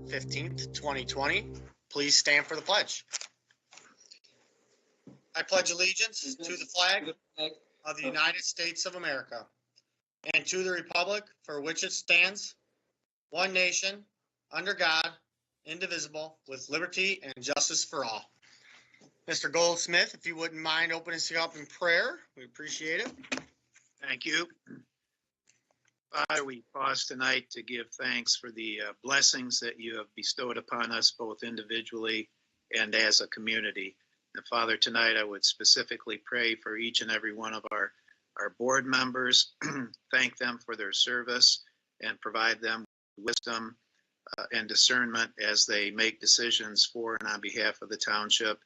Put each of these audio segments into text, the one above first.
15th, 2020. Please stand for the pledge. I pledge allegiance to the flag of the United States of America and to the republic for which it stands, one nation, under God, indivisible, with liberty and justice for all. Mr. Goldsmith, if you wouldn't mind opening us up in prayer, we appreciate it. Thank you. Father, we pause tonight to give thanks for the blessings that you have bestowed upon us, both individually and as a community. And Father, tonight I would specifically pray for each and every one of our board members, thank them for their service and provide them wisdom and discernment as they make decisions for and on behalf of the township.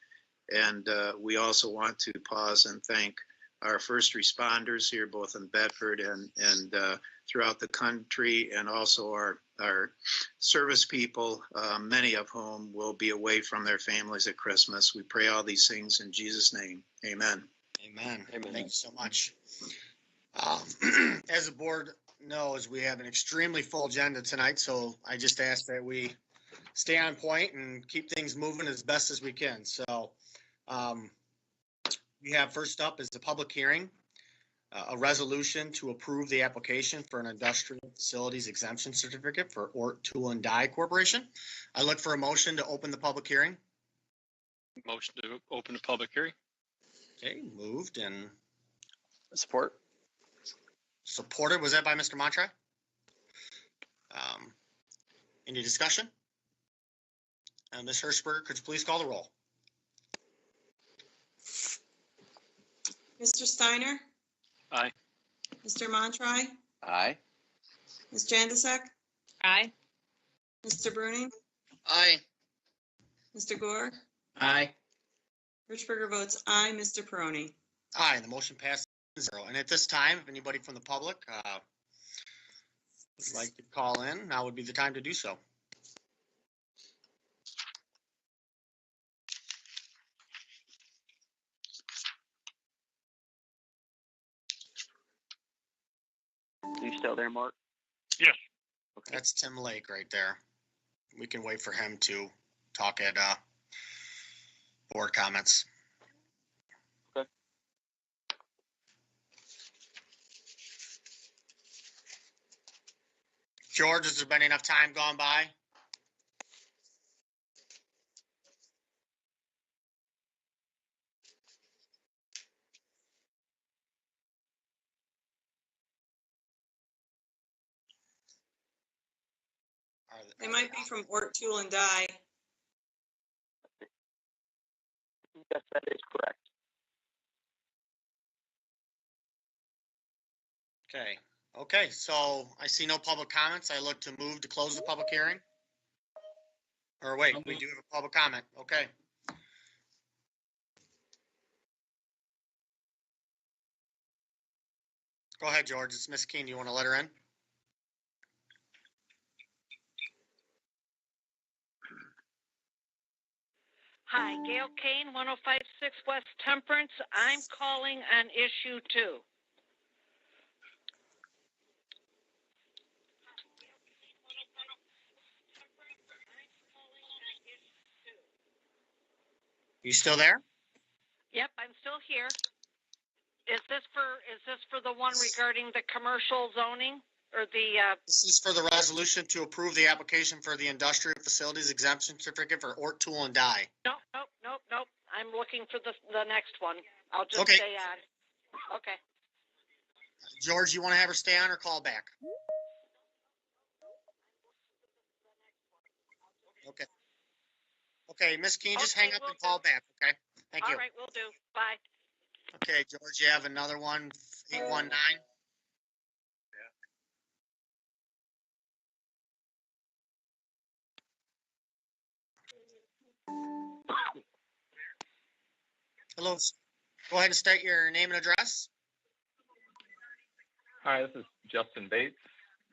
And we also want to pause and thank our first responders here, both in Bedford and throughout the country, and also our service people, many of whom will be away from their families at Christmas. We pray all these things in Jesus' name. Amen. Amen. Amen. Thank you so much. As the board knows, we have an extremely full agenda tonight, so I just ask that we stay on point and keep things moving as best as we can. So we have first up is the public hearing, a resolution to approve the application for an industrial facilities exemption certificate for Ort Tool and Die Corporation. I look for a motion to open the public hearing. Motion to open the public hearing. Okay, moved and Support. supported. Was that by Mr. Montre? Any discussion? Ms. Hirschberger, could you please call the roll? Mr. Steiner? Aye. Mr. Montry? Aye. Ms. Jandisek? Aye. Mr. Bruning? Aye. Mr. Gore? Aye. Richburger votes aye. Mr. Peroni? Aye, the motion passes 0. And at this time, if anybody from the public would like to call in, now would be the time to do so. Are you still there, Mark? Yes. Okay. That's Tim Lake right there. We can wait for him to talk at board comments. Okay. George, has there been enough time gone by? They might be from Ort Tool and Die. Yes, that is correct. Okay, so I see no public comments. I look to move to close the public hearing. Or wait, we do have a public comment. Okay. Go ahead, George. It's Miss Keene. Do you want to let her in? Hi, Gail Kane, 1056 West Temperance. I'm calling on issue 2. You still there? Yep, I'm still here. Is this for the one regarding the commercial zoning or the This is for the resolution to approve the application for the industrial facilities exemption certificate for Ort Tool and Die. Nope. I'm looking for the next one. I'll just Okay. stay on. Okay. George, you want to have her stay on or call back? Okay. Okay, Miss Keene, just Okay, hang up will and call do. back, okay? Thank you. All right, will do. Bye. Okay, George, you have another one, 819? Hello, go ahead and state your name and address. Hi, this is Justin Bates,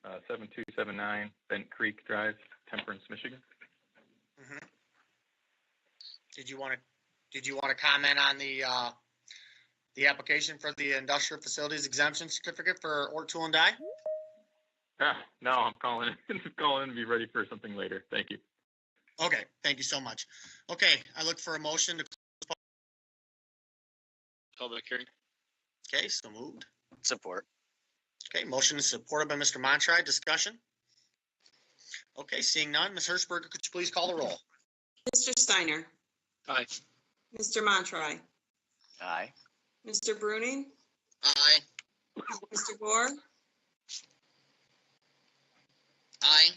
7279 Bent Creek Drive, Temperance, Michigan. Mm-hmm. Did you want to comment on the application for the industrial facilities exemption certificate for Ort Tool and Die? No, I'm calling in to be ready for something later. Thank you. Okay, thank you so much. Okay, I look for a motion to, Public hearing. okay, so moved. Support. Okay, motion is supported by Mr. Montry. Discussion? Okay, seeing none, Ms. Hershberger, could you please call the roll? Mr. Steiner, Aye. Mr. Montry, Aye. Mr. Bruning, Aye. Mr. Gore, Aye.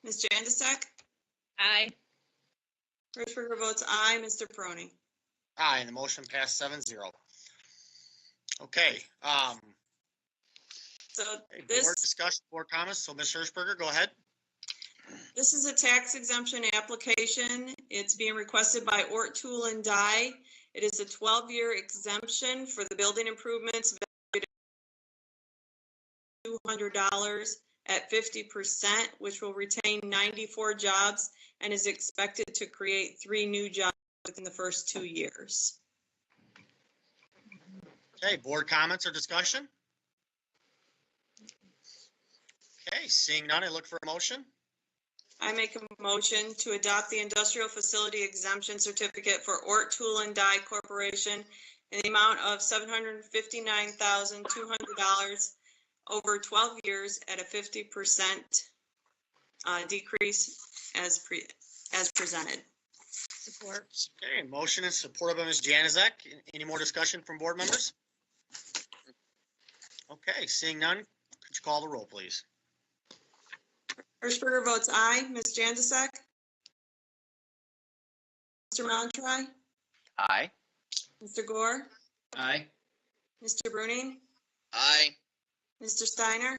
Ms. Janusik, Aye. Hirschberger votes aye. Mr. Peroni. Aye, and the motion passed 7-0. Okay, So okay, board this, discussion, board comments. So Ms. Hershberger, go ahead. this is a tax exemption application. It's being requested by Ort Tool and Die. It is a 12-year exemption for the building improvements valued at $200 at 50%, which will retain 94 jobs and is expected to create 3 new jobs within the first 2 years. Okay, board comments or discussion? Okay, seeing none, I look for a motion. I make a motion to adopt the industrial facility exemption certificate for Ort Tool and Die Corporation in the amount of $759,200 over 12 years at a 50% decrease as presented. Support. Okay, motion is supported by Ms. Januzak. Any more discussion from board members? Okay, seeing none, could you call the roll, please? Hirschberger votes aye. Ms. Janusik? Mr. Montry? Aye. Mr. Gore? Aye. Mr. Bruning? Aye. Mr. Steiner?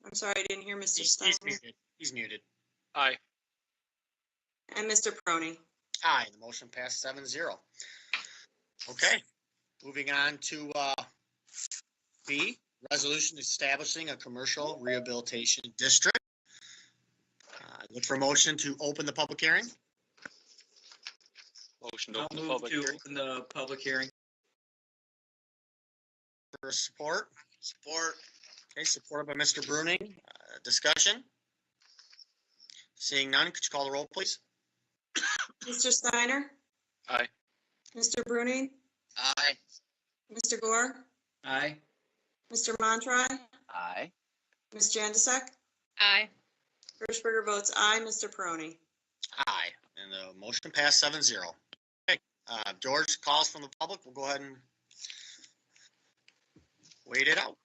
I'm sorry, I didn't hear Mr. Steiner. He's muted. Aye. And Mr. Peroni. Aye, the motion passed 7-0. Okay, moving on to B, resolution establishing a commercial rehabilitation district. Look for a motion to open the public hearing. Motion to open the public hearing. Open the public hearing. For support. Support. Okay, supported by Mr. Bruning. Discussion? Seeing none, could you call the roll, please? Mr. Steiner? Aye. Mr. Bruning? Aye. Mr. Gore? Aye. Mr. Montry? Aye. Ms. Janusik? Aye. Hirschberger votes aye. Mr. Peroni. Aye, and the motion passed 7-0. Okay, George, calls from the public. We'll go ahead and wait it out.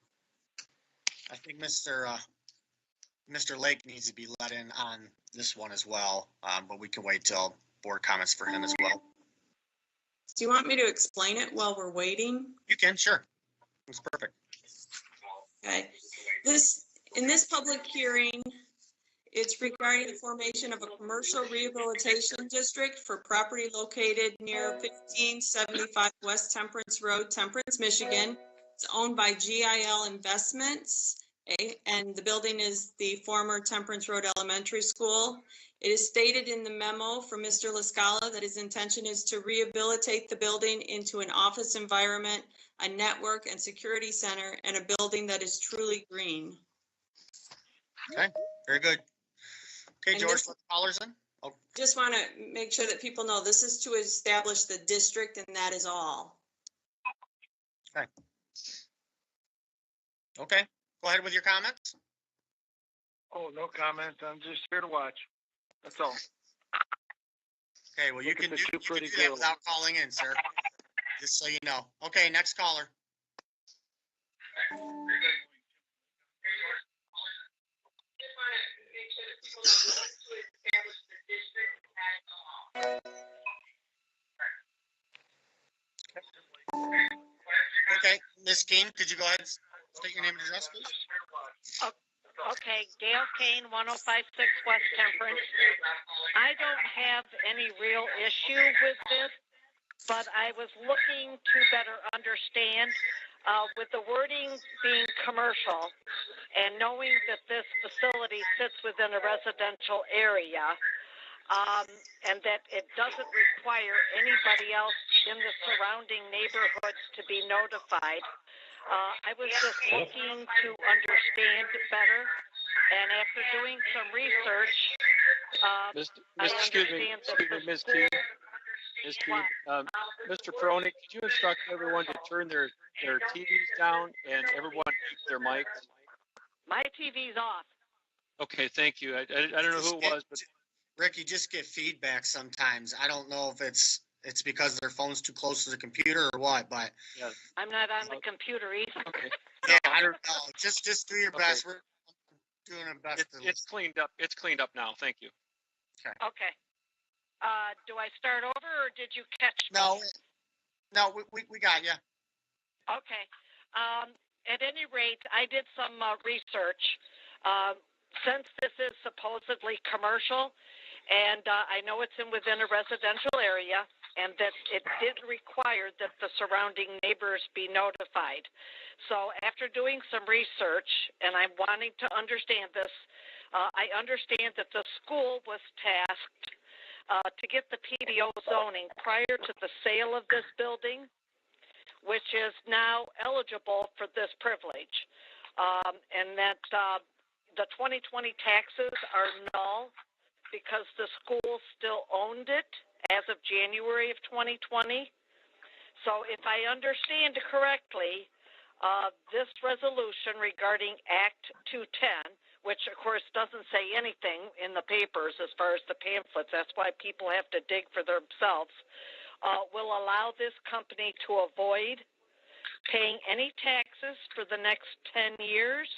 I think Mr. Lake needs to be let in on this one as well, but we can wait till board comments for him as well. Do you want me to explain it while we're waiting? You can, sure. It's perfect. Okay. In this public hearing, it's regarding the formation of a commercial rehabilitation district for property located near 1575 West Temperance Road, Temperance, Michigan. It's owned by GIL Investments, and the building is the former Temperance Road Elementary School. It is stated in the memo from Mr. Lascala that his intention is to rehabilitate the building into an office environment, a network and security center, and a building that is truly green. Okay, very good. Okay, And George, this- let the callers in. Oh, Just want to make sure that people know this is to establish the district, and that is all. okay, go ahead with your comments. Oh, no comment. I'm just here to watch. That's all. Okay, well, you Look at can the do, two you can pretty do that girls. without calling in, sir. Just so you know. Okay, next caller. Okay, Ms. Keen, could you go ahead and state your name and address, please? Okay, Gail Kane, 1056 West Temperance. I don't have any real issue with this, but I was looking to better understand with the wording being commercial and knowing that this facility sits within a residential area, and that it doesn't require anybody else in the surrounding neighborhoods to be notified. I was just looking to understand better And after doing some research, I Excuse me, understand that the Ms. school. Key. Ms. Key, Mr. Peroni, could you instruct everyone to turn their TVs down and everyone keep their mics? My TV's off. Okay, thank you. I don't know who it was, but Rick, you just get feedback sometimes. I don't know if it's because their phone's too close to the computer or what, but yeah. I'm not on the computer either. Okay. yeah, I don't know. Just do your Okay. best. We're doing our best. It's cleaned up. It's cleaned up now. Thank you. Okay. Do I start over or did you catch me? No, we got you. Okay. At any rate, I did some research. Since this is supposedly commercial, and I know it's within a residential area, and that it did require that the surrounding neighbors be notified. So after doing some research, and I'm wanting to understand this, I understand that the school was tasked to get the PBO zoning prior to the sale of this building, which is now eligible for this privilege, and that the 2020 taxes are null because the school still owned it as of January of 2020. So if I understand correctly, this resolution regarding Act 210, which of course doesn't say anything in the papers as far as the pamphlets, that's why people have to dig for themselves, will allow this company to avoid paying any taxes for the next 10 years.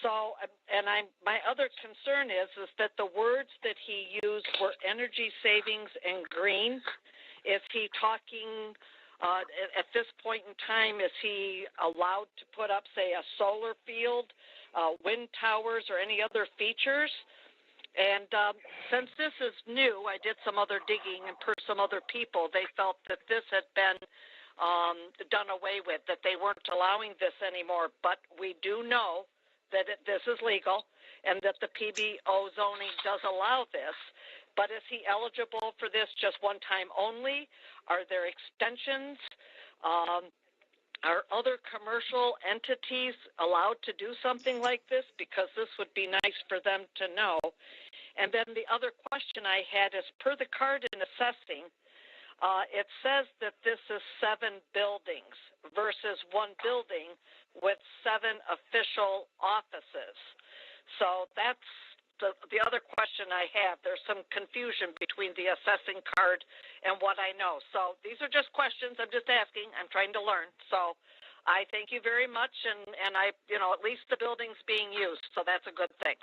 So, and my other concern is that the words that he used were energy savings and green. Is he talking, at this point in time, is he allowed to put up, say, a solar field, wind towers, or any other features? And since this is new, I did some other digging and per some other people, they felt that this had been done away with, that they weren't allowing this anymore. But we do know that this is legal and that the PBO zoning does allow this. But is he eligible for this just one time only? Are there extensions? Are other commercial entities allowed to do something like this? Because this would be nice for them to know. And then the other question I had is, per the card in assessing, it says that this is 7 buildings versus 1 building with 7 official offices. So that's the other question I have. There's some confusion between the assessing card and what I know. So these are just questions I'm just asking. I'm trying to learn. So I thank you very much. And I, at least the building's being used. So that's a good thing.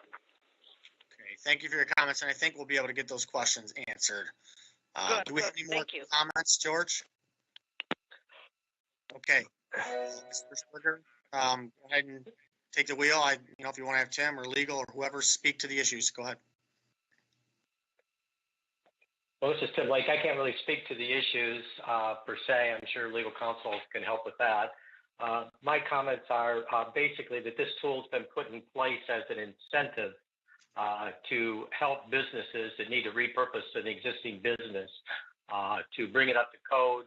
Okay, thank you for your comments, and I think we'll be able to get those questions answered. Do we have any more comments, George? Okay, Mr. Springer, go ahead and take the wheel. If you want to have Tim or legal or whoever speak to the issues, go ahead. Well, this is Tim Lake. I can't really speak to the issues per se. I'm sure legal counsel can help with that. My comments are basically that this tool's been put in place as an incentive to help businesses that need to repurpose an existing business to bring it up to code,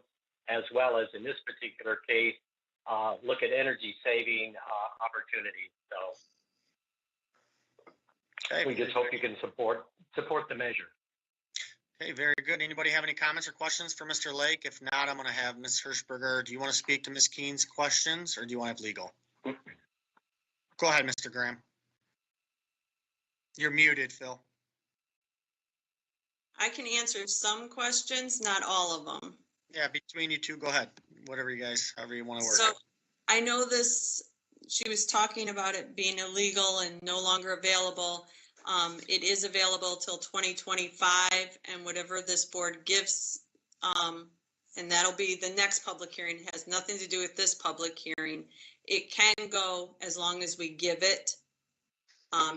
as well as in this particular case, look at energy saving opportunities. So we just hope you can support the measure. Okay, very good. Anybody have any comments or questions for Mr. Lake? If not, I'm going to have Ms. Hirschberger. Do you want to speak to Ms. Keene's questions, or do you want to have legal? Go ahead, Mr. Graham. You're muted, Phil. I can answer some questions, not all of them. Yeah, between you two, go ahead. Whatever you guys, however you want to work. So I know this, she was talking about it being illegal and no longer available. It is available till 2025, and whatever this board gives, and that'll be the next public hearing. It has nothing to do with this public hearing. It can go as long as we give it.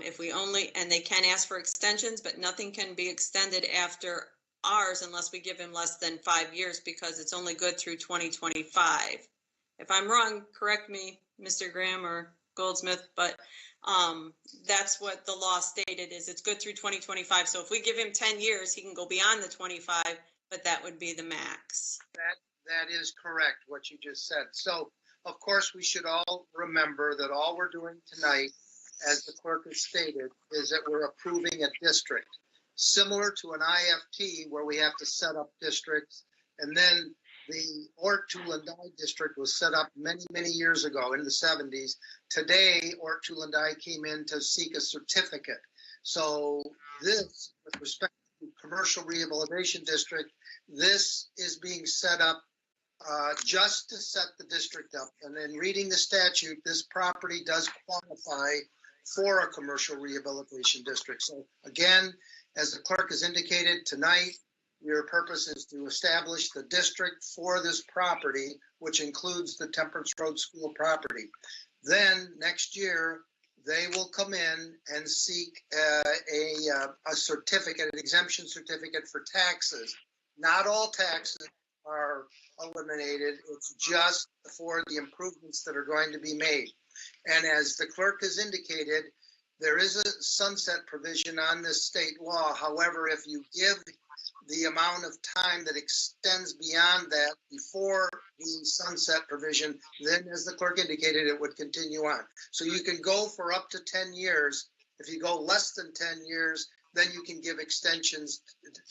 If we only, and they can ask for extensions, but nothing can be extended after ours unless we give him less than 5 years, because it's only good through 2025. If I'm wrong, correct me, Mr. Graham or Goldsmith, but that's what the law stated, is it's good through 2025. So if we give him 10 years, he can go beyond the 25, but that would be the max. That is correct, what you just said. So, of course, we should all remember that all we're doing tonight as the clerk has stated, is that we're approving a district, similar to an IFT where we have to set up districts. And then the Ort-Tulandai district was set up many, many years ago in the 70s. Today, Ort-Tulandai came in to seek a certificate. So this, with respect to commercial rehabilitation district, this is being set up just to set the district up. And in reading the statute, this property does qualify for a commercial rehabilitation district. So again, as the clerk has indicated tonight, your purpose is to establish the district for this property, which includes the Temperance Road School property. Then next year, they will come in and seek a certificate, an exemption certificate for taxes. Not all taxes are eliminated. It's just for the improvements that are going to be made. And as the clerk has indicated, there is a sunset provision on this state law. However, if you give the amount of time that extends beyond that before the sunset provision, then as the clerk indicated, it would continue on. So you can go for up to 10 years. If you go less than 10 years, then you can give extensions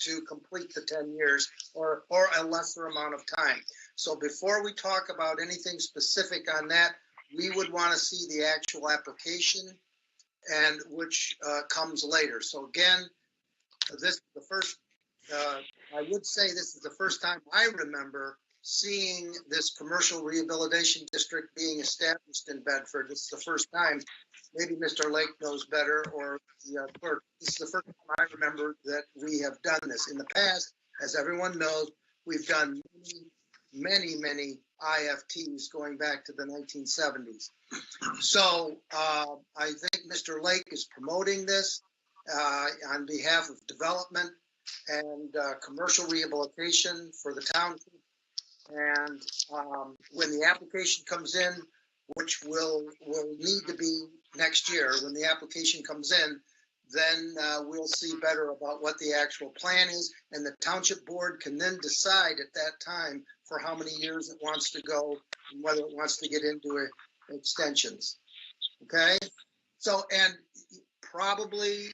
to complete the 10 years or a lesser amount of time. So before we talk about anything specific on that, we would want to see the actual application, and which comes later. So again, this is the first, I would say this is the first time I remember seeing this commercial rehabilitation district being established in Bedford. This is the first time. Maybe Mr. Lake knows better, or the clerk. This is the first time I remember that we have done this. In the past, as everyone knows, we've done many IFTs going back to the 1970s. So I think Mr. Lake is promoting this on behalf of development and commercial rehabilitation for the township. And when the application comes in, which will need to be next year, when the application comes in, then we'll see better about what the actual plan is. And the township board can then decide at that time for how many years it wants to go and whether it wants to get into extensions. Okay? So, and probably,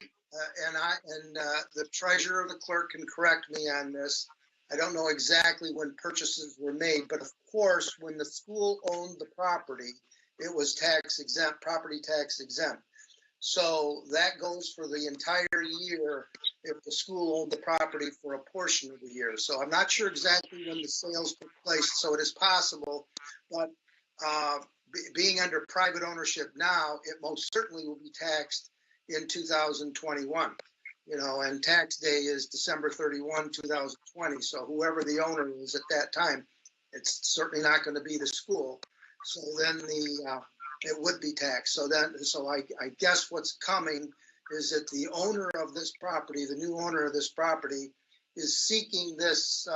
and the treasurer or the clerk can correct me on this. I don't know exactly when purchases were made, but of course, when the school owned the property, it was tax exempt, property tax exempt. So that goes for the entire year if the school owned the property for a portion of the year. So I'm not sure exactly when the sales took place, so it is possible, but being under private ownership now, it most certainly will be taxed in 2021. You know, and tax day is December 31, 2020. So whoever the owner is at that time, it's certainly not going to be the school. So then it would be taxed. So I guess what's coming is that the owner of this property, the new owner of this property, is seeking this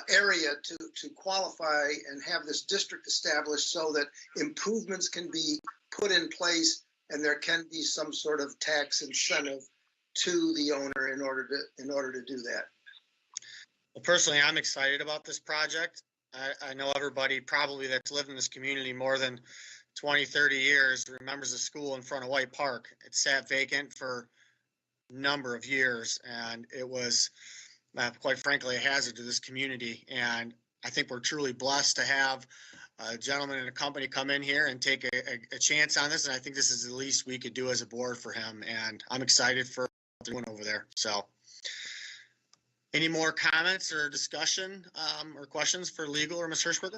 area to qualify and have this district established so that improvements can be put in place and there can be some sort of tax incentive to the owner in order to do that. Well, personally, I'm excited about this project. I know everybody probably that's lived in this community more than 20, 30 years remembers the school in front of White Park. It sat vacant for a number of years, and it was, quite frankly, a hazard to this community. And I think we're truly blessed to have a gentleman and a company come in here and take a chance on this. And I think this is the least we could do as a board for him. And I'm excited for what they're doing over there. So any more comments or discussion or questions for legal or Ms. Hirschberger?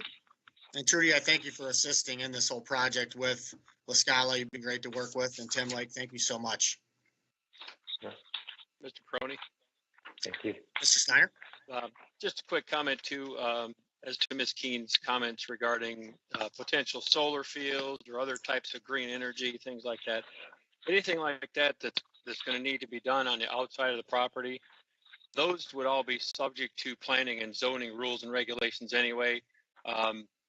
And Trudy, I thank you for assisting in this whole project with LaScala. You've been great to work with. And Tim Lake, thank you so much. Mr. Crony? Thank you. Mr. Steiner? Just a quick comment too, as to Ms. Keene's comments regarding potential solar fields or other types of green energy, things like that. Anything like that that's going to need to be done on the outside of the property, those would all be subject to planning and zoning rules and regulations anyway.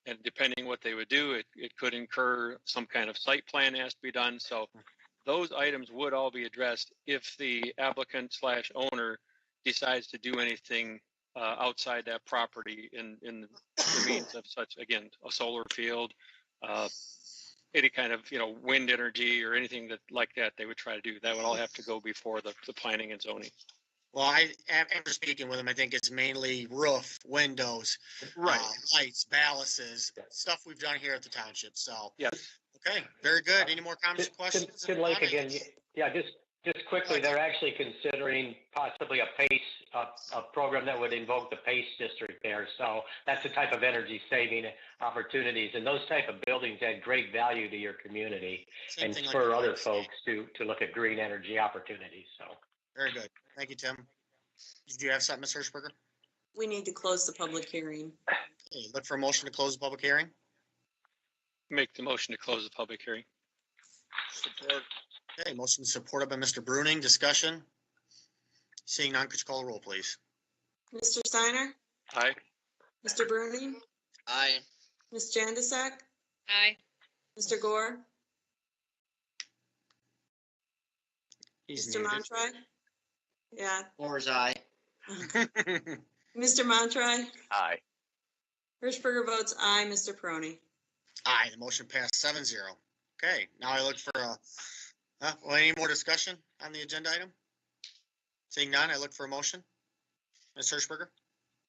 And depending what they would do, it could incur some kind of site plan has to be done. So those items would all be addressed if the applicant / owner decides to do anything outside that property in the means of such, again, a solar field, any kind of, wind energy or anything like that, they would try to do. That would all have to go before the planning and zoning. Well, after speaking with him, I think it's mainly roof, windows, lights, balances, stuff we've done here at the township. So, yes. Okay, very good. Any more comments or questions? Good Lake again. Yeah, just quickly, they're actually considering possibly a program that would invoke the PACE district there. So that's the type of energy saving opportunities, and those type of buildings add great value to your community and spur other folks to look at green energy opportunities. So very good. Thank you, Tim. Did you have something, Ms. Hirschberger? We need to close the public hearing. Okay, look for a motion to close the public hearing. Make the motion to close the public hearing. Support. Okay, motion supported by Mr. Bruning. Discussion. Seeing none, could you call the roll, please? Mr. Steiner? Aye. Mr. Bruning? Aye. Ms. Janusik? Aye. Mr. Gore? He's Mr. Montry? Yeah. Gore's aye. Mr. Montry? Aye. Hirschberger votes aye. Mr. Peroni? Aye, the motion passed 7-0. Okay, now I look for any more discussion on the agenda item? Seeing none, I look for a motion. Ms. Hirschberger?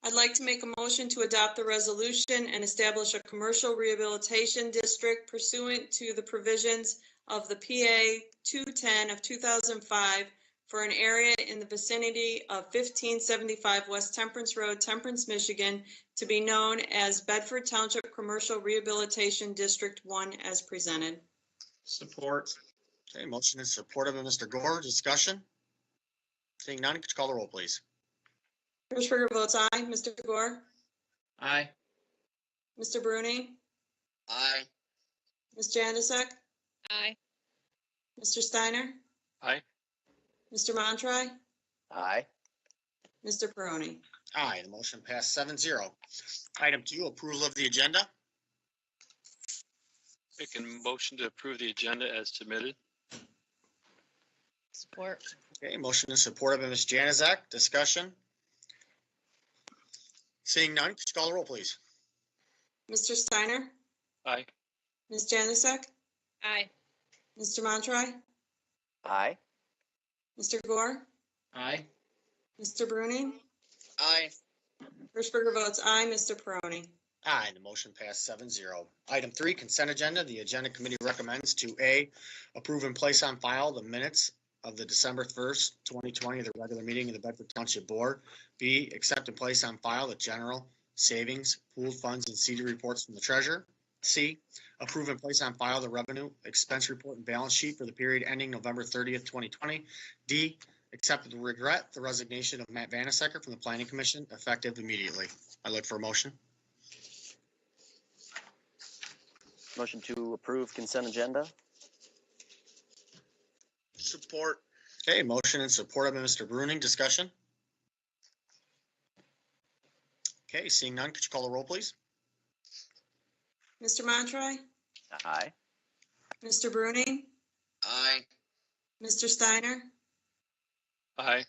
I'd like to make a motion to adopt the resolution and establish a commercial rehabilitation district pursuant to the provisions of the PA 210 of 2005 for an area in the vicinity of 1575 West Temperance Road, Temperance, Michigan, to be known as Bedford Township Commercial Rehabilitation District 1 as presented. Support. Okay, motion is supported by Mr. Gore. Discussion? Seeing none, could you call the roll, please? Hirschberger votes aye. Mr. Gore? Aye. Mr. Bruning? Aye. Ms. Janusik? Aye. Mr. Steiner? Aye. Mr. Montry? Aye. Mr. Peroni? Aye, the motion passed 7-0. Item 2, approval of the agenda. Make a motion to approve the agenda as submitted. Support. Okay, motion is supported by Ms. Januzak. Discussion? Seeing none, could you call the roll, please? Mr. Steiner? Aye. Ms. Janusik? Aye. Mr. Montry? Aye. Mr. Gore? Aye. Mr. Bruning? Aye. Hirschberger votes aye. Mr. Peroni? Aye, the motion passed 7-0. Item 3, consent agenda. The agenda committee recommends to A, approve and place on file the minutes of the December 1st, 2020, the regular meeting of the Bedford Township Board. B, accept and place on file the general savings, pooled funds, and CD reports from the treasurer. C, approve and place on file the revenue expense report and balance sheet for the period ending November 30th, 2020. D, accept with regret the resignation of Matt Vanasecker from the Planning Commission effective immediately. I look for a motion. Motion to approve consent agenda? Support. Okay, motion and supported by Mr. Bruning. Discussion? Okay, seeing none, could you call the roll, please? Mr. Montry? Aye. Mr. Bruning? Aye. Mr. Steiner? Aye.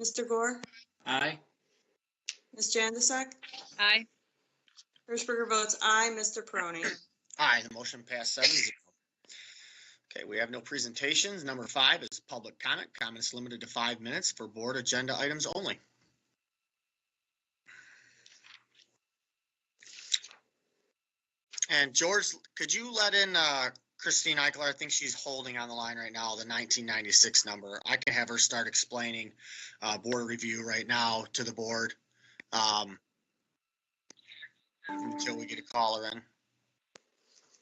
Mr. Gore? Aye. Ms. Janusik? Aye. Hirschberger votes aye. Mr. Peroni? Aye, the motion passed 7-0. Okay, we have no presentations. Number 5 is public comment. Comments limited to 5 minutes for board agenda items only. And George, could you let in Christine Eichler? I think she's holding on the line right now, the 1996 number. I can have her start explaining board review right now to the board until we get a caller in.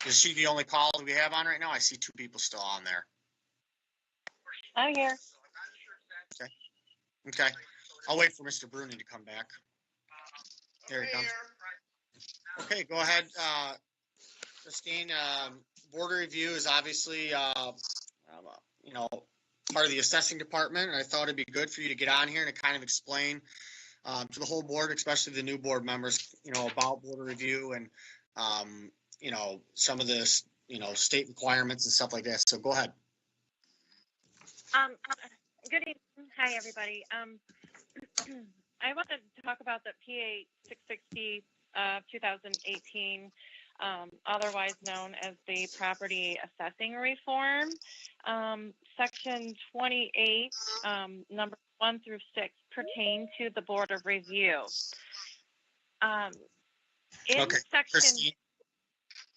Is she the only caller we have on right now? I see 2 people still on there. I'm here. Okay. I'll wait for Mr. Bruning to come back. There he comes. Okay, go ahead, Christine. Board review is obviously, part of the assessing department, and I thought it'd be good for you to get on here and to kind of explain to the whole board, especially the new board members, about board review and, some of the, state requirements and stuff like that. So go ahead. Good evening. Hi, everybody. I wanted to talk about the PA 660 2018. otherwise known as the property assessing reform. Section 28, number 1 through 6 pertain to the Board of Review. In Okay, section, Christine,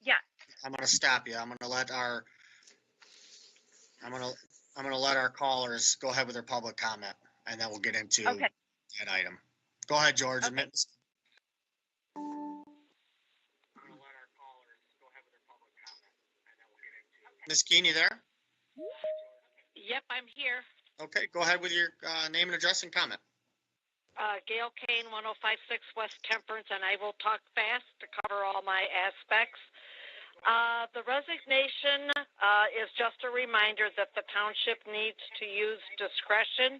yeah, I'm gonna stop you. I'm gonna let our callers go ahead with their public comment, and then we'll get into okay. that item. Go ahead, George. Okay. Ms. Keen, you there? Yep, I'm here. Okay, go ahead with your name and address and comment. Gail Kane, 1056 West Temperance, and I will talk fast to cover all my aspects. The resignation is just a reminder that the township needs to use discretion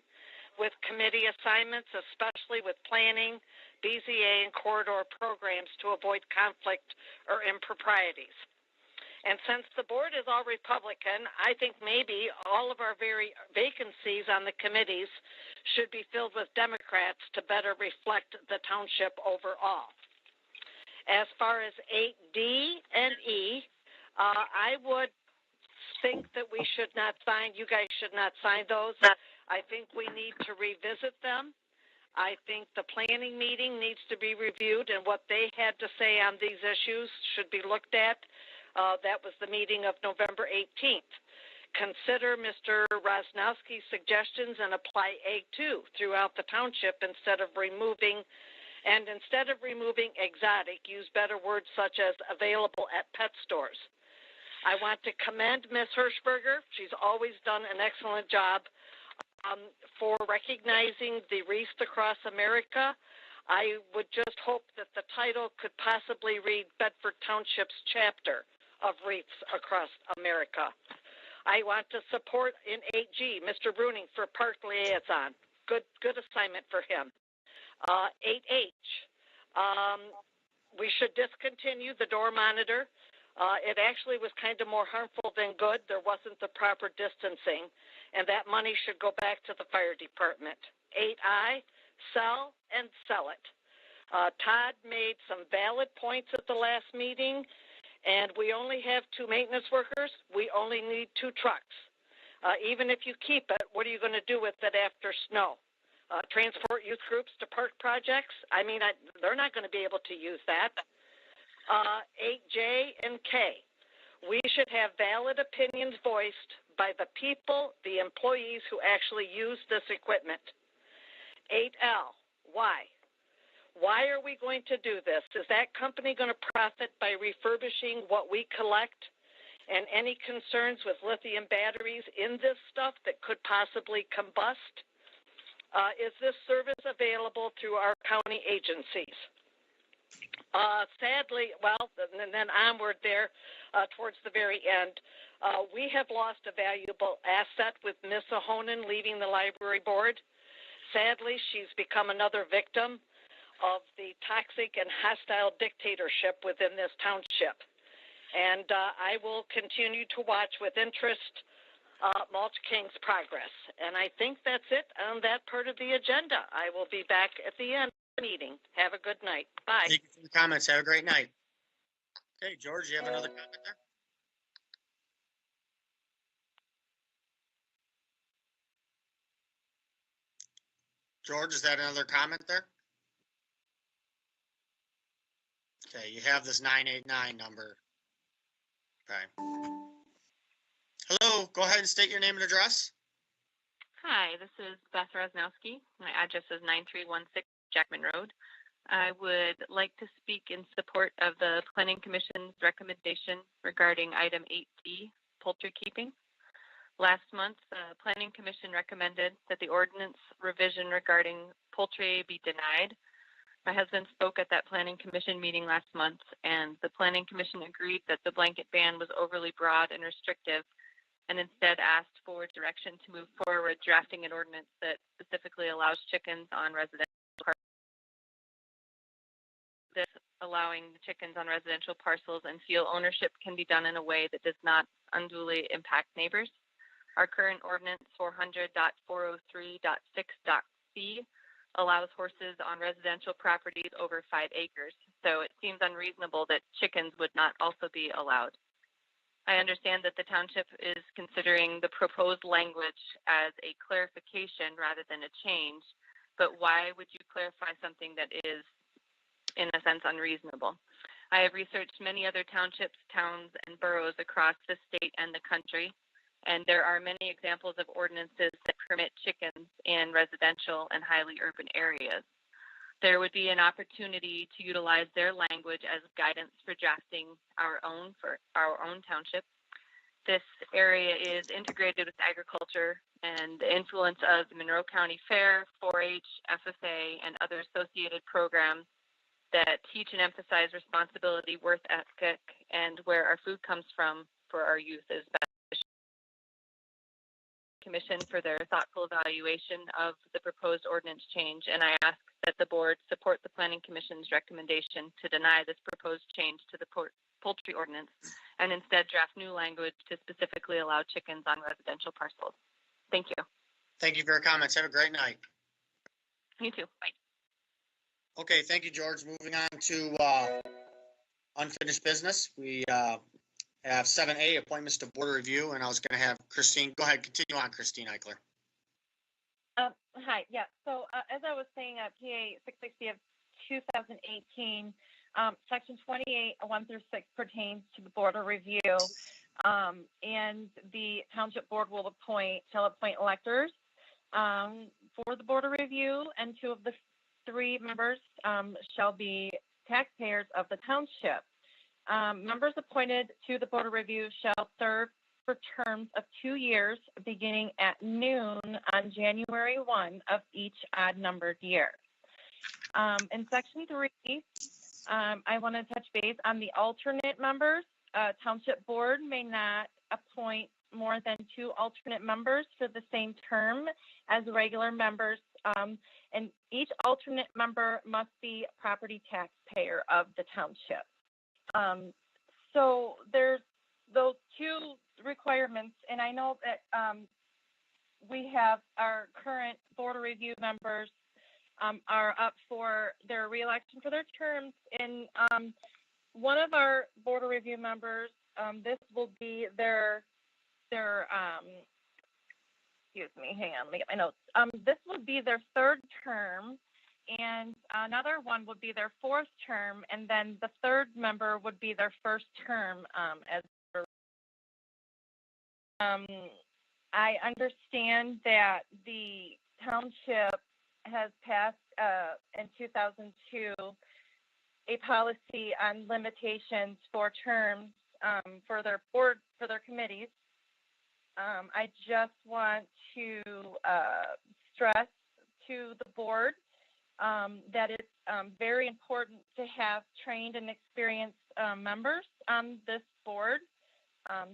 with committee assignments, especially with planning, BZA, and corridor programs to avoid conflict or improprieties. And since the board is all Republican, I think maybe all of our very vacancies on the committees should be filled with Democrats to better reflect the township overall. As far as 8D and E, I would think that we should not sign, you guys should not sign those. I think we need to revisit them. I think the planning meeting needs to be reviewed, and what they had to say on these issues should be looked at. That was the meeting of November 18th. Consider Mr. Rosnowski's suggestions and apply A2 throughout the township instead of removing exotic, use better words such as available at pet stores. I want to commend Ms. Hirschberger. She's always done an excellent job for recognizing the Wreaths Across America. I would just hope that the title could possibly read Bedford Township's chapter of Wreaths Across America. I want to support in 8G, Mr. Bruning for park liaison. Good assignment for him. 8H, we should discontinue the door monitor. It actually was kind of more harmful than good. There wasn't the proper distancing, and that money should go back to the fire department. 8I, sell and sell it. Todd made some valid points at the last meeting, and we only have 2 maintenance workers. We only need 2 trucks. Even if you keep it, what are you going to do with it after snow? Transport youth groups to park projects? I mean, they're not going to be able to use that. 8J and K. We should have valid opinions voiced by the people, the employees who actually use this equipment. 8L, why? Why are we going to do this? Is that company going to profit by refurbishing what we collect? And any concerns with lithium batteries in this stuff that could possibly combust? Is this service available through our county agencies? Sadly, well, and then onward there towards the very end, we have lost a valuable asset with Ms. Ahonen leaving the library board. Sadly, she's become another victim of the toxic and hostile dictatorship within this township. And I will continue to watch with interest Mulch King's progress. And I think that's it on that part of the agenda. I will be back at the end of the meeting. Have a good night. Bye. Thank you for the comments. Have a great night. Okay, George, you have another comment there? George, is that another comment there? Okay, you have this 989 number. Okay. Hello, go ahead and state your name and address. Hi, this is Beth Rosnowski. My address is 9316 Jackman Road. I would like to speak in support of the Planning Commission's recommendation regarding item 8C, poultry keeping. Last month, the Planning Commission recommended that the ordinance revision regarding poultry be denied. My husband spoke at that Planning Commission meeting last month, and the Planning Commission agreed that the blanket ban was overly broad and restrictive, and instead asked for direction to move forward drafting an ordinance that specifically allows chickens on residential parcels. This allowing the chickens on residential parcels and feel ownership can be done in a way that does not unduly impact neighbors. Our current ordinance 400.403.6.c allows horses on residential properties over 5 acres. So it seems unreasonable that chickens would not also be allowed. I understand that the township is considering the proposed language as a clarification rather than a change, but why would you clarify something that is, in a sense, unreasonable? I have researched many other townships, towns, and boroughs across the state and the country, and there are many examples of ordinances that permit chickens in residential and highly urban areas. There would be an opportunity to utilize their language as guidance for drafting our own township. This area is integrated with agriculture, and the influence of the Monroe County Fair, 4-H, FFA, and other associated programs that teach and emphasize responsibility, work ethic, and where our food comes from for our youth is beneficial. Commission for their thoughtful evaluation of the proposed ordinance change, and I ask that the board support the Planning Commission's recommendation to deny this proposed change to the poultry ordinance and instead draft new language to specifically allow chickens on residential parcels. Thank you. Thank you for your comments. Have a great night. You too. Bye. Okay, thank you, George. Moving on to unfinished business. We have 7A, appointments to board review, and I was going to have Christine. Go ahead, continue on, Christine Eichler. Hi, yeah. So as I was saying, PA 660 of 2018, Section 28, 1 through 6 pertains to the board of review, and the township board shall appoint electors for the board of review, and 2 of the 3 members shall be taxpayers of the township. Members appointed to the board of review shall serve for terms of 2 years, beginning at noon on January 1 of each odd-numbered year. In Section 3, I want to touch base on the alternate members. Township board may not appoint more than 2 alternate members for the same term as regular members, and each alternate member must be a property taxpayer of the township. So there's those 2 requirements, and I know that we have our current board of review members are up for their reelection for their terms, and one of our board of review members, this will be their excuse me, hang on, let me get my notes. This would be their 3rd term, and another one would be their 4th term, and then the 3rd member would be their 1st term as I understand that the township has passed in 2002 a policy on limitations for terms for their board, for their committees. I just want to stress to the board that it's very important to have trained and experienced members on this board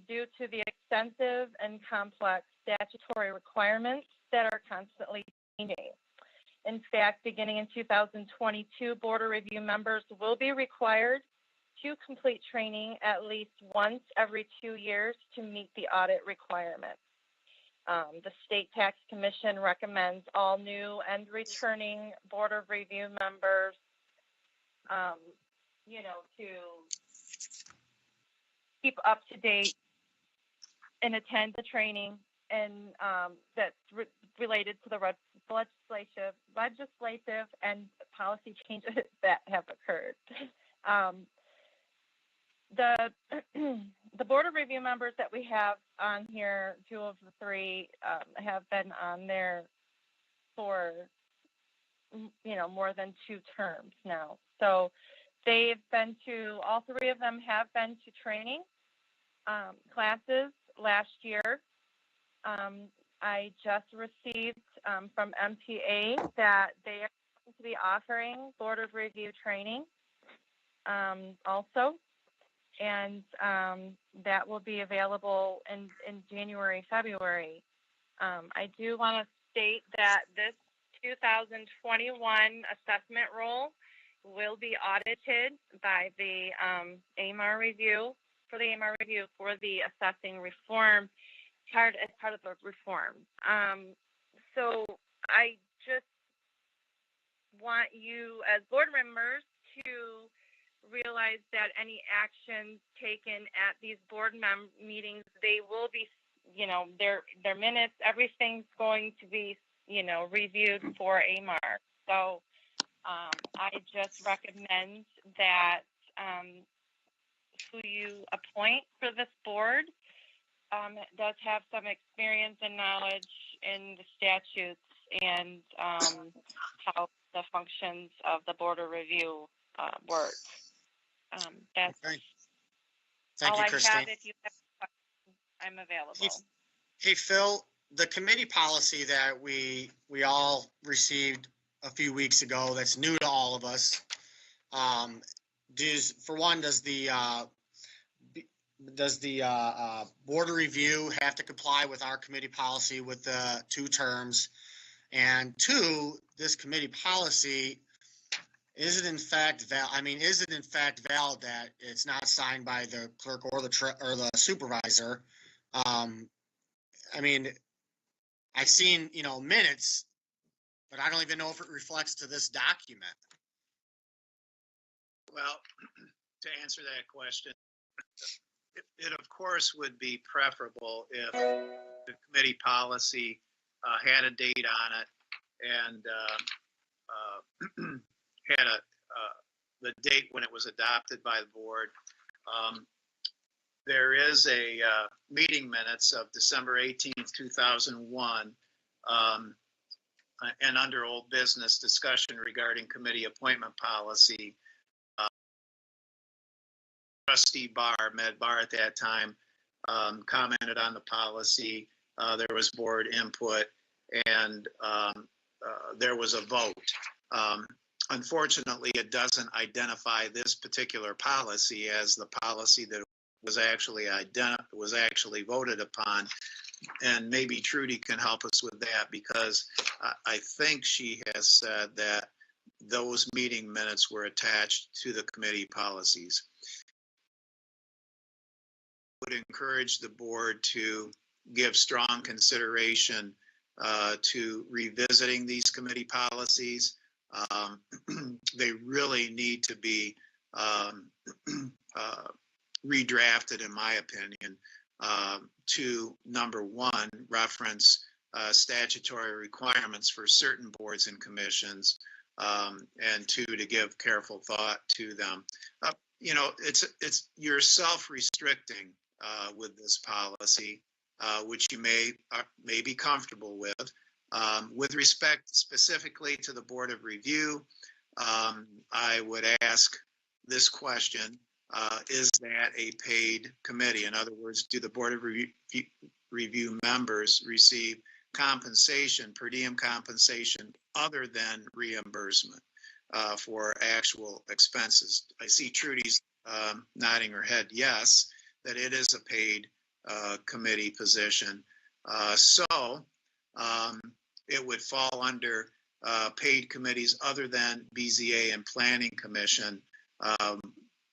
due to the extensive and complex statutory requirements that are constantly changing. In fact, beginning in 2022, board of review members will be required to complete training at least once every 2 years to meet the audit requirements. The State Tax Commission recommends all new and returning board of review members, to keep up to date and attend the training and that's related to the legislative and policy changes that have occurred. The board of review members that we have on here, 2 of the 3 have been on there for more than 2 terms now. So they've been to, all 3 of them have been to training classes last year. I just received from MTA that they are going to be offering board of review training also, and that will be available in January, February. I do want to state that this 2021 assessment roll will be audited by the AMR review for the assessing reform as part of the reform. So I just want you as board members to realize that any actions taken at these board meetings, they will be, their minutes, everything's going to be, reviewed for a mark. So I just recommend that who you appoint for this board does have some experience and knowledge in the statutes and how the functions of the board of review work. That's Okay. Thank all you, I Christine. have. If you have questions, I'm available. Hey, Phil, the committee policy that we all received a few weeks ago that's new to all of us, does the board of review have to comply with our committee policy with the 2 terms? And 2, this committee policy, is it in fact valid that it's not signed by the clerk or the supervisor? I've seen, minutes, but I don't even know if it reflects to this document. Well, to answer that question, it of course would be preferable if the committee policy had a date on it and had the date when it was adopted by the board. There is a meeting minutes of December 18th, 2001, and under old business discussion regarding committee appointment policy. Trustee Barr, Med Barr at that time, commented on the policy. There was board input and there was a vote. Unfortunately, it doesn't identify this particular policy as the policy that was actually voted upon. And maybe Trudy can help us with that, because I think she has said that those meeting minutes were attached to the committee policies. Would encourage the board to give strong consideration to revisiting these committee policies. They really need to be redrafted, in my opinion, to, number 1, reference statutory requirements for certain boards and commissions, and 2, to give careful thought to them. You're self-restricting with this policy, which you may be comfortable with. With respect specifically to the Board of Review, I would ask this question: is that a paid committee? In other words, do the Board of Review members receive compensation, per diem compensation, other than reimbursement for actual expenses? I see Trudy's nodding her head yes, that it is a paid committee position. So it would fall under paid committees other than BZA and Planning Commission,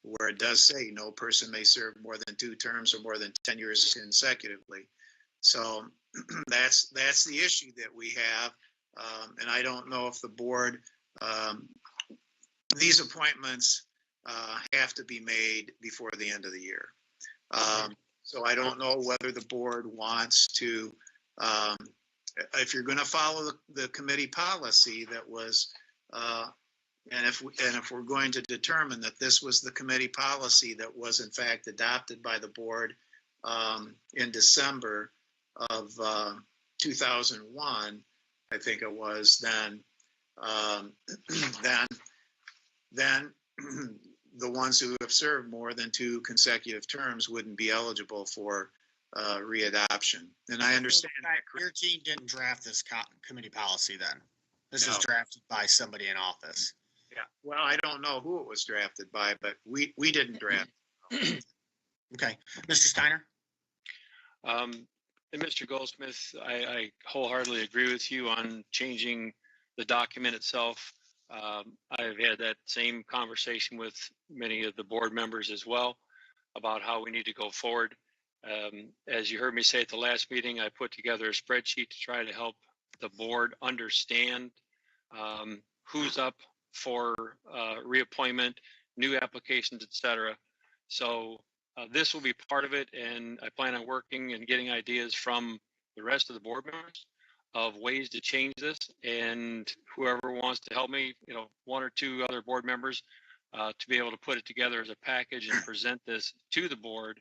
where it does say no person may serve more than 2 terms or more than 10 years consecutively. So that's the issue that we have. And I don't know if the board, these appointments have to be made before the end of the year. So I don't know whether the board wants to, if you're going to follow the committee policy that was, and if we're going to determine that this was the committee policy that was in fact adopted by the board in December of 2001, I think it was, then the ones who have served more than 2 consecutive terms wouldn't be eligible for readoption. And I understand that. Your team didn't draft this committee policy then. This No. was drafted by somebody in office. Yeah, well, I don't know who it was drafted by, but we didn't draft. Okay, Mr. Steiner? And Mr. Goldsmith, I wholeheartedly agree with you on changing the document itself. I've had that same conversation with many of the board members as well about how we need to go forward. As you heard me say at the last meeting, I put together a spreadsheet to try to help the board understand who's up for reappointment, new applications, et cetera. So this will be part of it, and I plan on working and getting ideas from the rest of the board members of ways to change this, and whoever wants to help me, one or two other board members, to be able to put it together as a package and present this to the board.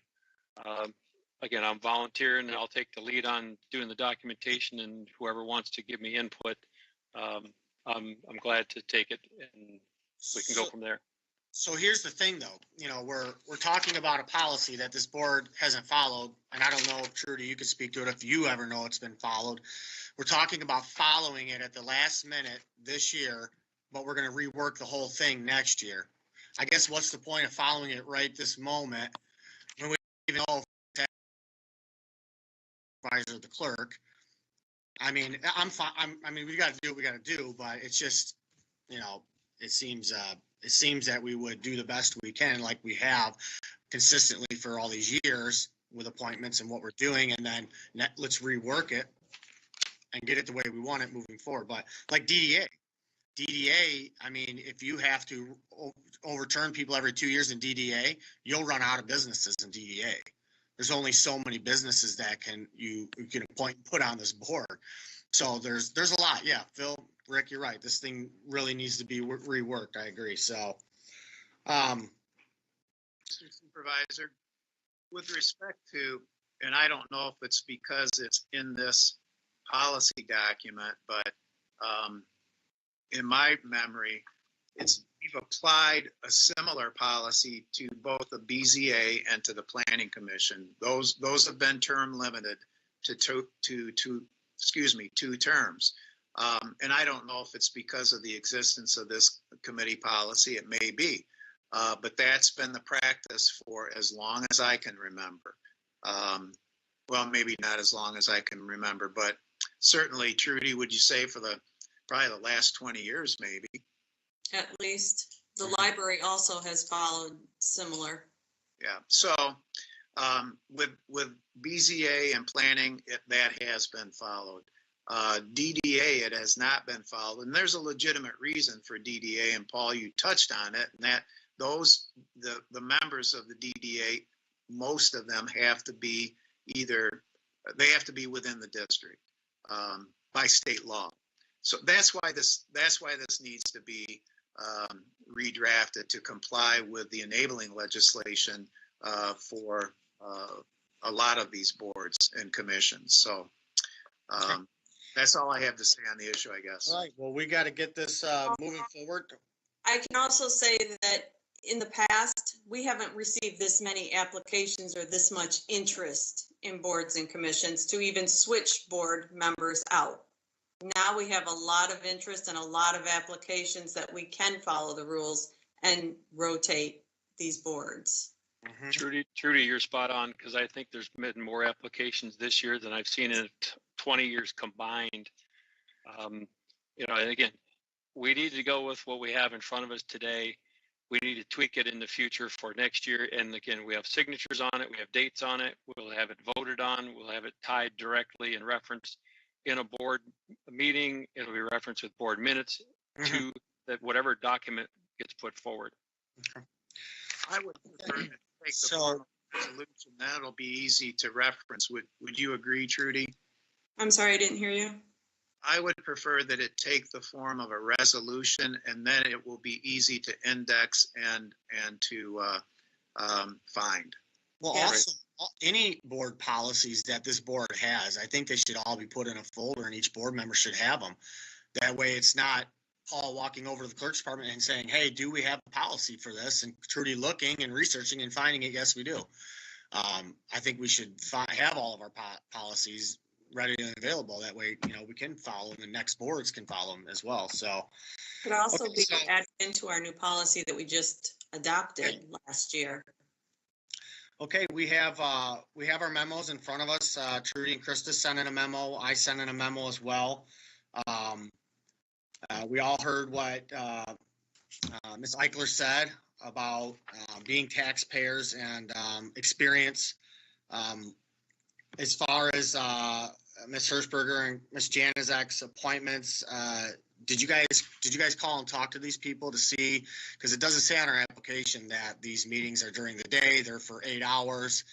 Again, I'm volunteering, and I'll take the lead on doing the documentation, and whoever wants to give me input, I'm glad to take it, and we can go from there. So here's the thing, though, we're talking about a policy that this board hasn't followed, and I don't know if Trudy, you could speak to it if you ever know it's been followed. We're talking about following it at the last minute this year, but we're going to rework the whole thing next year. I guess what's the point of following it right this moment when we even know the clerk? I mean, I'm fine. I mean, we got to do what we got to do, but it's just, it seems that we would do the best we can, like we have consistently for all these years with appointments and what we're doing, and then let's rework it and get it the way we want it moving forward. But like DDA, I mean, if you have to overturn people every 2 years in DDA, you'll run out of businesses in DDA. There's only so many businesses that you can appoint and put on this board. So there's a lot. Yeah, Phil, Rick, you're right. This thing really needs to be reworked. I agree. So, Mr. Supervisor, with respect to, and I don't know if it's because it's in this policy document, but in my memory, we've applied a similar policy to both the BZA and to the Planning Commission. Those have been term limited to 2 terms. And I don't know if it's because of the existence of this committee policy. It may be, but that's been the practice for as long as I can remember. Well, maybe not as long as I can remember, but certainly, Trudy, would you say for probably the last 20 years, maybe? At least. The library also has followed similar. Yeah. So with BZA and planning, that has been followed. DDA, it has not been followed, and there's a legitimate reason for DDA. And Paul, you touched on it, and that the members of the DDA, most of them have to be within the district by state law. So that's why this needs to be redrafted to comply with the enabling legislation for a lot of these boards and commissions. So that's all I have to say on the issue, I guess. All right. Well, we got to get this moving forward. I can also say that in the past, we haven't received this many applications or this much interest in boards and commissions to even switch board members out. Now we have a lot of interest and a lot of applications that we can follow the rules and rotate these boards. Trudy, you're spot on, because I think there's been more applications this year than I've seen in 20 years combined. And again, we need to go with what we have in front of us today. We need to tweak it in the future for next year. And again, we have signatures on it. We have dates on it. We'll have it voted on. We'll have it tied directly and referenced in a board meeting. It'll be referenced with board minutes to that whatever document gets put forward. I would prefer to take the form of resolution. That'll be easy to reference. Would you agree, Trudy? I'm sorry, I didn't hear you. I would prefer that it take the form of a resolution, and then it will be easy to index and to find. Well, also, any board policies that this board has, I think they should all be put in a folder, and each board member should have them. That way it's not Paul walking over to the clerk's department and saying, hey, do we have a policy for this? And Trudy looking and researching and finding it. Yes, we do. I think we should have all of our policies ready and available. That way, we can follow them, and next boards can follow them as well. So it could also be added into our new policy that we just adopted last year. Okay, we have our memos in front of us. Trudy and Krista sent in a memo. I sent in a memo as well. We all heard what Ms. Eichler said about being taxpayers and experience. As far as Ms. Hirschberger and Ms. Janizek's appointments, did you guys call and talk to these people to see, because it doesn't say on our application that these meetings are during the day, they're for 8 hours.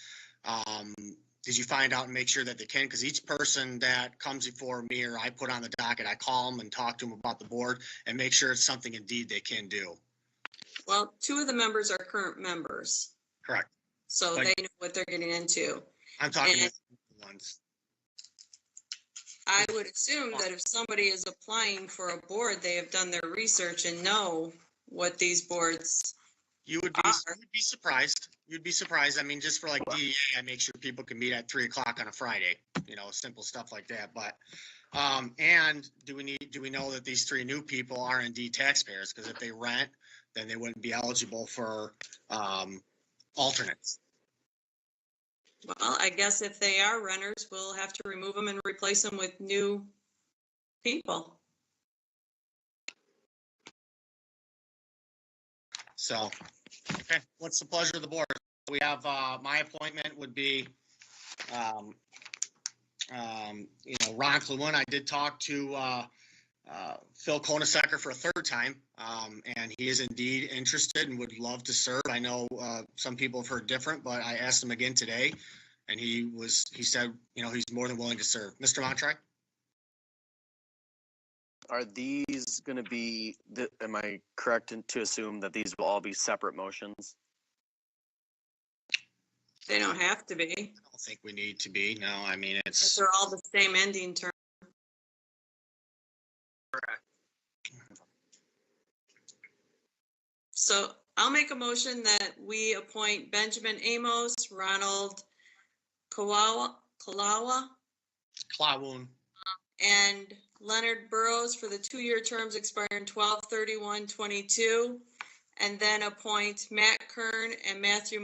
Did you find out and make sure that they can? Because each person that comes before me or I put on the docket, I call them and talk to them about the board and make sure it's something indeed they can do. Well, 2 of the members are current members, Correct. so But- they know what they're getting into. I'm talking And- to the ones. I would assume that if somebody is applying for a board, they have done their research and know what these boards You'd be surprised. You'd be surprised. I mean, just for like DEA, I make sure people can meet at 3 o'clock on a Friday, simple stuff like that. But, and do we know that these 3 new people are indeed taxpayers? Because if they rent, then they wouldn't be eligible for, alternates. Well, I guess if they are renters, we'll have to remove them and replace them with new people. So, okay, what's the pleasure of the board? We have, my appointment would be, Ron Cluin. I did talk to, Phil Konasecker for a 3rd time, and he is indeed interested and would love to serve. I know, some people have heard different, but I asked him again today, and he said, he's more than willing to serve. Mr. Montre? Are these going to be, am I correct to assume that these will all be separate motions? They don't have to be. I don't think we need to be. No, I mean, it's. They're all the same ending term. So I'll make a motion that we appoint Benjamin Amos, Ronald Kalawa, Clawoon. and Leonard Burrows for the 2-year terms expiring 12/31/22, and then appoint Matt Kern and Matthew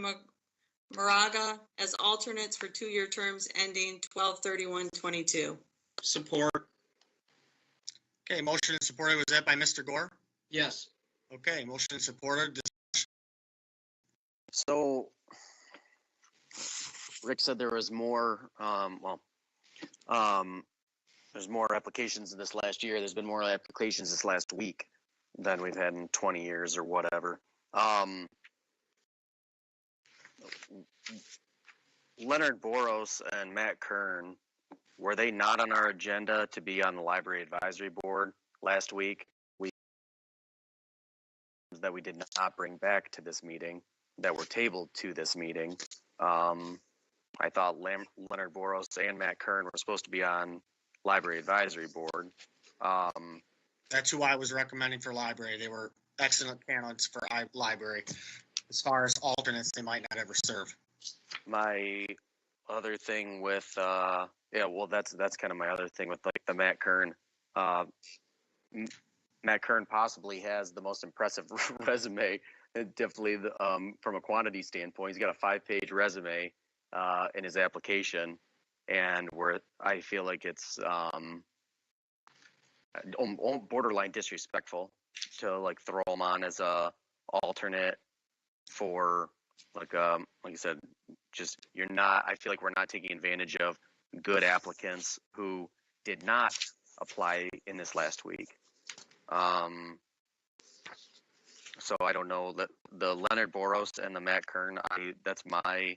Moraga as alternates for 2-year terms ending 12/31/22. Support. Okay, motion and supported. Was that by Mr. Gore? Yes. Okay, motion and supported. So Rick said there was more, there's more applications in this last year. There's been more applications this last week than we've had in 20 years or whatever. Leonard Boros and Matt Kern, were they not on our agenda to be on the library advisory board last week? That we did not bring back to this meeting, that were tabled to this meeting. I thought Leonard Boros and Matt Kern were supposed to be on library advisory board. That's who I was recommending for library. They were excellent candidates for library. As far as alternates, they might not ever serve. My other thing with, that's kind of my other thing with like the Matt Kern. Matt Kern possibly has the most impressive resume, definitely from a quantity standpoint. He's got a 5-page resume in his application, and where I feel like it's borderline disrespectful to like throw him on as a alternate for like you said, just I feel like we're not taking advantage of good applicants who did not apply in this last week. So I don't know that the Leonard Boros and the Matt Kern, that's my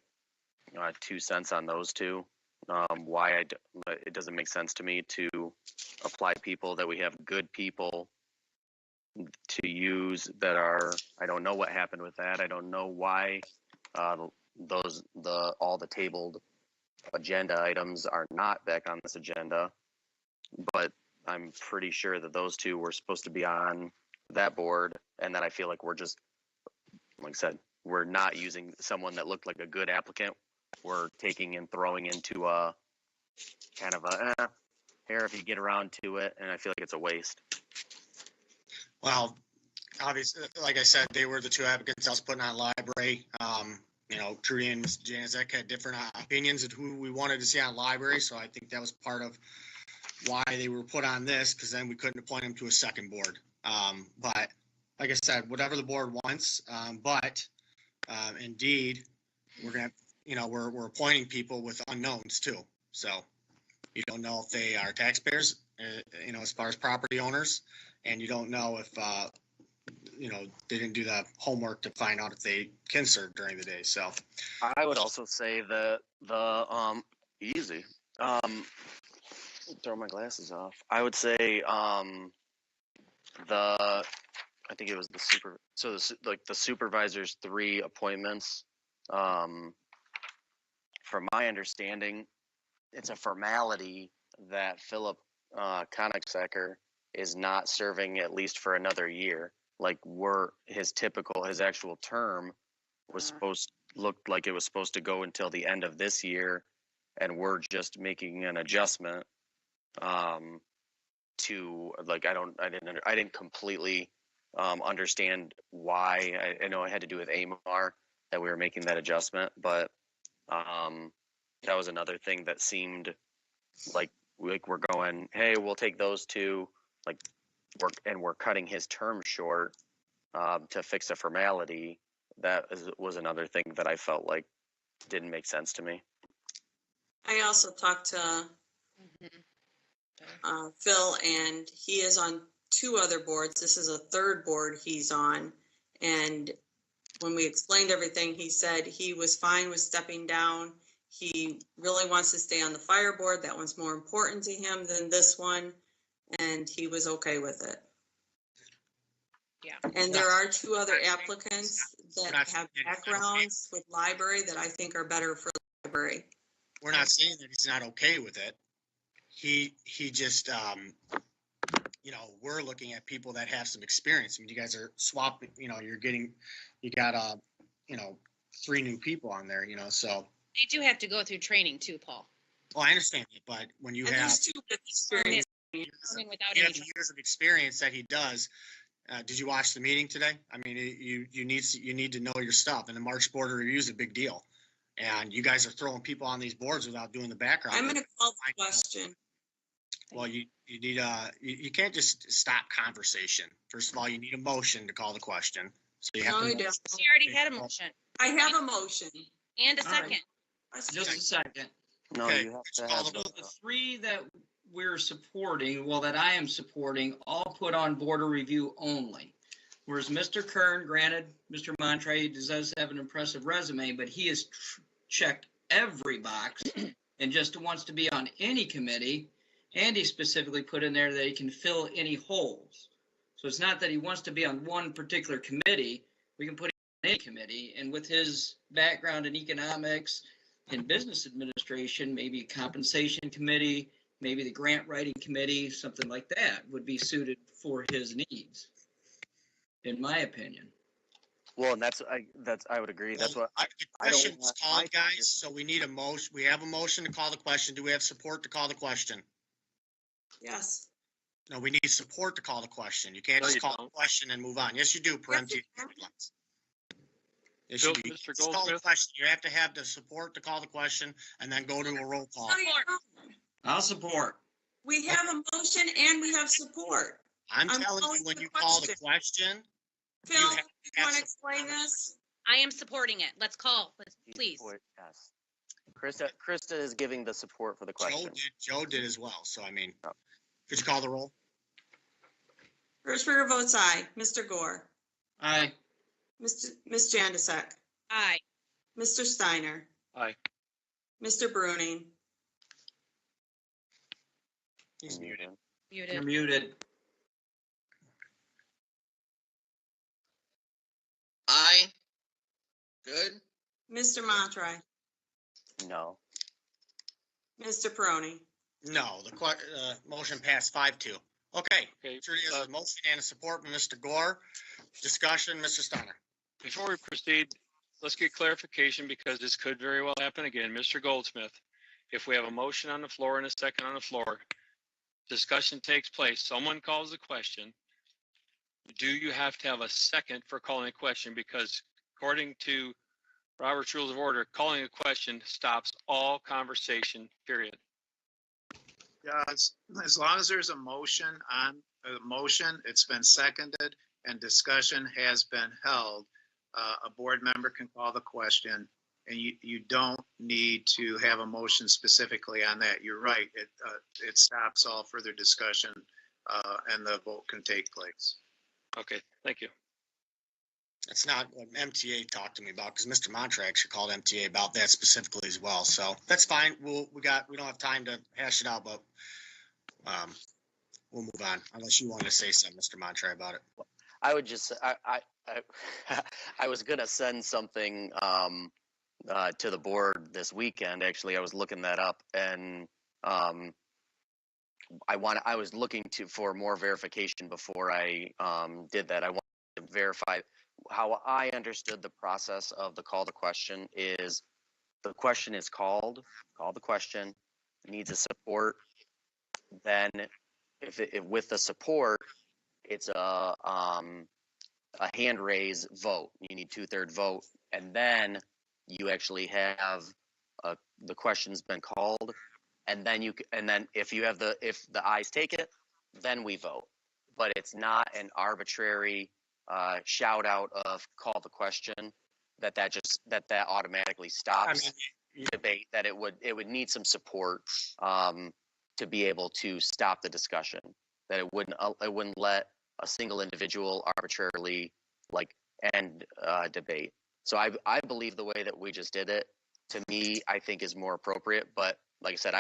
2 cents on those 2. Why it doesn't make sense to me to apply people that we have good people to use that are, I don't know what happened with that. I don't know why all the tabled agenda items are not back on this agenda, but I'm pretty sure that those 2 were supposed to be on that board, and that I feel like we're just, like I said, we're not using someone that looked like a good applicant. We're taking and throwing into a kind of here if you get around to it, and I feel like it's a waste. Well, obviously, like I said, they were the 2 applicants I was putting on library. Trudy and Ms. Janizek had different opinions of who we wanted to see on library, so I think that was part of why they were put on this, because then we couldn't appoint them to a second board. But like I said, whatever the board wants, but indeed, we're gonna, we're appointing people with unknowns too. So you don't know if they are taxpayers, as far as property owners, and you don't know if, they didn't do the homework to find out if they can serve during the day. So I would also say that easy. Throw my glasses off. I would say I think it was the supervisor's 3 appointments. From my understanding, it's a formality that Philip Konigsecker is not serving at least for another year. Like his actual term was looked like it was supposed to go until the end of this year, and we're just making an adjustment to I didn't completely understand why. I know it had to do with AMAR that we were making that adjustment, but that was another thing that seemed like we're going, hey, we'll take those 2, we're cutting his term short to fix a formality. That was another thing that I felt like didn't make sense to me. I also talked to Phil, and he is on 2 other boards. This is a 3rd board he's on. And when we explained everything, he said he was fine with stepping down. He really wants to stay on the fire board. That one's more important to him than this one. And he was okay with it. Yeah. And there are 2 other applicants that have backgrounds with library that I think are better for the library. we're not saying that he's not okay with it. He just, we're looking at people that have some experience. I mean, you guys are swapping, you got 3 new people on there, so. They do have to go through training too, Paul. Well, I understand it, but when you have, experience, you have the years of experience that he does. Did you watch the meeting today? I mean, you need to know your stuff, and the March board review is a big deal. And you guys are throwing people on these boards without doing the background. I'm going to call the question. Well, you need you can't just stop conversation. First of all, you need a motion to call the question. So you have No, to. I don't. She already had a motion. I have a motion. And a second. Just a second. No, Okay, you have to have The 3 that we're supporting, that I am supporting, all put on border review only. Whereas Mr. Kern, granted, Mr. Montre does have an impressive resume, but he has checked every box and just wants to be on any committee. And he specifically put in there that he can fill any holes. So it's not that he wants to be on one particular committee. We can put him on any committee. And with his background in economics and business administration, maybe a compensation committee, maybe the grant writing committee, something like that would be suited for his needs, in my opinion. Well, and I would agree. That's what The question was called, guys. So we need a motion. We have a motion to call the question. Do we have support to call the question? Yes. No, we need support to call the question. You can't just call the question and move on. Yes, you do, Parenti. Yes, you do. Mr. Just call the Goldsmith? question. You have to have the support to call the question and then go to a roll call. I'll support. We have a motion and we have support. I'm telling you, when you call the question, Phil, you you want to explain this? I am supporting it. Let's call, please. Yes. Krista is giving the support for the question. Joe did as well. So, I mean, could you call the roll? Hirschberger votes aye. Mr. Gore. Aye. Ms. Jandisek. Aye. Mr. Steiner. Aye. Mr. Bruning. He's muted. You're muted. Aye. Good. Mr. Montre. No. Mr. Peroni. No, the motion passed 5-2. Okay. Sure, there's a motion and a support from Mr. Gore. Discussion, Mr. Steiner. Before we proceed, let's get clarification because this could very well happen again. Mr. Goldsmith, if we have a motion on the floor and a second on the floor, discussion takes place, someone calls the question, do you have to have a second for calling a question? Because according to Robert's Rules of Order, calling a question stops all conversation, period. Yeah, as long as there's a motion it's been seconded and discussion has been held, a board member can call the question, and you don't need to have a motion specifically on that. You're right. It stops all further discussion and the vote can take place. Okay, thank you. That's not what MTA talked to me about, because Mr. Montre actually called MTA about that specifically as well. So that's fine. We don't have time to hash it out, but we'll move on unless you want to say something, Mr. Montre, about it. I would just, I was gonna send something to the board this weekend. Actually, I was looking that up, and I was looking for more verification before I did that. I wanted to verify how I understood the process of the call to question is the question is call the question, needs a support. Then if with the support, it's a hand raise vote. You need 2/3 vote, and then you actually have the question's been called, and then if the ayes take it, then we vote. But it's not an arbitrary shout out of call the question that automatically stops debate. That it would need some support to be able to stop the discussion. That it wouldn't let a single individual arbitrarily end debate. So I believe the way that we just did it, to me, I think is more appropriate. But like I said,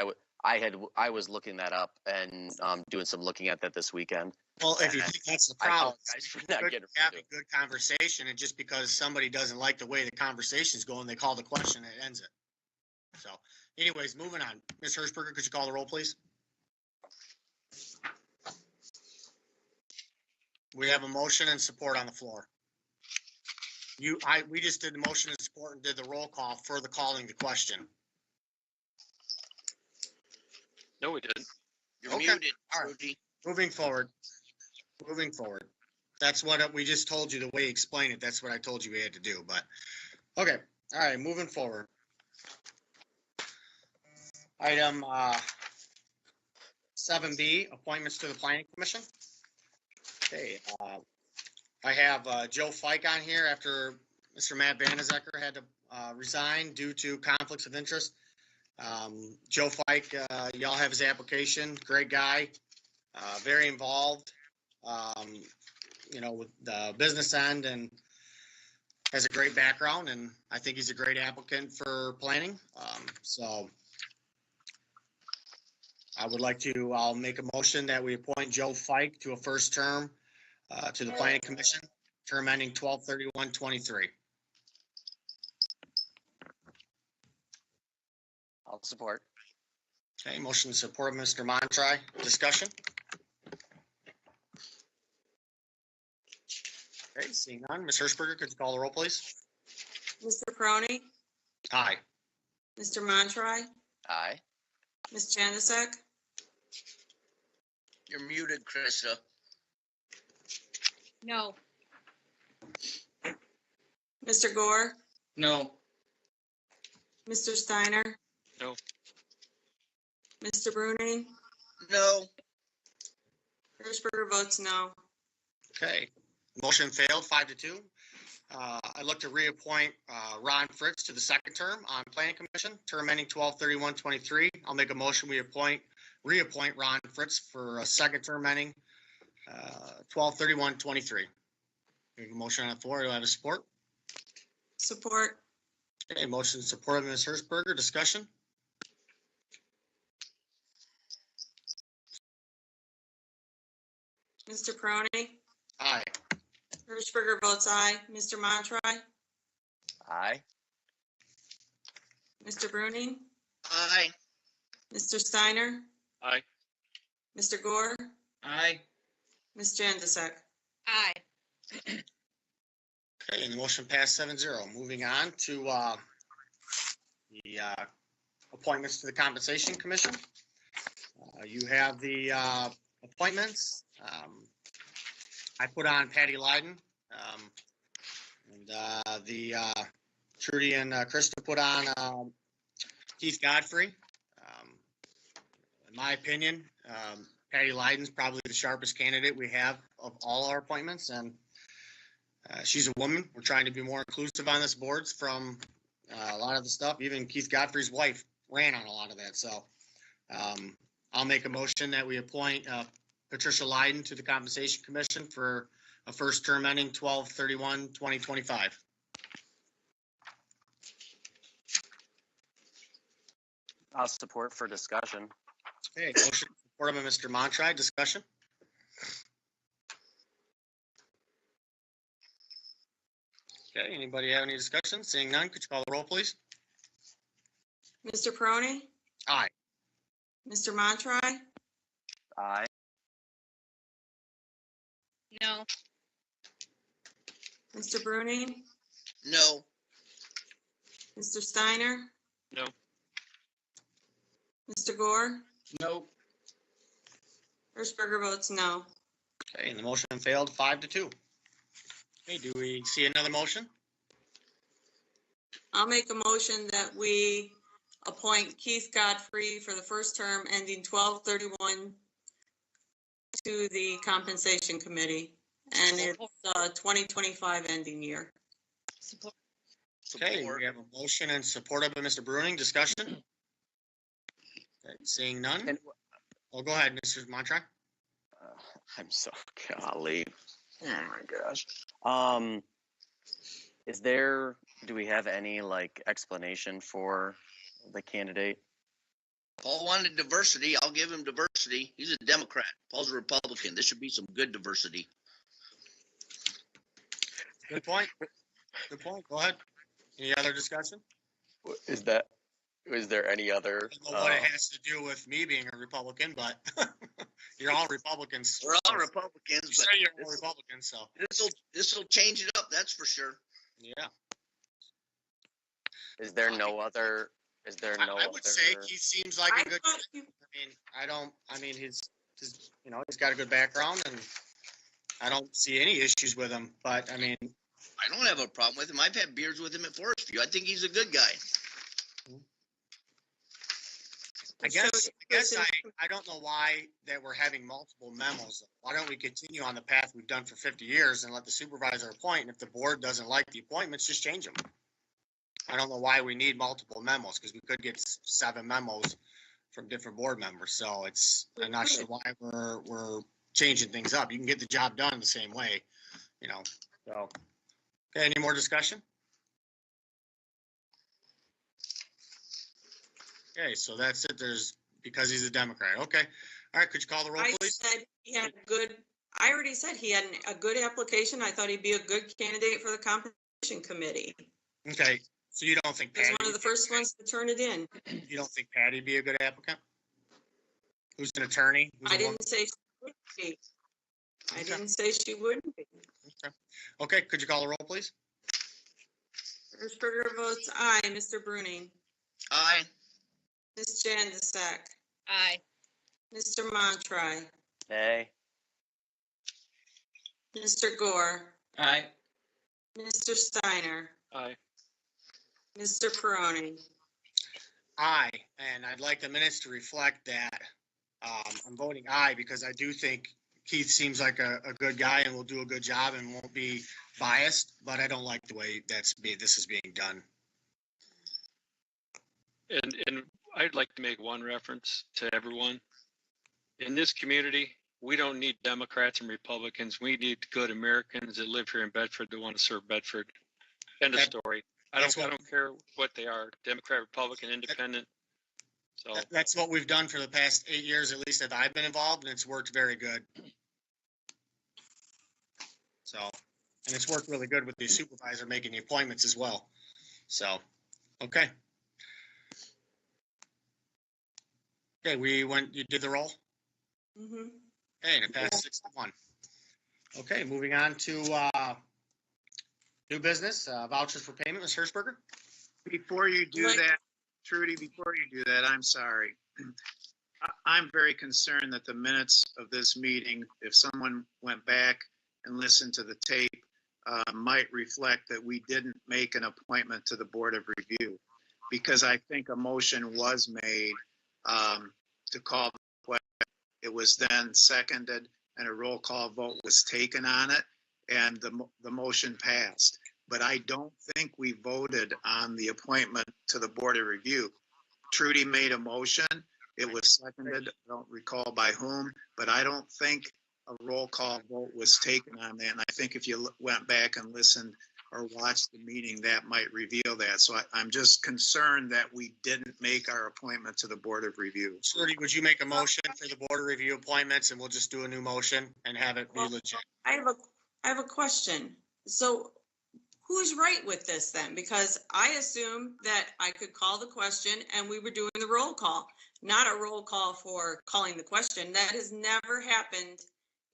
I was looking that up and doing some looking at that this weekend. Well, if you think that's the problem, having a good conversation, and just because somebody doesn't like the way the conversation's going, they call the question and it ends it. So, anyways, moving on. Ms. Hirschberger, could you call the roll, please? We have a motion and support on the floor. We just did the motion and support and did the roll call for the calling the question. No, we didn't. You're Okay. muted, All right. Rudy. Moving forward. That's what we just told you, the way you explained it. That's what I told you we had to do, but okay. All right, moving forward. Item 7B, appointments to the Planning Commission. Okay, I have Joe Fike on here after Mr. Matt Bannezecker had to resign due to conflicts of interest. Joe Fike, y'all have his application. Great guy, very involved, with the business end, and has a great background, and I think he's a great applicant for planning. So I'll make a motion that we appoint Joe Fike to a first term to the Planning Commission, term ending 12/31/23. I'll support. Okay, motion to support, Mr. Montre. Discussion? Okay, seeing none. Ms. Hirschberger, could you call the roll, please? Mr. Crony, Aye. Mr. Montroy, Aye. Ms. Janusik, You're muted, Krista. No. Mr. Gore, No. Mr. Steiner. No. Mr. Bruning, No. Hirschberger votes no. Okay, motion failed 5-2. I'd look to reappoint Ron Fritz to the second term on Planning Commission, term ending 12/31/23. I'll make a motion we reappoint Ron Fritz for a second term ending 12/31/23. We have a motion on the floor. Do I have a support? Support. Okay, motion supported, Ms. Hirschberger. Discussion? Mr. Crony, Aye. Hirschberger votes aye. Mr. Montroy, Aye. Mr. Bruning, Aye. Mr. Steiner, Aye. Mr. Gore, Aye. Ms. Janusik. Aye. Okay, and the motion passed 7-0. Moving on to the appointments to the Compensation Commission. You have the appointments. I put on Patty Lyden, and the Trudy and Krista put on Keith Godfrey. In my opinion, Patty Lyden's probably the sharpest candidate we have of all our appointments, and she's a woman. We're trying to be more inclusive on this board from a lot of the stuff. Even Keith Godfrey's wife ran on a lot of that. So I'll make a motion that we appoint Patricia Lyden to the Compensation Commission for a first term ending 12/31/2025. I'll support for discussion. Okay, motion supported by Mr. Montry. Discussion. Okay, anybody have any discussion? Seeing none, could you call the roll, please? Mr. Peroni, Aye. Mr. Montry, Aye. No. Mr. Bruning, No. Mr. Steiner, No. Mr. Gore, No. Hirschberger votes no. Okay, and the motion failed 5-2. Okay, do we see another motion? I'll make a motion that we appoint Keith Godfrey for the first term ending 12/31 to the Compensation Committee. And it's 2025 ending year. Support. Okay, we have a motion and supported by Mr. Bruning. Discussion? Okay, seeing none. Oh, go ahead, Mr. Montry. I'm so golly. Oh my gosh. Do we have any like explanation for the candidate? Paul wanted diversity. I'll give him diversity. He's a Democrat. Paul's a Republican. This should be some good diversity. Good point. Good point. Go ahead. Any other discussion? Is there any other? I don't know what it has to do with me being a Republican, but you're all Republicans. We're all Republicans, You but say you're all Republicans, so this'll change it up. That's for sure. yeah. Is there no other? I would say he seems like a good. He's got a good background, and I don't see any issues with him. But I mean, I don't have a problem with him. I've had beers with him at Forest View. I think he's a good guy. I guess I don't know why that we're having multiple memos. Why don't we continue on the path we've done for 50 years and let the supervisor appoint? And if the board doesn't like the appointments, just change them. I don't know why we need multiple memos, because we could get 7 memos from different board members. So I'm not sure why we're changing things up. You can get the job done the same way, so. Okay, any more discussion? Okay, so that's it. Because he's a Democrat. Okay. All right, could you call the roll, please? I already said he had a good application. I thought he'd be a good candidate for the Compensation Committee. Okay, so you don't think He was Patty? one of the first ones to turn it in. You don't think Patty'd be a good applicant? Who's an attorney? I didn't say she would be. I didn't say she wouldn't be. Okay, could you call the roll, please? Hirschberger votes aye. Mr. Bruning, Aye. Ms. Janusik, Aye. Mr. Montry, Hey. Mr. Gore, Aye. Mr. Steiner, Aye. Mr. Peroni. Aye, and I'd like the minutes to reflect that. I'm voting aye because I do think Keith seems like a good guy and will do a good job and won't be biased, but I don't like the way this is being done. And I'd like to make one reference to everyone. In this community, we don't need Democrats and Republicans. We need good Americans that live here in Bedford that want to serve Bedford. End of story. I don't care what they are, Democrat, Republican, Independent. So That's what we've done for the past 8 years, at least that I've been involved, and it's worked very good. So, and it's worked really good with the supervisor making the appointments as well. So, okay. Okay, you did the roll? Mm-hmm. Okay, and it passed 6-1. Okay, moving on to new business, vouchers for payment, Ms. Hirschberger. Before you do that, Trudy, I'm sorry. I'm very concerned that the minutes of this meeting, if someone went back and listened to the tape, might reflect that we didn't make an appointment to the Board of Review, because I think a motion was made to call the question. It was then seconded and a roll call vote was taken on it, and the motion passed. But I don't think we voted on the appointment to the Board of Review. Trudy made a motion. It was seconded, I don't recall by whom, but I don't think a roll call vote was taken on that. And I think if you went back and listened or watched the meeting, that might reveal that. So I'm just concerned that we didn't make our appointment to the Board of Review. Trudy, would you make a motion for the Board of Review appointments and we'll just do a new motion and have it be legit? I have a question. So who's right with this then? Because I assumed that I could call the question and we were doing the roll call, not a roll call for calling the question. That has never happened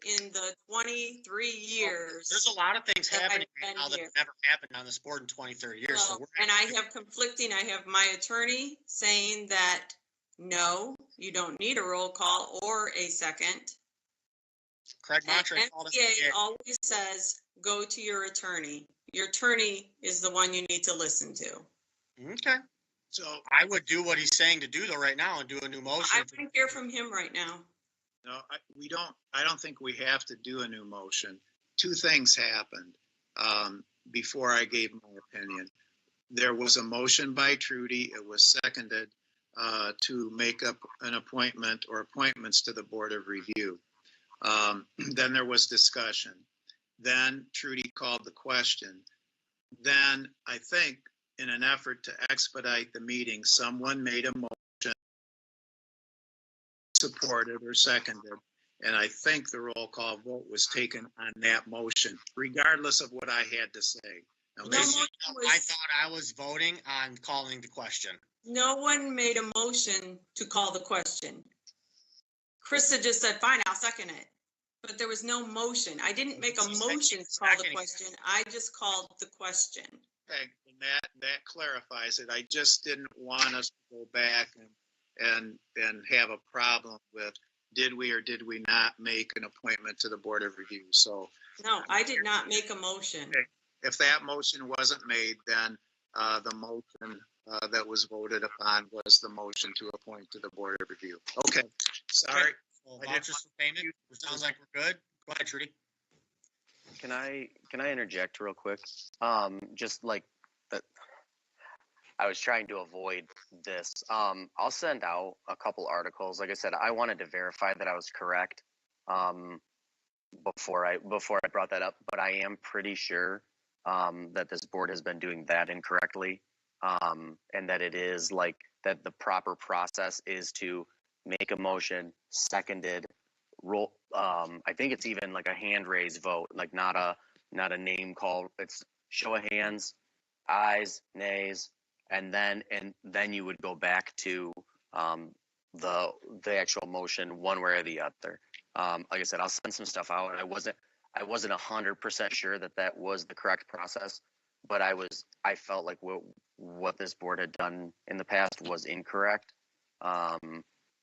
in the 23 years. There's a lot of things that happening I've right been now that here. have never happened on this board in 20, 30 years. So Well, and I have conflicting, I have my attorney saying that, no, you don't need a roll call or a second. Craig And Montre called it. MPA always says, go to your attorney. Your attorney is the one you need to listen to. Okay. So I would do what he's saying to do though right now and do a new motion. I wouldn't hear from him right now. No, I don't think we have to do a new motion. Two things happened before I gave my opinion. There was a motion by Trudy. It was seconded to make up an appointment or appointments to the Board of Review. Then there was discussion. Then Trudy called the question. Then I think in an effort to expedite the meeting, someone made a motion, supported or seconded, and I think the roll call vote was taken on that motion, regardless of what I had to say. Now, No maybe- motion I was, thought I was voting on calling the question. no one made a motion to call the question. Krista just said, fine, I'll second it. But there was no motion. I didn't make a She said she motion to was call the seconding. question. I just called the question. Okay, and that clarifies it. I just didn't want us to go back and have a problem with did we or did we not make an appointment to the Board of Review. So No, I did not make a motion. if that motion wasn't made, then the motion that was voted upon was the motion to appoint to the Board of Review. Okay, sorry. Well, vouchers for payment. It sounds like we're good. Go ahead, Trudy. Can I interject real quick? Just like that, I was trying to avoid this. I'll send out a couple articles. Like I said, I wanted to verify that I was correct before I brought that up. But I am pretty sure that this board has been doing that incorrectly, and that it is like that. The proper process is to make a motion, seconded, roll. I think it's even like a hand raise vote, like not a name call. It's show of hands, ayes, nays, and then you would go back to the actual motion one way or the other. Like I said, I'll send some stuff out. I wasn't 100% sure that was the correct process, but I felt like what this board had done in the past was incorrect.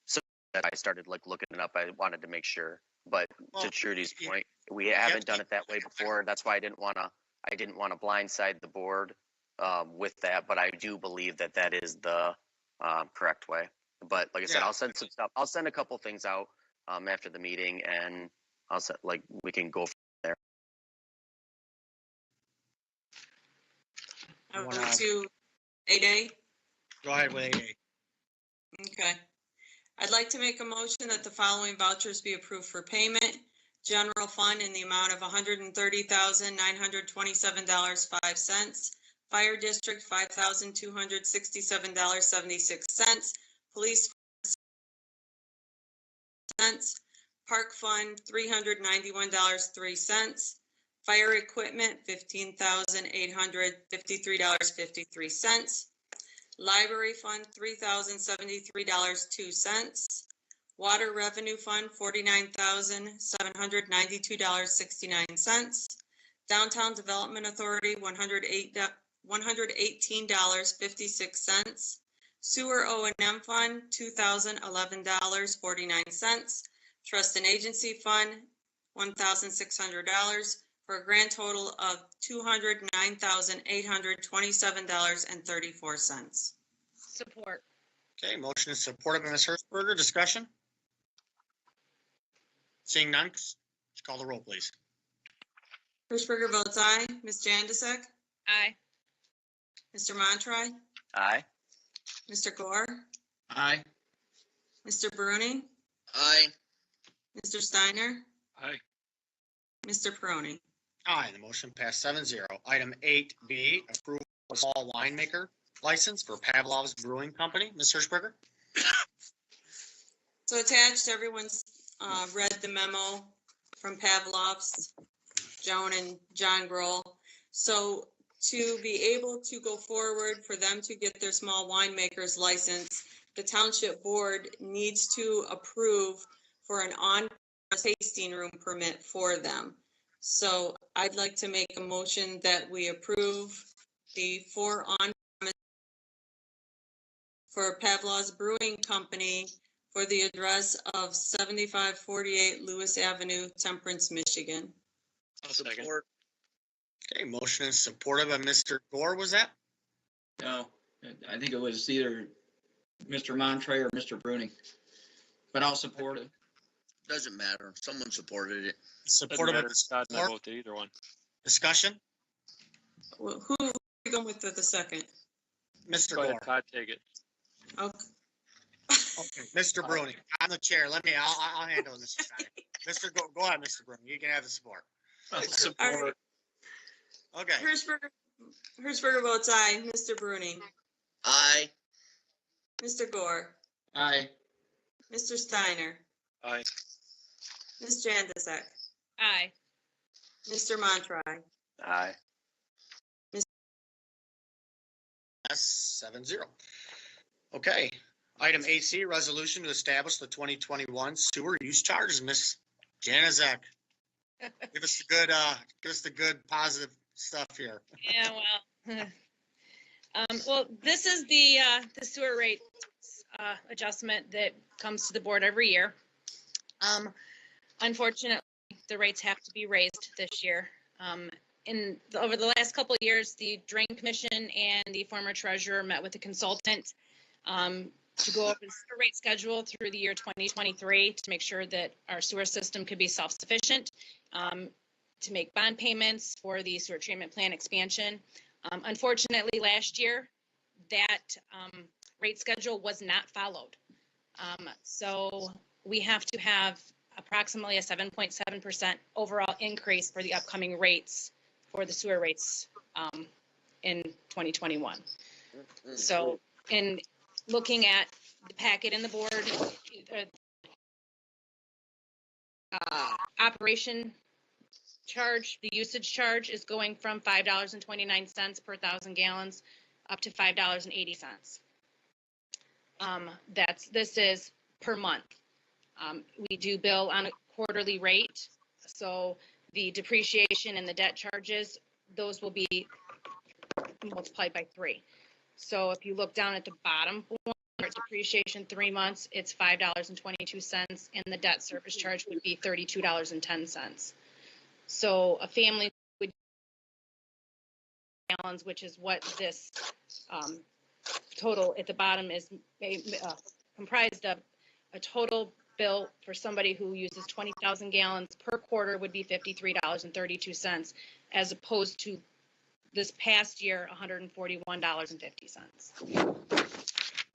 So that I started like looking it up. I wanted to make sure. But to Trudy's point, we haven't done it that way before. That's why I didn't want to blindside the board with that. But I do believe that is the correct way. But like I said, I'll send some stuff. I'll send a couple things out after the meeting, and I'll set we can go from there. Over to 8A. Go ahead with 8A. Okay. I'd like to make a motion that the following vouchers be approved for payment. General fund in the amount of $130,927.05. Fire district, $5,267.76. Police cents. Park fund, $391.03. Fire equipment, $15,853.53. Library fund, $3,073.02. Water revenue fund, $49,792.69. Downtown Development Authority, $118.56. Sewer O&M fund, $2,011.49. Trust and agency fund, $1,600 for a grand total of $209,827.34. Support. Okay, motion is supported by Ms. Hertzberger. Discussion? Seeing none, call the roll, please. Hertzberger votes aye. Ms. Jandisek? Aye. Mr. Montroy? Aye. Mr. Gore? Aye. Mr. Bruning, Aye. Mr. Steiner, Aye. Mr. Peroni. Aye, the motion passed 7-0. Item 8B, approval of small winemaker license for Pavlov's Brewing Company. Ms. Hirschberger? So attached, everyone's read the memo from Pavlov's, Joan and John Grohl. So to be able to go forward for them to get their small winemaker's license, the township board needs to approve for an on-premise tasting room permit for them. So I'd like to make a motion that we approve the on-premise for Pavlov's Brewing Company for the address of 7548 Lewis Avenue, Temperance, Michigan. I'll second. Support. Okay, motion is supported by Mr. Gore, was that? No, I think it was either Mr. Montre or Mr. Bruning. But I'll support it. Doesn't matter. Someone supported it. Supported by Todd and I both did either one. Discussion? Well, who are we going with the second? Mr. Go ahead, Gore. Todd, take it. Okay. Okay, Mr. Bruning, I'm the chair. I'll handle it, Mr. Steiner. Mr. Go ahead, Mr. Bruning. You can have the support. Support. Okay. Hirschberger votes aye. Mr. Bruning, Aye. Mr. Gore, Aye. Mr. Steiner, Aye. Ms. Jandisek, Aye. Mr. Montroy. Aye. That's 7-0. Okay. Item 8C, resolution to establish the 2021 sewer use charges. Miss Janizek, give us the good positive stuff here. Yeah, well, well, this is the sewer rate adjustment that comes to the board every year. Unfortunately, the rates have to be raised this year. Over the last couple of years, the Drain Commission and the former treasurer met with a consultant to go over the sewer rate schedule through the year 2023 to make sure that our sewer system could be self-sufficient, to make bond payments for the sewer treatment plant expansion. Unfortunately, last year, that rate schedule was not followed. So we have to have approximately a 7.7% overall increase for the upcoming rates for the sewer rates in 2021. So in looking at the packet in the board, operation charge, the usage charge is going from $5.29 per 1,000 gallons up to $5.80. This is per month. We do bill on a quarterly rate, so the depreciation and the debt charges, those will be multiplied by 3. So if you look down at the bottom one, depreciation 3 months, it's $5.22, and the debt service charge would be $32.10. So a family would gallons, which is what this total at the bottom is comprised of. A total bill for somebody who uses 20,000 gallons per quarter would be $53.32, as opposed to this past year, $141.50.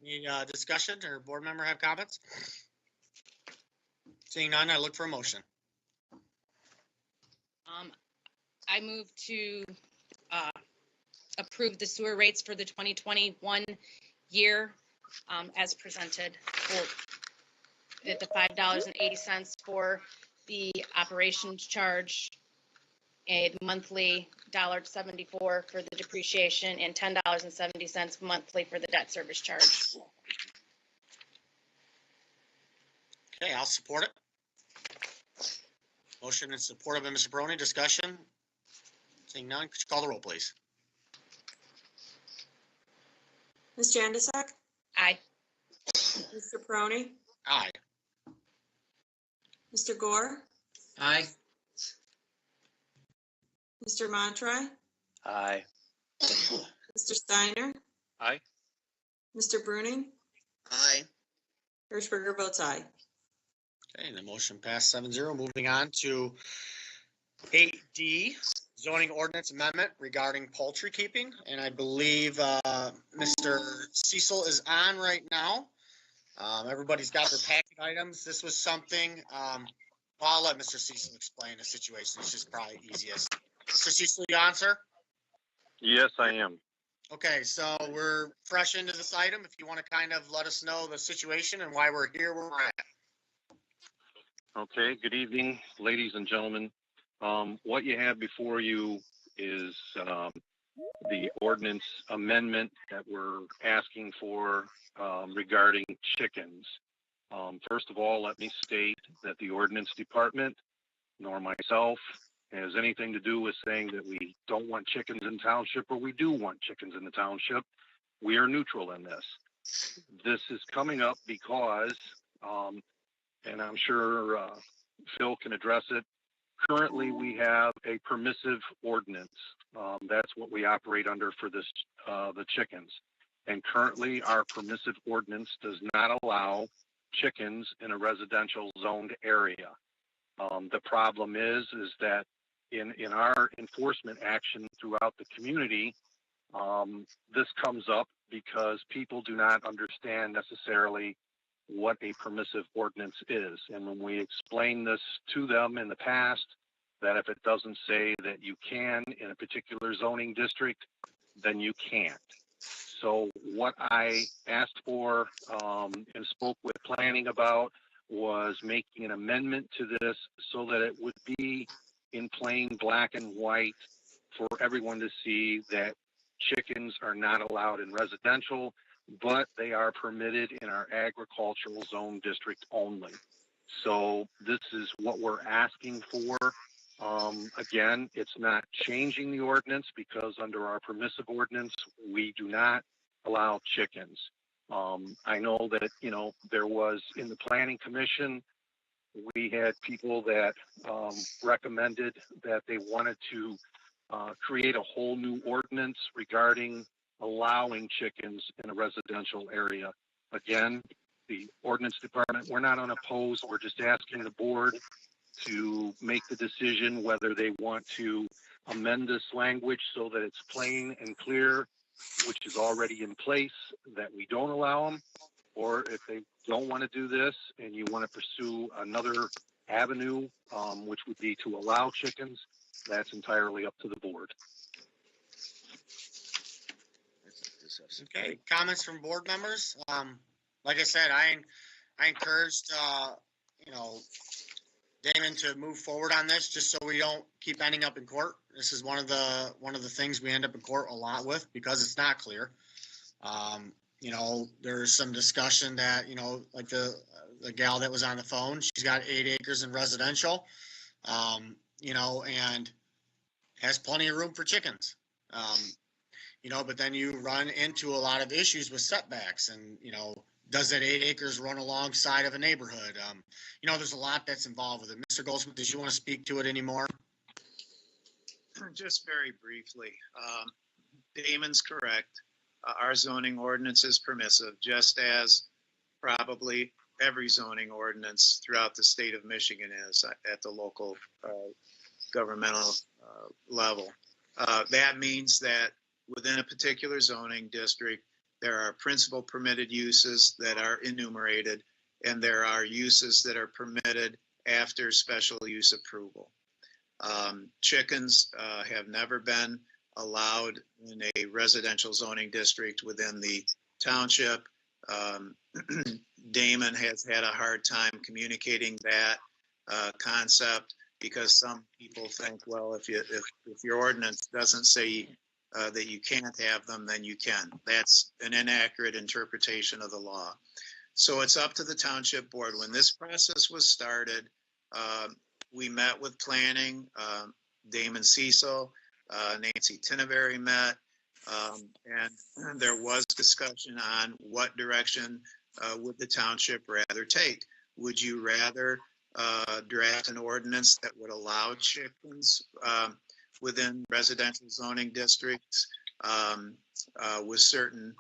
Any discussion or board member have comments? Seeing none, I look for a motion. I move to approve the sewer rates for the 2021 year as presented at the $5.80 for the operations charge, a monthly $1.74 for the depreciation, and $10.70 monthly for the debt service charge. Okay, I'll support it. Motion is supported by Mr. Peroni. Discussion? Seeing none, could you call the roll, please? Ms. Jandisek, Aye. Mr. Peroni, Aye. Mr. Gore, Aye. Mr. Montroy, Aye. Mr. Steiner, Aye. Mr. Bruning, Aye. Hirschberger votes aye. Okay, the motion passed 7-0. Moving on to 8D, zoning ordinance amendment regarding poultry keeping. And I believe Mr. Cecil is on right now. Everybody's got their packet items. This was something, well, I'll let Mr. Cecil explain the situation. It's just probably easiest. Mr. Cecil, you on, sir? Yes, I am. Okay, so we're fresh into this item. If you want to kind of let us know the situation and why we're here, where we're at. Okay, good evening, ladies and gentlemen. What you have before you is the ordinance amendment that we're asking for regarding chickens. First of all, let me state that the ordinance department, nor myself, has anything to do with saying that we don't want chickens in township or we do want chickens in the township. We are neutral in this. This is coming up because, and I'm sure Phil can address it, currently we have a permissive ordinance. That's what we operate under for this, the chickens. And currently our permissive ordinance does not allow chickens in a residential zoned area. The problem is that in our enforcement action throughout the community, this comes up because people do not understand necessarily what a permissive ordinance is. And when we explain this to them in the past, that if it doesn't say that you can in a particular zoning district, then you can't. So what I asked for and spoke with planning about was making an amendment to this so that it would be in plain black and white for everyone to see that chickens are not allowed in residential, but they are permitted in our agricultural zone district only. So this is what we're asking for. Again, it's not changing the ordinance because under our permissive ordinance, we do not allow chickens. I know that, you know, there was in the planning commission, we had people that recommended that they wanted to create a whole new ordinance regarding allowing chickens in a residential area. Again, the ordinance department, we're not unopposed. We're just asking the board to make the decision whether they want to amend this language so that it's plain and clear, which is already in place, that we don't allow them, or if they don't want to do this and you want to pursue another avenue, which would be to allow chickens, that's entirely up to the board. Okay, comments from board members? Like I said, I encouraged, you know, Damon to move forward on this just so we don't keep ending up in court. This is one of the things we end up in court a lot with because it's not clear. You know, there's some discussion that, you know, like the gal that was on the phone, she's got 8 acres in residential, you know, and has plenty of room for chickens. You know, but then you run into a lot of issues with setbacks and, you know, does that 8 acres run alongside of a neighborhood? You know, there's a lot that's involved with it. Mr. Goldsmith, did you want to speak to it anymore? Just very briefly, Damon's correct. Our zoning ordinance is permissive, just as probably every zoning ordinance throughout the state of Michigan is at the local governmental level. That means that within a particular zoning district, there are principal permitted uses that are enumerated, and there are uses that are permitted after special use approval. Chickens have never been allowed in a residential zoning district within the township. Damon has had a hard time communicating that concept because some people think, well, if your ordinance doesn't say that you can't have them, then you can. That's an inaccurate interpretation of the law. So it's up to the township board. When this process was started, we met with planning, Damon Cecil, Nancy Tinneberry met, and there was discussion on what direction would the township rather take. Would you rather draft an ordinance that would allow chickens within residential zoning districts with certain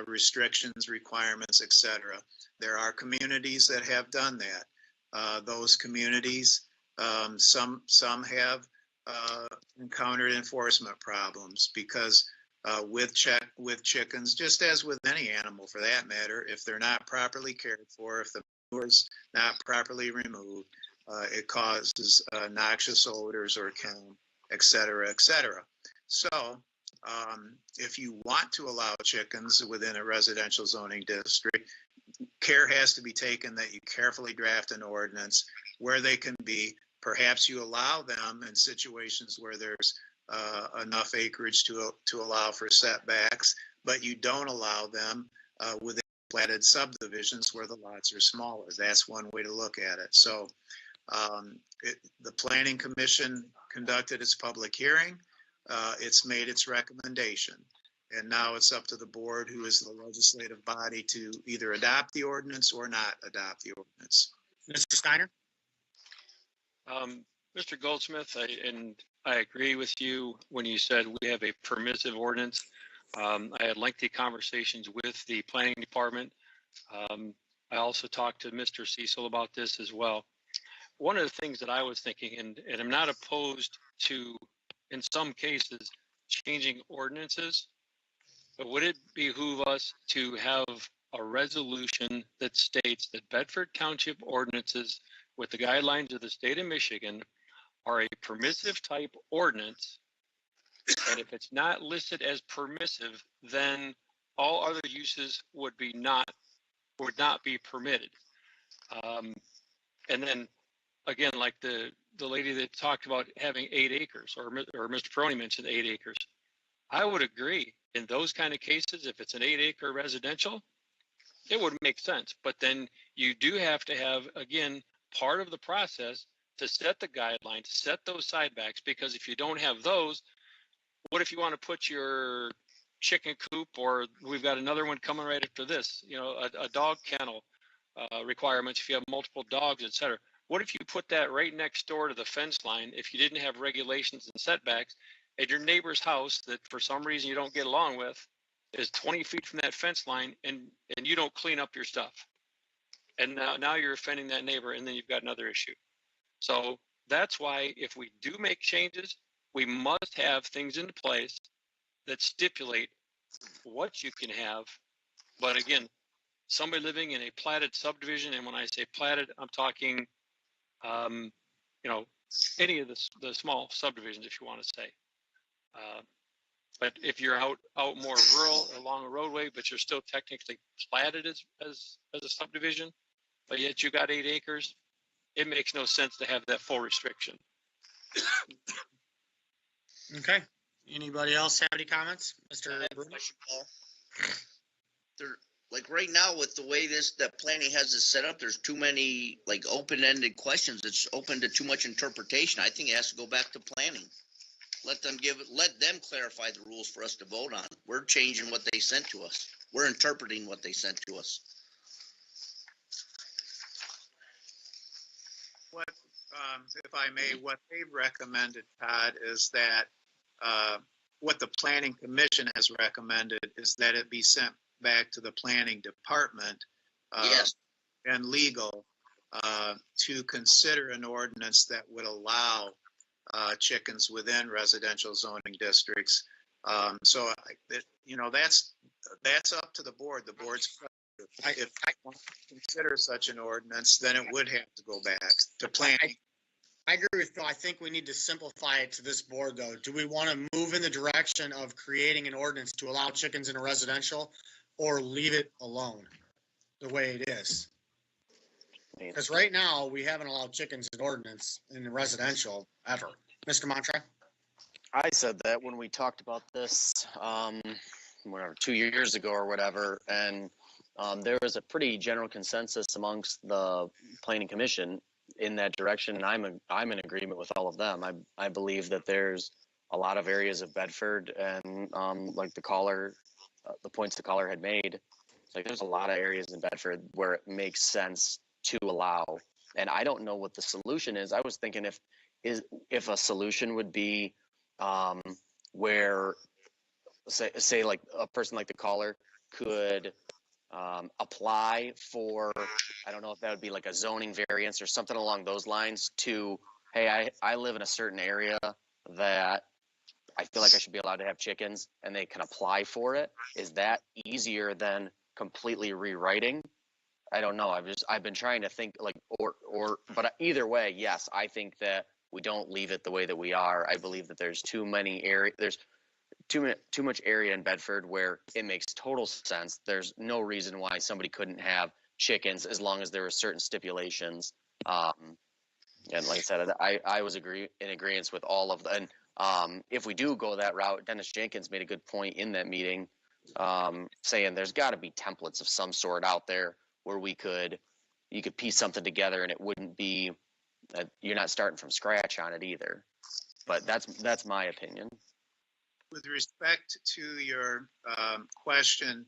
restrictions, requirements, etc.? There are communities that have done that. Those communities, some have encountered enforcement problems because with chickens, just as with any animal for that matter. If they're not properly cared for, if the manure is not properly removed, it causes noxious odors or kiln, et cetera, et cetera. So if you want to allow chickens within a residential zoning district, care has to be taken that you carefully draft an ordinance where they can be. Perhaps you allow them in situations where there's enough acreage to allow for setbacks, but you don't allow them within platted subdivisions where the lots are smaller. That's one way to look at it. So the Planning Commission conducted its public hearing. It's made its recommendation. And now it's up to the board, who is the legislative body, to either adopt the ordinance or not adopt the ordinance. Mr. Steiner? Mr. Goldsmith, I agree with you when you said we have a permissive ordinance. I had lengthy conversations with the planning department. I also talked to Mr. Cecil about this as well. One of the things that I was thinking, and I'm not opposed to, in some cases, changing ordinances, but would it behoove us to have a resolution that states that Bedford Township ordinances with the guidelines of the state of Michigan are a permissive type ordinance, and if it's not listed as permissive, then all other uses would not be permitted. And then again, like the lady that talked about having 8 acres, or Mr. Peroni mentioned 8 acres. I would agree in those kind of cases, if it's an 8-acre residential, it would make sense. But then you do have to have, again, part of the process to set the guidelines, set those sidebacks, because if you don't have those, what if you want to put your chicken coop, or we've got another one coming right after this, a dog kennel requirements if you have multiple dogs, et cetera. What if you put that right next door to the fence line if you didn't have regulations and setbacks, and your neighbor's house that for some reason you don't get along with is 20 feet from that fence line, and you don't clean up your stuff? And now you're offending that neighbor, and then you've got another issue. So that's why if we do make changes, we must have things in place that stipulate what you can have. But again, somebody living in a platted subdivision, and when I say platted, I'm talking, any of the small subdivisions, if you want to say. But if you're out more rural along a roadway, but you're still technically platted as a subdivision, but yet you got 8 acres, it makes no sense to have that full restriction. Okay. Anybody else have any comments? Mr. Question, Paul. Like right now, with the way that planning has it set up, there's too many like open-ended questions. It's open to too much interpretation. I think it has to go back to planning. Let them clarify the rules for us to vote on. We're changing what they sent to us. We're interpreting what they sent to us. If I may, what they've recommended, Todd, is that what the Planning Commission has recommended is that it be sent back to the Planning Department and legal to consider an ordinance that would allow chickens within residential zoning districts. So that's up to the board. The board's, if I want to consider such an ordinance, then it would have to go back to planning. I agree with Phil. I think we need to simplify it to this board, though. Do we want to move in the direction of creating an ordinance to allow chickens in a residential, or leave it alone the way it is? Because right now, we haven't allowed chickens in ordinance in the residential ever. Mr. Montre? I said that when we talked about this, 2 years ago or whatever, and there was a pretty general consensus amongst the Planning Commission in that direction, and I'm in agreement with all of them. I believe that there's a lot of areas of Bedford, and like the points the caller had made, like there's a lot of areas in Bedford where it makes sense to allow. And I don't know what the solution is. I was thinking if a solution would be where say like a person like the caller could apply for, I don't know if that would be like a zoning variance or something along those lines, to, hey, I live in a certain area that I feel like I should be allowed to have chickens and they can apply for it. Is that easier than completely rewriting? I don't know. I've been trying to think like, but either way, yes, I think that we don't leave it the way that we are. I believe that there's too much area in Bedford where it makes total sense. There's no reason why somebody couldn't have chickens as long as there were certain stipulations. And like I said, I was in agreement with all of them. And if we do go that route, Dennis Jenkins made a good point in that meeting, saying there's got to be templates of some sort out there where you could piece something together and it wouldn't be you're not starting from scratch on it either. But that's my opinion. With respect to your question,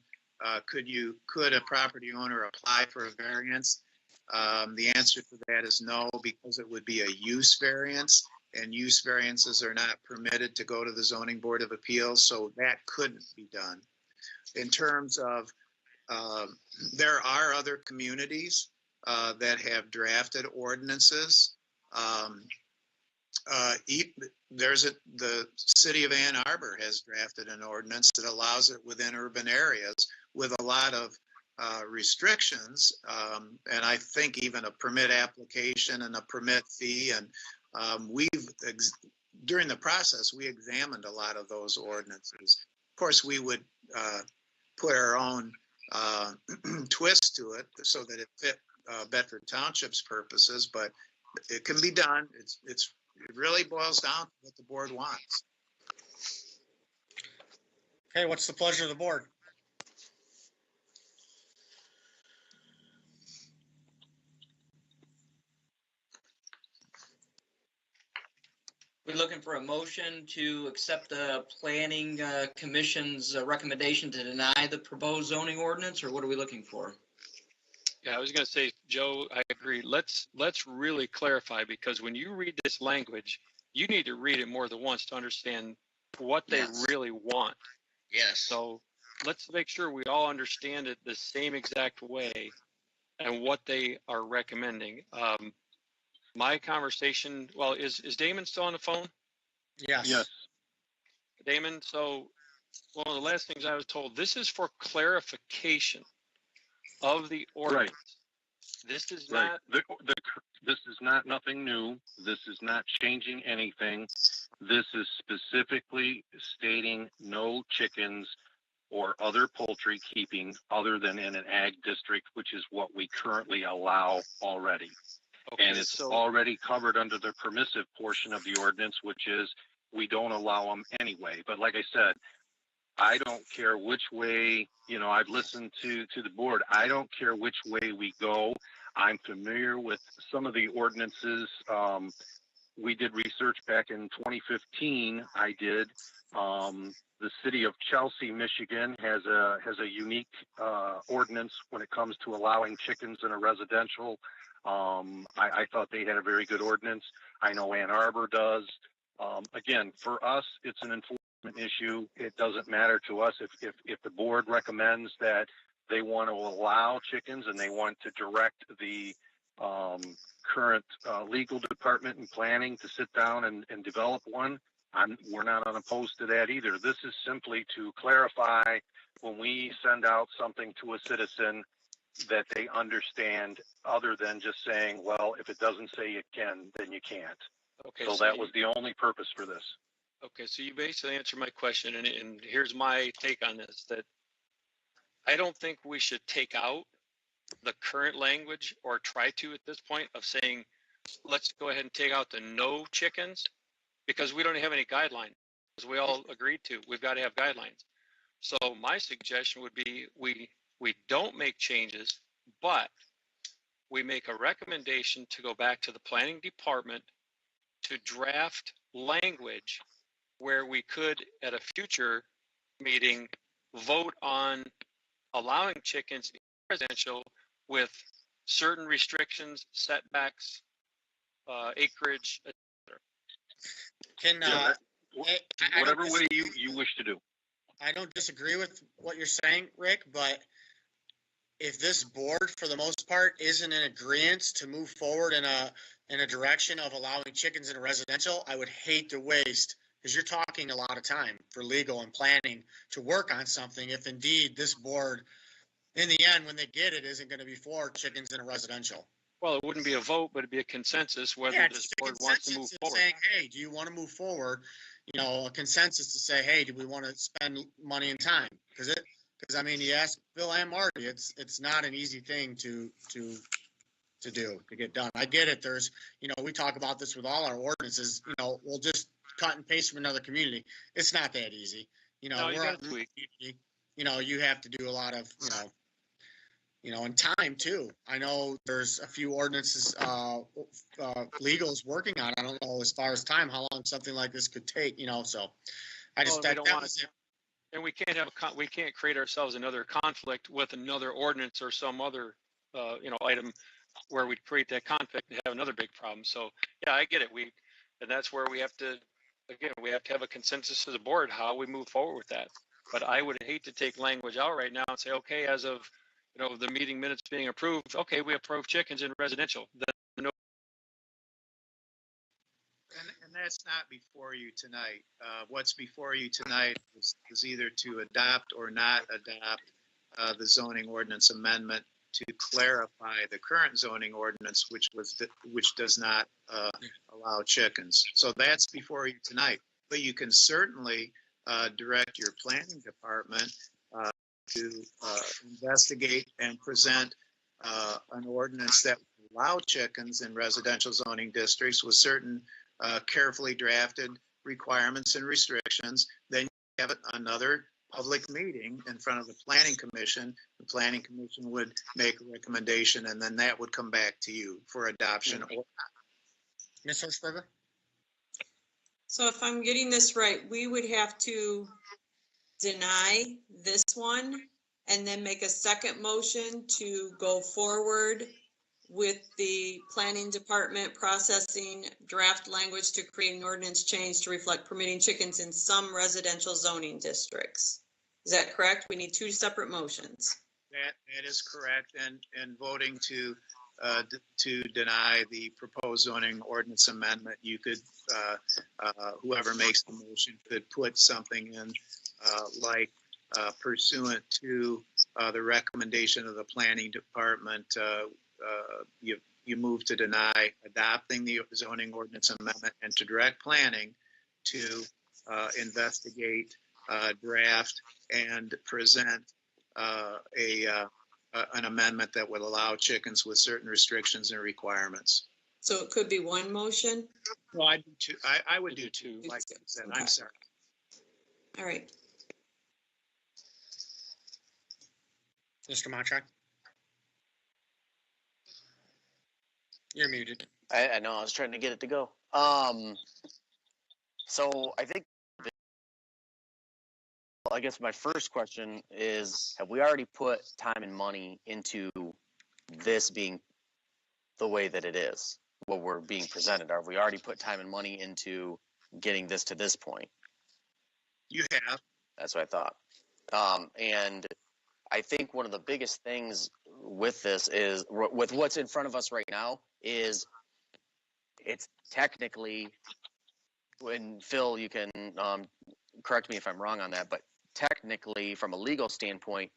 could a property owner apply for a variance? The answer to that is no, because it would be a use variance, and use variances are not permitted to go to the Zoning Board of Appeals, so that couldn't be done. In terms of, there are other communities that have drafted ordinances. The city of Ann Arbor has drafted an ordinance that allows it within urban areas with a lot of restrictions, and I think even a permit application and a permit fee. And during the process, we examined a lot of those ordinances. Of course, we would put our own twist to it so that it fit Bedford Township's purposes, but it can be done. It really boils down to what the board wants. Okay, what's the pleasure of the board? We're looking for a motion to accept the planning commission's recommendation to deny the proposed zoning ordinance, or what are we looking for? Yeah, I was going to say, Joe, I agree. Let's really clarify, because when you read this language, you need to read it more than once to understand what they really want. Yes. So let's make sure we all understand it the same exact way and what they are recommending. My conversation, well, is Damon still on the phone? Yes. Yes. Damon, so one of the last things I was told, this is for clarification of the ordinance. Right. This is right. not. This is not nothing new. This is not changing anything. This is specifically stating no chickens or other poultry keeping other than in an ag district, which is what we currently allow already. Okay, and it's already covered under the permissive portion of the ordinance, which is we don't allow them anyway. But like I said, I don't care which way, I've listened to the board. I don't care which way we go. I'm familiar with some of the ordinances. We did research back in 2015. I did. The city of Chelsea, Michigan has a unique ordinance when it comes to allowing chickens in a residential. I thought they had a very good ordinance. I know Ann Arbor does. Again, for us, it's an enforcement issue. It doesn't matter to us if the board recommends that they want to allow chickens and they want to direct the current legal department and planning to sit down and develop one. We're not unopposed to that either. This is simply to clarify when we send out something to a citizen that they understand, other than just saying, well, if it doesn't say you can, then you can't. Okay, so that was the only purpose for this. Okay, so you basically answered my question, and here's my take on this, that I don't think we should take out the current language, or try to at this point, of saying, let's go ahead and take out the no chickens, because we don't have any guidelines, as we all agreed to. We've got to have guidelines. So my suggestion would be we don't make changes, but we make a recommendation to go back to the planning department to draft language where we could, at a future meeting, vote on allowing chickens in residential with certain restrictions, setbacks, acreage, etc. Whatever way you wish to do. I don't disagree with what you're saying, Rick, but if this board, for the most part, isn't in agreement to move forward in a direction of allowing chickens in a residential, I would hate to waste because you're talking a lot of time for legal and planning to work on something if indeed this board, in the end, when they get it, isn't going to be for chickens in a residential. Well, it wouldn't be a vote, but it'd be a consensus whether Yeah, this just a board wants to move consensus in forward. saying, hey, do you want to move forward? You know, a consensus to say, hey, do we want to spend money and time? Because I mean, you ask Bill and Marty, it's not an easy thing to get done. I get it. There's, you know, we talk about this with all our ordinances, you know, we'll just cut and paste from another community. It's not that easy. You know, No, you we're gotta a tweak. community, you know, you have to do a lot of, and time too. I know there's a few ordinances, legals working on. I don't know as far as time, how long something like this could take, you know, so I just, Well, we that, don't that want was it. And we can't have we can't create ourselves another conflict with another ordinance or some other, item where we create that conflict and have another big problem. So, yeah, I get it. And that's where we have to, again, we have to have a consensus as a board, how we move forward with that. But I would hate to take language out right now and say, okay, as of, the meeting minutes being approved, okay, we approve chickens in residential. And that's not before you tonight. What's before you tonight is either to adopt or not adopt the zoning ordinance amendment to clarify the current zoning ordinance, which does not allow chickens. So that's before you tonight. But you can certainly direct your planning department to investigate and present an ordinance that will allow chickens in residential zoning districts with certain carefully drafted requirements and restrictions. Then you have another public meeting in front of the planning commission. The planning commission would make a recommendation, and then that would come back to you for adoption or not. Ms. Hirschberger? So if I'm getting this right, we would have to deny this one and then make a second motion to go forward with the planning department processing draft language to create an ordinance change to reflect permitting chickens in some residential zoning districts. Is that correct? We need two separate motions. That is correct. And voting to deny the proposed zoning ordinance amendment, you could, whoever makes the motion could put something in like pursuant to the recommendation of the planning department, you move to deny adopting the zoning ordinance amendment and to direct planning to investigate, draft, and present an amendment that would allow chickens with certain restrictions and requirements. So it could be one motion? Well, I do two. I would do two, like I said. Okay. I'm sorry. All right. Mr. Montrach? You're muted. I know, I was trying to get it to go. So I think, I guess my first question is, have we already put time and money into this being the way that it is, what we're being presented? Have we already put time and money into getting this to this point? You have. That's what I thought. And I think one of the biggest things with this is, with what's in front of us right now, is it's technically, when Phil, you can correct me if I'm wrong on that, but technically from a legal standpoint,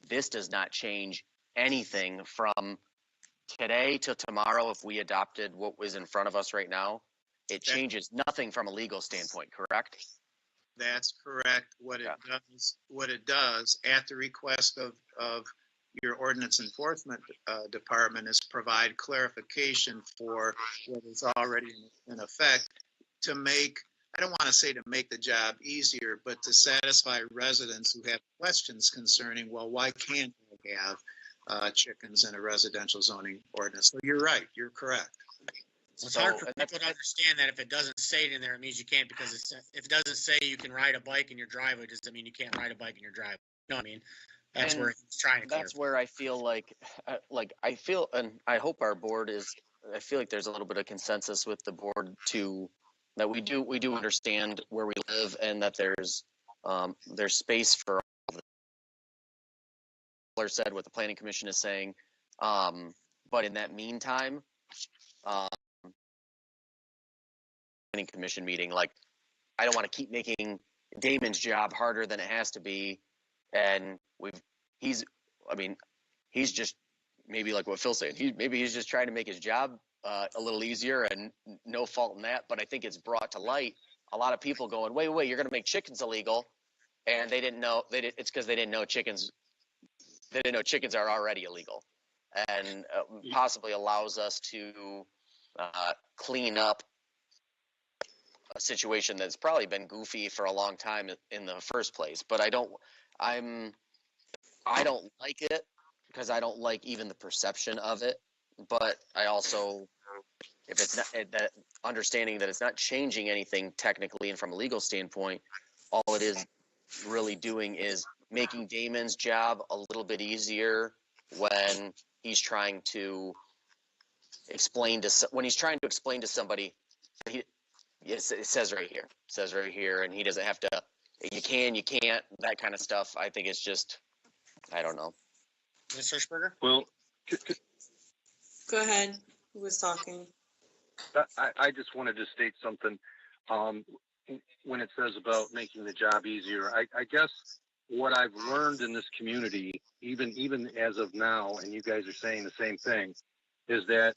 this does not change anything from today to tomorrow. If we adopted what was in front of us right now, it changes nothing from a legal standpoint, correct? That's correct. What it does at the request of your ordinance enforcement department is provide clarification for what is already in effect to make, I don't want to say to make the job easier, but to satisfy residents who have questions concerning, well, why can't we have chickens in a residential zoning ordinance? So you're right. You're correct. It's hard for people to understand that if it doesn't say it in there, it means you can't, because if it doesn't say you can ride a bike in your driveway, does that mean you can't ride a bike in your driveway? You know what I mean? That's And where he's trying to clarify. That's where I feel like I feel, and I hope our board is, I feel like there's a little bit of consensus with the board that we do understand where we live, and that there's space for all the said what the planning commission is saying. But in that meantime, planning commission meeting, like, I don't want to keep making Damon's job harder than it has to be. And he's just maybe like what Phil's saying. Maybe he's just trying to make his job a little easier, and no fault in that. But I think it's brought to light a lot of people going, wait, you're going to make chickens illegal, and they didn't know. It's because they didn't know chickens. They didn't know chickens are already illegal, and possibly allows us to clean up a situation that's probably been goofy for a long time in the first place. But I don't like it because I don't like even the perception of it. But I also, if it's not that understanding that it's not changing anything technically and from a legal standpoint, all it is really doing is making Damon's job a little bit easier when he's trying to explain to somebody. It says right here, and he doesn't have to. You can't, that kind of stuff. I think it's just, I don't know. Mr. Hirschberger? Well, Go ahead. Who was talking? I just wanted to state something. When it says about making the job easier, I guess what I've learned in this community, even as of now, and you guys are saying the same thing, is that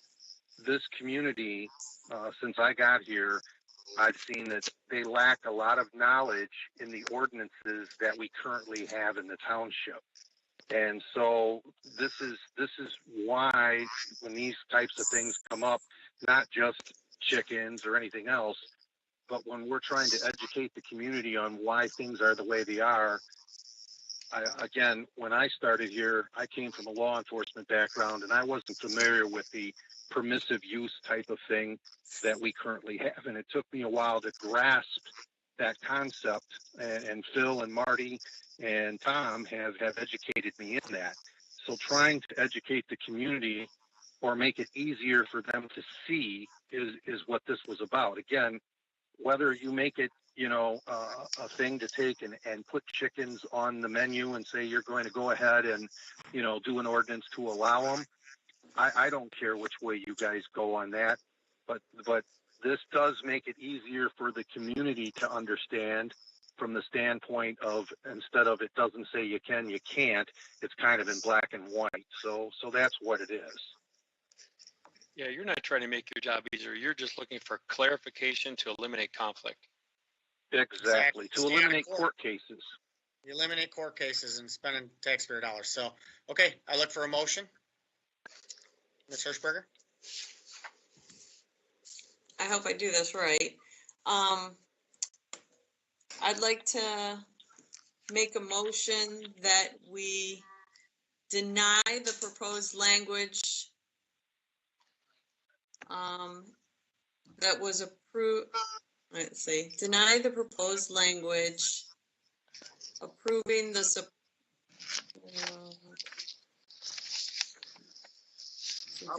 this community, since I got here, I've seen that they lack a lot of knowledge in the ordinances that we currently have in the township. And so this is why when these types of things come up, not just chickens or anything else, but when we're trying to educate the community on why things are the way they are, again, when I started here, I came from a law enforcement background, and I wasn't familiar with the permissive use type of thing that we currently have. And it took me a while to grasp that concept, and Phil and Marty and Tom have educated me in that. So trying to educate the community or make it easier for them to see is what this was about. Again, whether you make it, a thing to take and put chickens on the menu and say you're going to go ahead and, do an ordinance to allow them. I don't care which way you guys go on that, but this does make it easier for the community to understand from the standpoint of, instead of it doesn't say you can, you can't, it's kind of in black and white. So that's what it is. Yeah, you're not trying to make your job easier. You're just looking for clarification to eliminate conflict. Exactly. To eliminate court cases. You eliminate court cases and spending taxpayer dollars. So, okay, I look for a motion. Ms. Hirschberger? I hope I do this right. I'd like to make a motion that we deny the proposed language that was approved. Let's see, deny the proposed language approving the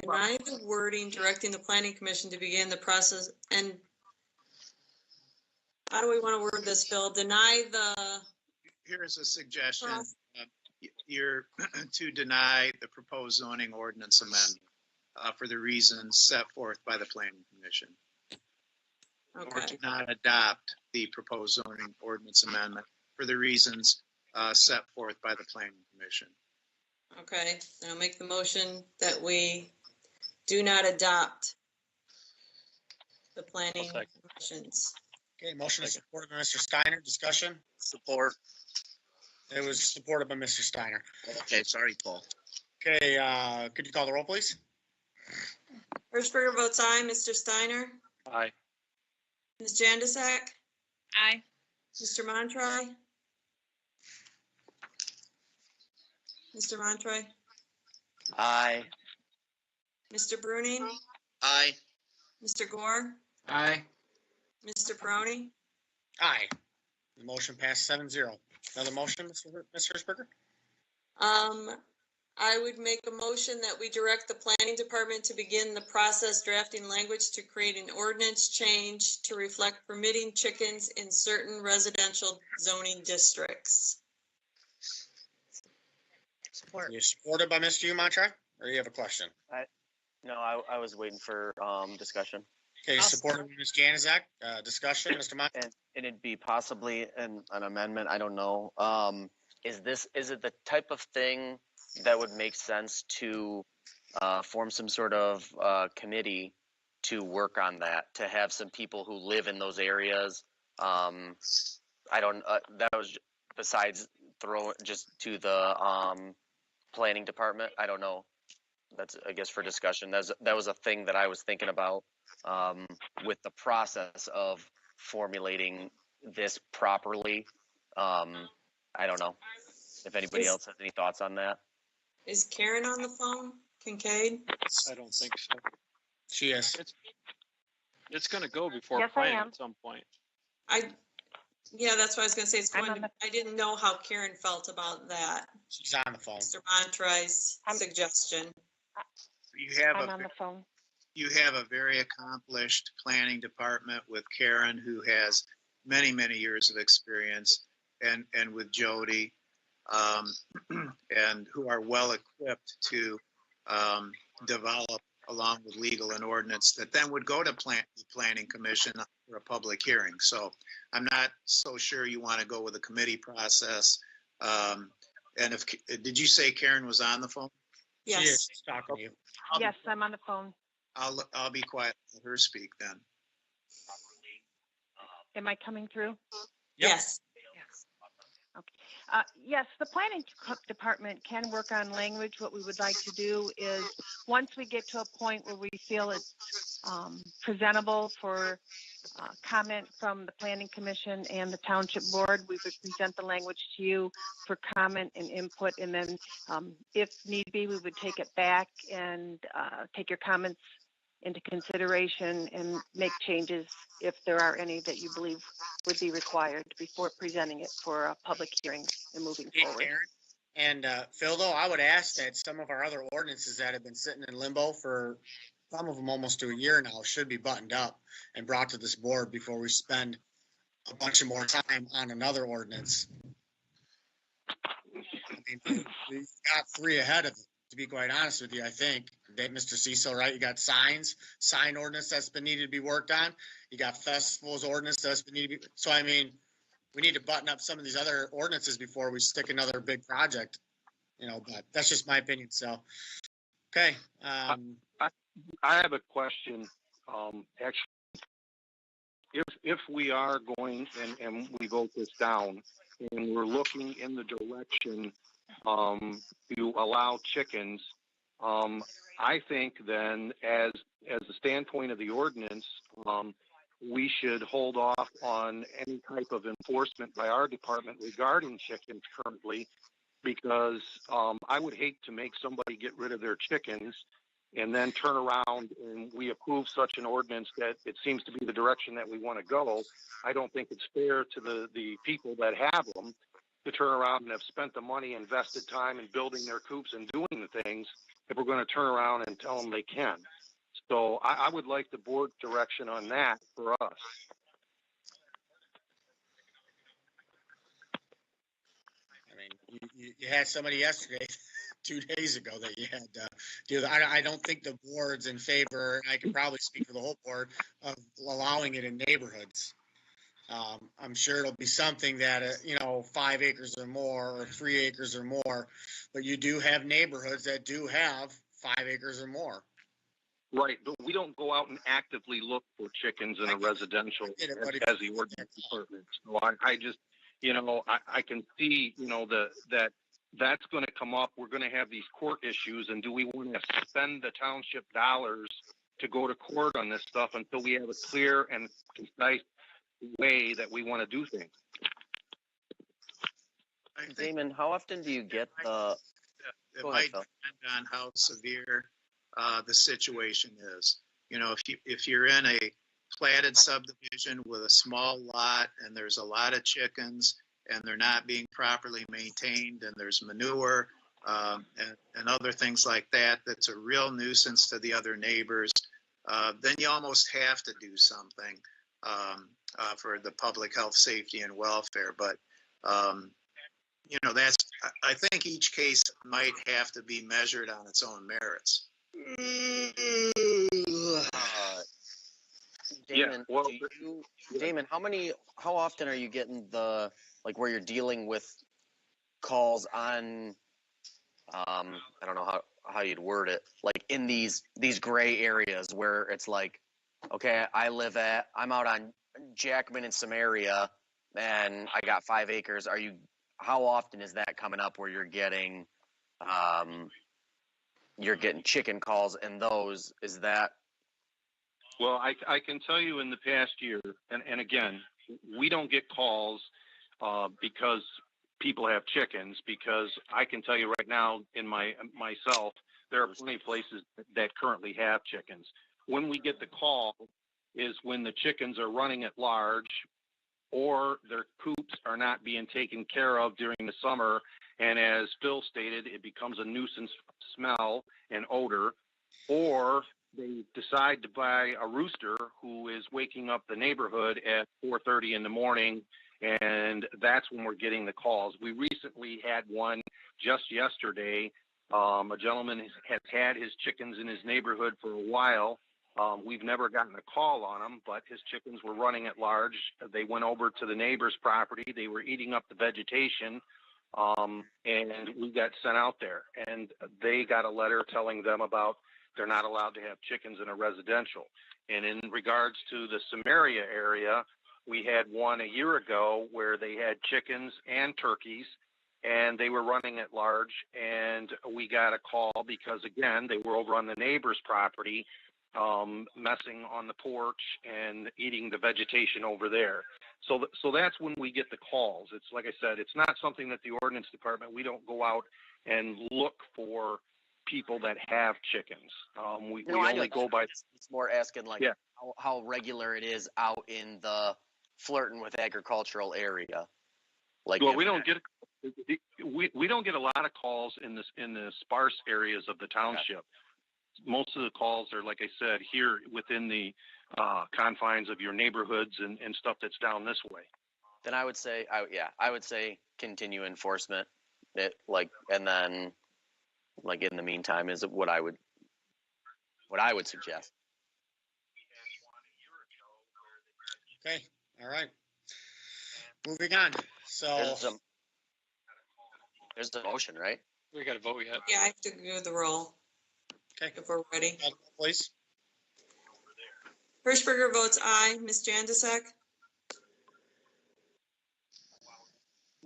deny the wording directing the planning commission to begin the process. And how do we want to word this, Phil? Deny the. Here's a suggestion. You're to deny the proposed zoning ordinance amendment for the reasons set forth by the planning commission. Or to not adopt the proposed zoning ordinance amendment for the reasons set forth by the planning commission. Okay, then I'll make the motion that we do not adopt the planning commissions. Okay, motion is supported by Mr. Steiner. Discussion? Support. It was supported by Mr. Steiner. Okay, sorry, Paul. Okay, could you call the roll, please? Hirschberger votes aye. Mr. Steiner? Aye. Ms. Jandasak? Aye. Mr. Montroy? Mr. Montroy? Aye. Mr. Bruning? Aye. Mr. Gore? Aye. Mr. Peroni? Aye. The motion passed 7-0. Another motion, Mr. Hirschberger? I would make a motion that we direct the planning department to begin the process drafting language to create an ordinance change to reflect permitting chickens in certain residential zoning districts. Support. You supported by Mr. Montroy, or you have a question? No, I was waiting for discussion. Okay, I'll supported by Ms. Januzak. Discussion, Mr. Mont. And it'd be possibly an amendment, I don't know. Is it the type of thing that would make sense to form some sort of committee to work on that, to have some people who live in those areas? I don't, that was besides throw just to the planning department. I don't know. That's, I guess, for discussion. That was a thing that I was thinking about with the process of formulating this properly. I don't know if anybody else has any thoughts on that. Is Karen on the phone? Kincaid? I don't think so. She is. It's going to go before Yes, I planning am. at some point. Yeah, that's what I was gonna say. It's I'm going on to, I didn't know how Karen felt about that. She's on the phone. Mr. Montroy's suggestion. You have I'm on a, the phone. you have a very accomplished planning department with Karen, who has many, many years of experience, and with Jody, and who are well equipped to develop along with legal and ordinance that then would go to the planning commission for a public hearing. So I'm not so sure you want to go with a committee process. And did you say Karen was on the phone? She is. She's talking to you. Yes, I'm on the phone. I'll be quiet. Let her speak then. Am I coming through? Yes. Yes, the planning department can work on language. What we would like to do is, once we get to a point where we feel it's presentable for comment from the planning commission and the township board, we would present the language to you for comment and input. And then if need be, we would take it back and take your comments into consideration and make changes if there are any that you believe would be required before presenting it for a public hearing and moving forward. And Phil, though, I would ask that some of our other ordinances that have been sitting in limbo for some of them almost to a year now should be buttoned up and brought to this board before we spend a bunch of more time on another ordinance. I mean, we got 3 ahead of it, to be quite honest with you. I think that Mr. Cecil, right? You got sign ordinance that's been needed to be worked on. You got festivals ordinance that's been needed to be. So, I mean, we need to button up some of these other ordinances before we stick another big project, but that's just my opinion. So, okay. I have a question. Actually, if we are going and we vote this down and we're looking in the direction to allow chickens, I think then as the standpoint of the ordinance, we should hold off on any type of enforcement by our department regarding chickens currently, because I would hate to make somebody get rid of their chickens and then turn around and we approve such an ordinance that it seems to be the direction that we want to go. I don't think it's fair to the people that have them to turn around and have spent the money, invested time in building their coops and doing the things, if we're going to turn around and tell them they can. So I would like the board direction on that for us. I mean, you had somebody yesterday, 2 days ago, that you had to do that. I don't think the board's in favor, and I can probably speak for the whole board, of allowing it in neighborhoods. I'm sure it'll be something that, 5 acres or more, or 3 acres or more, but you do have neighborhoods that do have 5 acres or more. Right, but we don't go out and actively look for chickens in a residential as the ordinance department. So I just, I can see, that's going to come up. We're going to have these court issues, and do we want to spend the township dollars to go to court on this stuff until we have a clear and concise way that we want to do things? Damon, how often do you get the? It might depend on how severe the situation is. If you're in a platted subdivision with a small lot and there's a lot of chickens and they're not being properly maintained and there's manure and other things like that, that's a real nuisance to the other neighbors, then you almost have to do something for the public health, safety, and welfare. But I think each case might have to be measured on its own merits. Damon, well, Damon, how often are you getting like where you're dealing with calls on, I don't know how you'd word it, like in these gray areas where it's like, okay, I'm out on Jackman in Samaria and I got 5 acres. How often is that coming up where you're getting chicken calls, and those, is that? Well, I can tell you in the past year, and again, we don't get calls because people have chickens, because I can tell you right now in myself, there are plenty of places that currently have chickens. When we get the call is when the chickens are running at large, or their coops are not being taken care of during the summer. And as Phil stated, it becomes a nuisance smell and odor, or they decide to buy a rooster who is waking up the neighborhood at 4:30 in the morning, and that's when we're getting the calls. We recently had one just yesterday. A gentleman has had his chickens in his neighborhood for a while. We've never gotten a call on him, but his chickens were running at large. They went over to the neighbor's property. They were eating up the vegetation, and we got sent out there. And they got a letter telling them about they're not allowed to have chickens in a residential. And in regards to the Samaria area, we had one a year ago where they had chickens and turkeys, and they were running at large. And we got a call because, again, they were over on the neighbor's property, messing on the porch and eating the vegetation over there. So that's when we get the calls. It's like I said, it's not something that the ordinance department, we don't go out and look for people that have chickens. We only go by. It's more asking like how regular it is out in the flirting with agricultural area. Like, well, we don't get a lot of calls in the sparse areas of the township. Most of the calls are, like I said, here within the confines of your neighborhoods and stuff that's down this way. Then I would say, I would say continue enforcement. And then, like, in the meantime, is what I would suggest. Okay, all right. Moving on. So there's the motion, right? We got to vote yet. Yeah, I have to go the roll. Okay. If we're ready. Please. Hirschberger votes aye. Ms. Jandisek?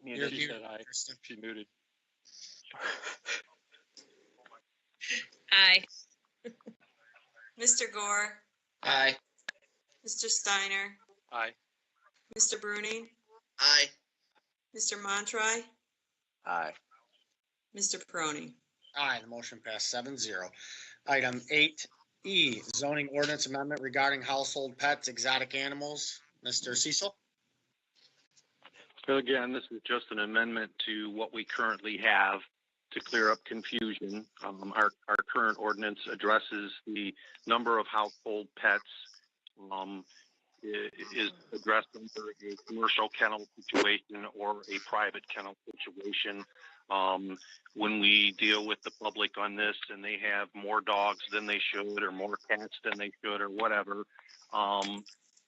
She said aye. She muted. Aye. Mr. Gore? Aye. Mr. Steiner? Aye. Mr. Bruning? Aye. Mr. Montry? Aye. Mr. Peroni? Aye, the motion passed 7-0. Item 8E, zoning ordinance amendment regarding household pets, exotic animals. Mr. Cecil? So again, this is just an amendment to what we currently have to clear up confusion. Our current ordinance addresses the number of household pets, is addressed under a commercial kennel situation or a private kennel situation. When we deal with the public on this and they have more dogs than they should or more cats than they should or whatever,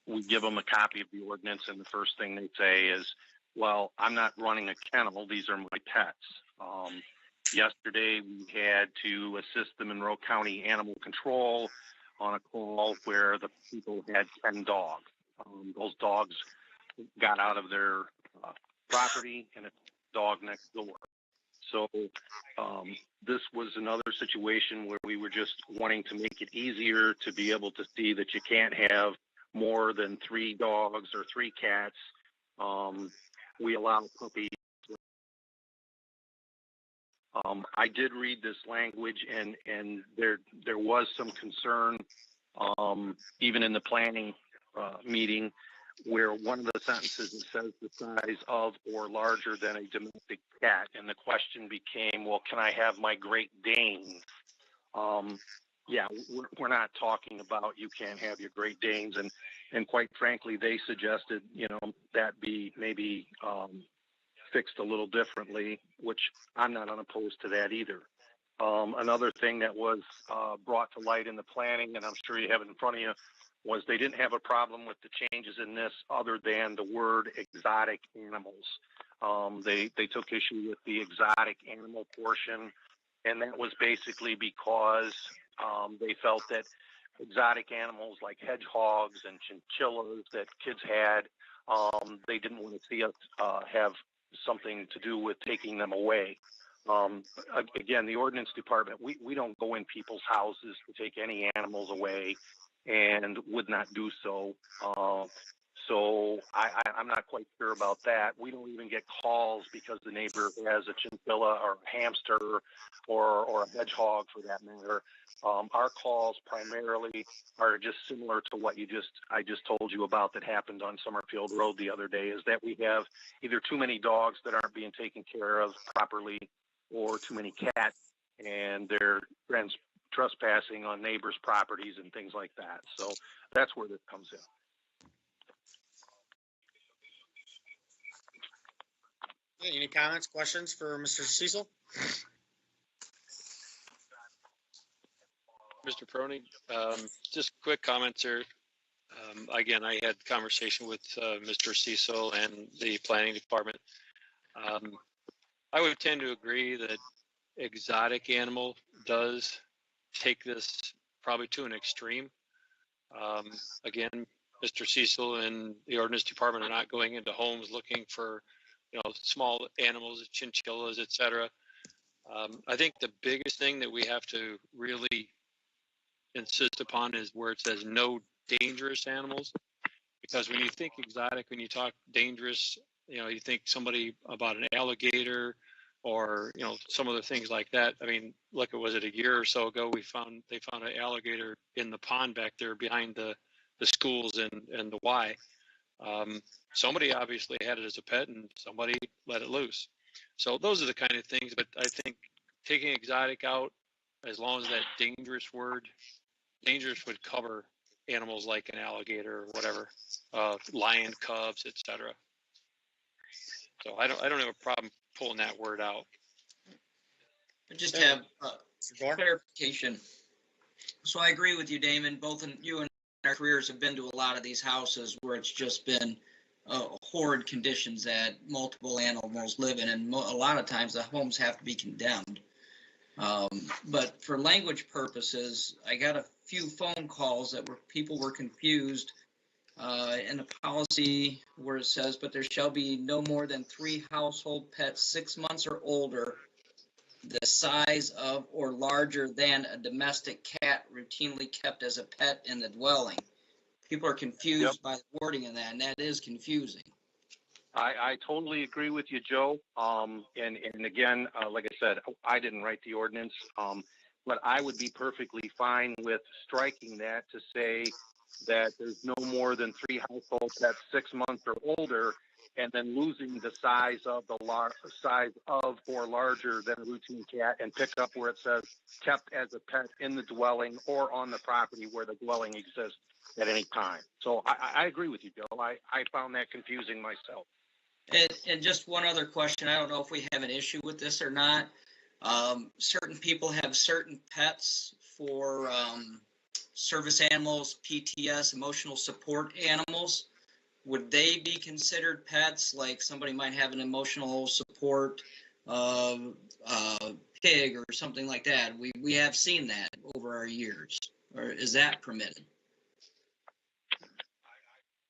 we give them a copy of the ordinance, and the first thing they say is, well, I'm not running a kennel, these are my pets. Yesterday we had to assist the Monroe County Animal Control on a call where the people had 10 dogs. Those dogs got out of their property and a dog next door. So this was another situation where we were just wanting to make it easier to be able to see that you can't have more than 3 dogs or 3 cats. We allow puppies. I did read this language, and there was some concern, even in the planning meeting, where one of the sentences it says the size of or larger than a domestic cat, and the question became, well, can I have my Great Danes? Yeah, we're not talking about you can't have your Great Danes, and quite frankly, they suggested, that be maybe fixed a little differently, which I'm not unopposed to that either. Another thing that was brought to light in the planning, and I'm sure you have it in front of you, was they didn't have a problem with the changes in this other than the word exotic animals. They took issue with the exotic animal portion, and that was basically because they felt that exotic animals like hedgehogs and chinchillas that kids had, they didn't want to see us have something to do with taking them away. Again, the ordinance department, we don't go in people's houses to take any animals away, and would not do so. So I'm not quite sure about that. We don't even get calls because the neighbor has a chinchilla or a hamster or a hedgehog for that matter. Our calls primarily are just similar to what I just told you about that happened on Summerfield Road the other day, is that we have either too many dogs that aren't being taken care of properly or too many cats, and they're trespassing on neighbors' properties and things like that. So that's where this comes in. Any comments, questions for Mr. Cecil? Mr. Prony, just quick comments here. Again, I had conversation with Mr. Cecil and the planning department. I would tend to agree that exotic animal does take this probably to an extreme. Again, Mr. Cecil and the ordinance department are not going into homes looking for, small animals, chinchillas, etc. I think the biggest thing that we have to really insist upon is where it says no dangerous animals, because when you think exotic, when you talk dangerous, you think somebody about an alligator or some other things like that. I mean, look, was it a year or so ago they found an alligator in the pond back there behind the schools and the Y. Somebody obviously had it as a pet and somebody let it loose. So those are the kind of things. But I think taking exotic out, as long as that dangerous would cover animals like an alligator or whatever, lion cubs, etc. So I don't have a problem pulling that word out. I just have clarification. So I agree with you, Damon. Both you and our careers have been to a lot of these houses where it's just been horrid conditions that multiple animals live in, and a lot of times the homes have to be condemned. But for language purposes, I got a few phone calls that people were confused in the policy where it says, but there shall be no more than 3 household pets 6 months or older, the size of or larger than a domestic cat routinely kept as a pet in the dwelling. People are confused by the wording in that, and that is confusing. I totally agree with you, Joe. And again, like I said, I didn't write the ordinance, but I would be perfectly fine with striking that to say that there's no more than 3 households that's 6 months or older, and then losing the size of or larger than a routine cat, and pick up where it says kept as a pet in the dwelling or on the property where the dwelling exists at any time. So I agree with you, Joe. I found that confusing myself. And just one other question. I don't know if we have an issue with this or not. Certain people have certain pets for service animals, PTS, emotional support animals. Would they be considered pets? Like somebody might have an emotional support pig or something like that. We have seen that over our years. Or is that permitted?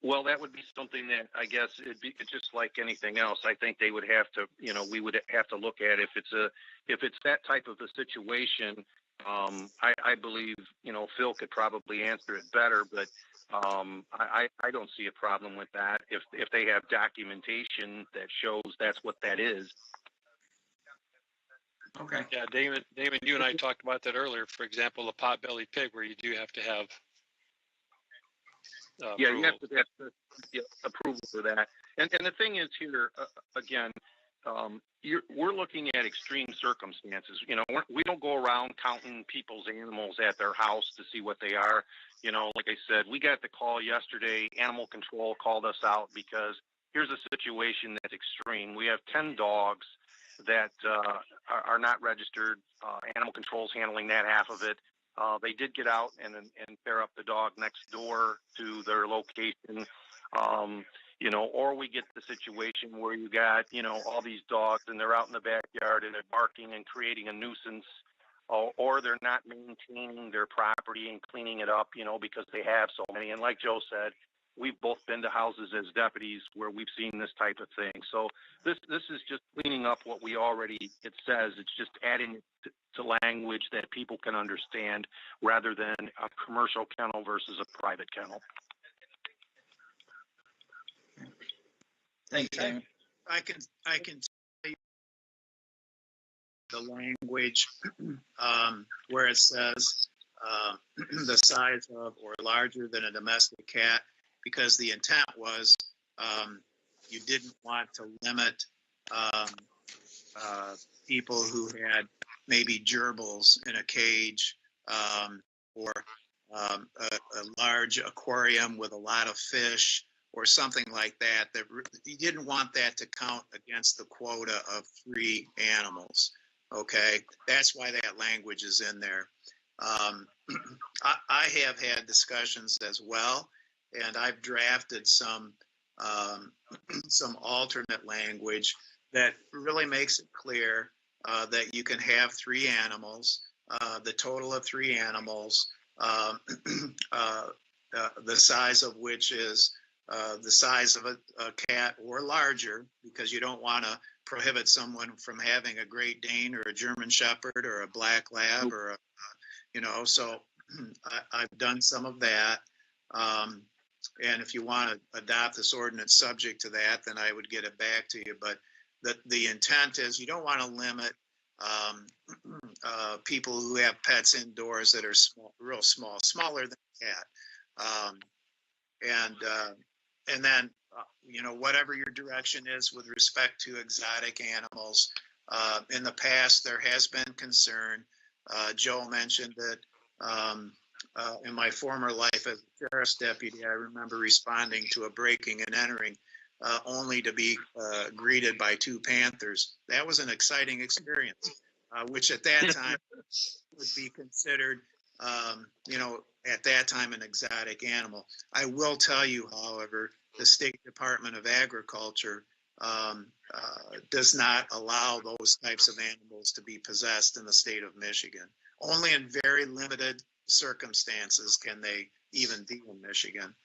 Well, that would be something that I guess it'd be just like anything else. I think they would have to, we would have to look at if it's that type of a situation. I believe, Phil could probably answer it better, but I don't see a problem with that if they have documentation that shows that's what that is. Okay. Yeah, Damon, you and I talked about that earlier. For example, a pot-bellied pig, where you do have to have you have to get approval for that. And the thing is here, again, we're looking at extreme circumstances. We don't go around counting people's animals at their house to see what they are. Like I said, we got the call yesterday. Animal control called us out because here's a situation that's extreme. We have 10 dogs that are not registered. Animal control's handling that half of it. they did get out and pair up the dog next door to their location. You know, or we get the situation where you got, you know, all these dogs and they're out in the backyard and they're barking and creating a nuisance, or they're not maintaining their property and cleaning it up, you know, because they have so many. And like Joe said, we've both been to houses as deputies where we've seen this type of thing. So this is just cleaning up what we already, it says. It's just adding to language that people can understand rather than a commercial kennel versus a private kennel. Thanks, Jamie. I can tell you the language where it says the size of or larger than a domestic cat, because the intent was you didn't want to limit people who had maybe gerbils in a cage or a large aquarium with a lot of fish or something like that, that you didn't want that to count against the quota of 3 animals. Okay, that's why that language is in there. I have had discussions as well, and I've drafted some alternate language that really makes it clear that you can have 3 animals, the total of 3 animals, the size of which is the size of a cat or larger, because you don't want to prohibit someone from having a Great Dane or a German Shepherd or a Black Lab or a, you know, so I've done some of that. And if you want to adopt this ordinance subject to that, then I would get it back to you. But the intent is you don't want to limit people who have pets indoors that are small, real small, smaller than a cat. And then, you know, whatever your direction is with respect to exotic animals, in the past, there has been concern. Joe mentioned that in my former life as a sheriff's deputy, I remember responding to a breaking and entering only to be greeted by 2 panthers. That was an exciting experience, which at that time would be considered, you know, at that time an exotic animal. I will tell you, however, the State Department of Agriculture does not allow those types of animals to be possessed in the state of Michigan. Only in very limited circumstances can they even be in Michigan.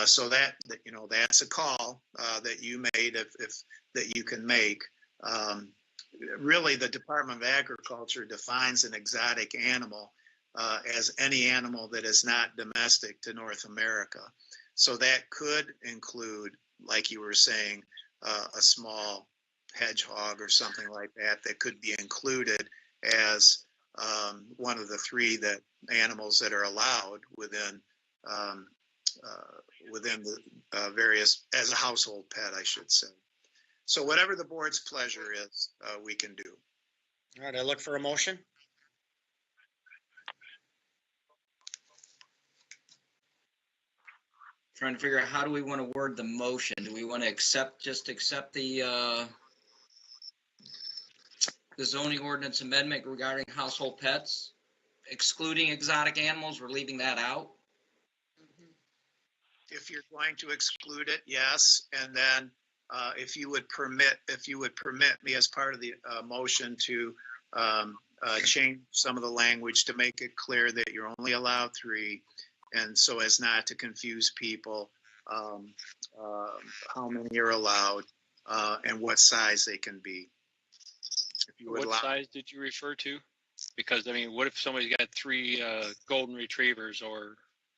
So that, you know, that's a call that you made if that you can make. Really, the Department of Agriculture defines an exotic animal as any animal that is not domestic to North America. So that could include, like you were saying, a small hedgehog or something like that, that could be included as one of the 3 animals that are allowed within the various, as a household pet, I should say. So whatever the board's pleasure is, we can do. All right, I look for a motion. Trying to figure out how do we want to word the motion? Do we want to just accept the zoning ordinance amendment regarding household pets, excluding exotic animals? We're leaving that out. If you're going to exclude it, yes. And then if you would permit me as part of the motion to change some of the language to make it clear that you're only allowed 3, and so as not to confuse people, how many are allowed and what size they can be. If you would What size did you refer to? Because, I mean, what if somebody's got 3 golden retrievers or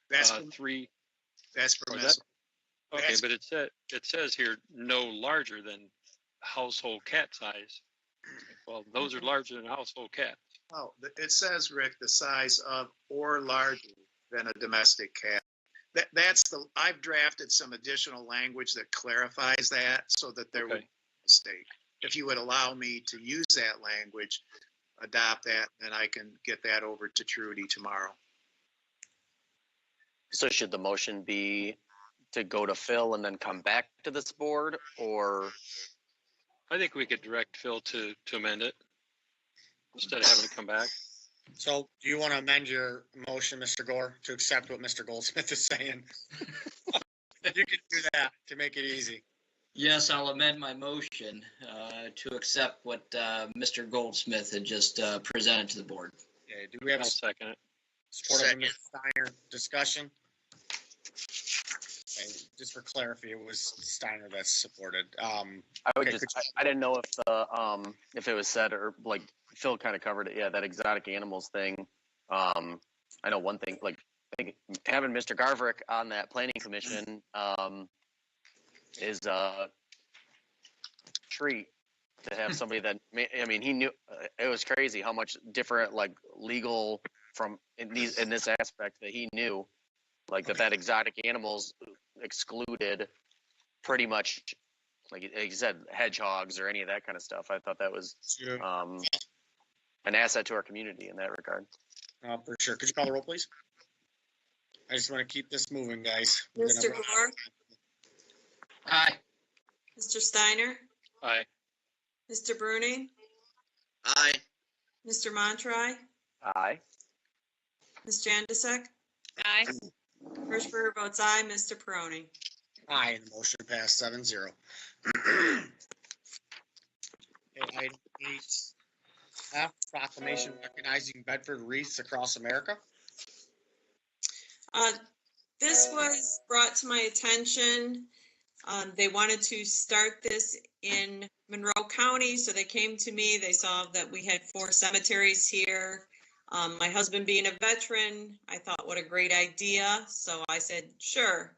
that's 3? That's permissible. Okay, but it says here no larger than household cat size. Well, those are larger than a household cat. Oh, it says, Rick, the size of or larger than a domestic cat. I've drafted some additional language that clarifies that so that there would be a mistake. If you would allow me to use that language, adopt that, then I can get that over to Trudy tomorrow. So should the motion be to go to Phil and then come back to this board, or? I think we could direct Phil to amend it instead of having to come back. So do you want to amend your motion, Mr. Gore, to accept what Mr. Goldsmith is saying? You can do that to make it easy. Yes, I'll amend my motion to accept what Mr. Goldsmith had just presented to the board. Okay, do we have I'll a second it. support of Mr. Steiner discussion? Okay, just for clarity, it was Steiner that's supported. I would okay, I didn't know if the if it was said or like Phil kind of covered it. Yeah, that exotic animals thing. I know one thing, like I think having Mr. Garverick on that planning commission is a treat to have somebody that I mean he knew it was crazy how much different like legal from in this aspect that he knew like that exotic animals excluded pretty much like you said hedgehogs or any of that kind of stuff. I thought that was an asset to our community in that regard. For sure. Could you call the roll, please? I just want to keep this moving, guys. Mr. Gore, Aye. Mr. Steiner, Aye. Mr. Bruning, Aye. Mr. Montroy, Aye. Ms. Jandisek, Aye. Hirschberger votes aye, Mr. Peroni. Aye, and the motion passed 7-0. Okay, item 8F, proclamation recognizing Bedford wreaths across America. This was brought to my attention. They wanted to start this in Monroe County, so they came to me. They saw that we had 4 cemeteries here. My husband being a veteran, I thought what a great idea. So I said, sure.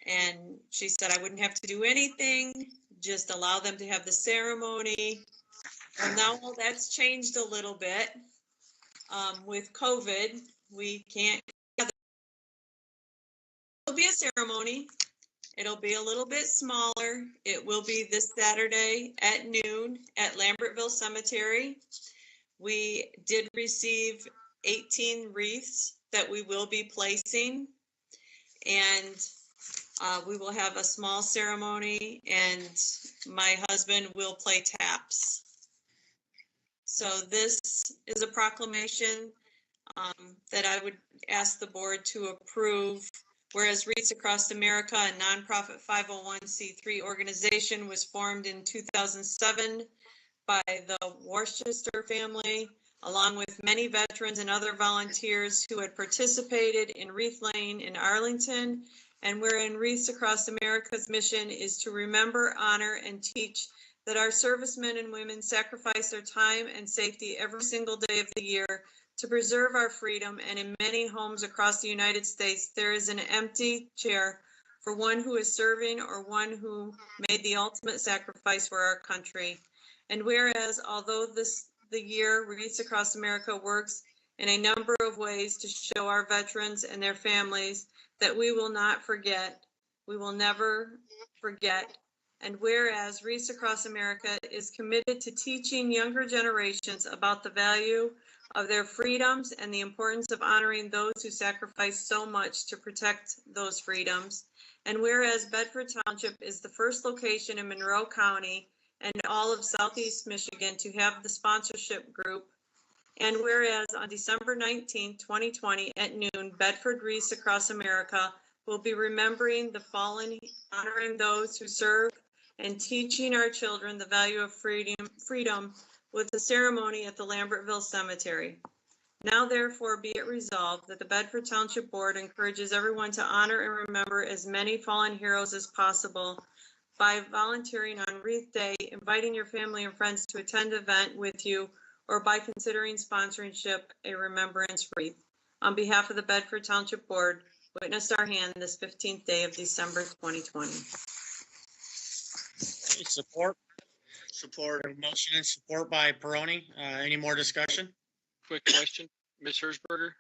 And she said I wouldn't have to do anything, just allow them to have the ceremony. Well, now that's changed a little bit. With COVID, we can't. It'll be a ceremony. It'll be a little bit smaller. It will be this Saturday at noon at Lambertville Cemetery. We did receive 18 wreaths that we will be placing, and we will have a small ceremony, and my husband will play taps. So this is a proclamation that I would ask the board to approve. Whereas Wreaths Across America, a nonprofit 501c3 organization, was formed in 2007 by the Worcester family, along with many veterans and other volunteers who had participated in Wreath Lane in Arlington, and wherein Wreaths Across America's mission is to remember, honor, and teach that our servicemen and women sacrifice their time and safety every single day of the year to preserve our freedom, and in many homes across the United States, there is an empty chair for one who is serving or one who made the ultimate sacrifice for our country. And whereas, although the year Wreaths Across America works in a number of ways to show our veterans and their families that we will not forget, we will never forget. And whereas Wreaths Across America is committed to teaching younger generations about the value of their freedoms and the importance of honoring those who sacrifice so much to protect those freedoms. And whereas Bedford Township is the first location in Monroe County and all of Southeast Michigan to have the sponsorship group. And whereas on December 19, 2020 at noon, Bedford Wreaths Across America will be remembering the fallen, honoring those who serve, and teaching our children the value of freedom with the ceremony at the Lambertville Cemetery. Now therefore be it resolved that the Bedford Township Board encourages everyone to honor and remember as many fallen heroes as possible by volunteering on Wreath Day, inviting your family and friends to attend an event with you, or by considering sponsorship a remembrance wreath. On behalf of the Bedford Township Board, witness our hand this 15th day of December 2020. Support. Motion and support by Peroni. Any more discussion? Quick question, Ms. Hirschberger.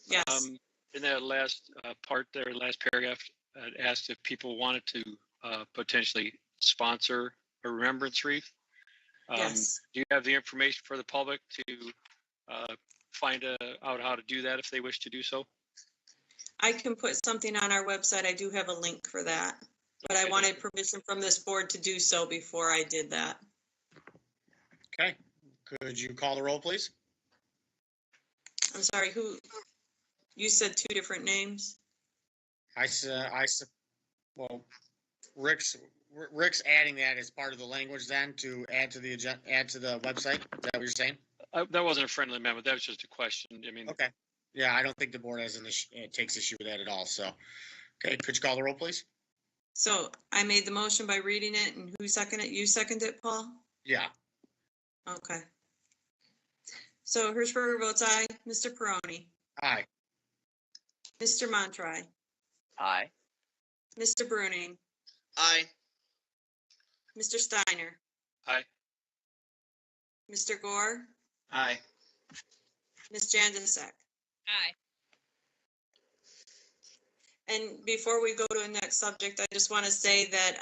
Yes. In that last part there, last paragraph, it asked if people wanted to potentially sponsor a remembrance wreath. Yes. Do you have the information for the public to find out how to do that if they wish to do so? I can put something on our website. I do have a link for that, but I wanted permission from this board to do so before I did that. Okay. Could you call the roll, please? I'm sorry, who, you said two different names? Well, Rick's adding that as part of the language then to add to the agenda, add to the website. Is that what you're saying? That wasn't a friendly amendment. That was just a question. I mean, Okay. Yeah, I don't think the board has takes issue with that at all. So, okay, could you call the roll, please? So I made the motion by reading it, and who seconded it? You seconded it, Paul? Yeah. Okay. So Hirschberger votes aye. Mr. Peroni? Aye. Mr. Montroy? Aye. Mr. Bruning? Aye. Mr. Steiner? Aye. Mr. Gore? Aye. Ms. Janzek? Aye. And before we go to the next subject, I just want to say that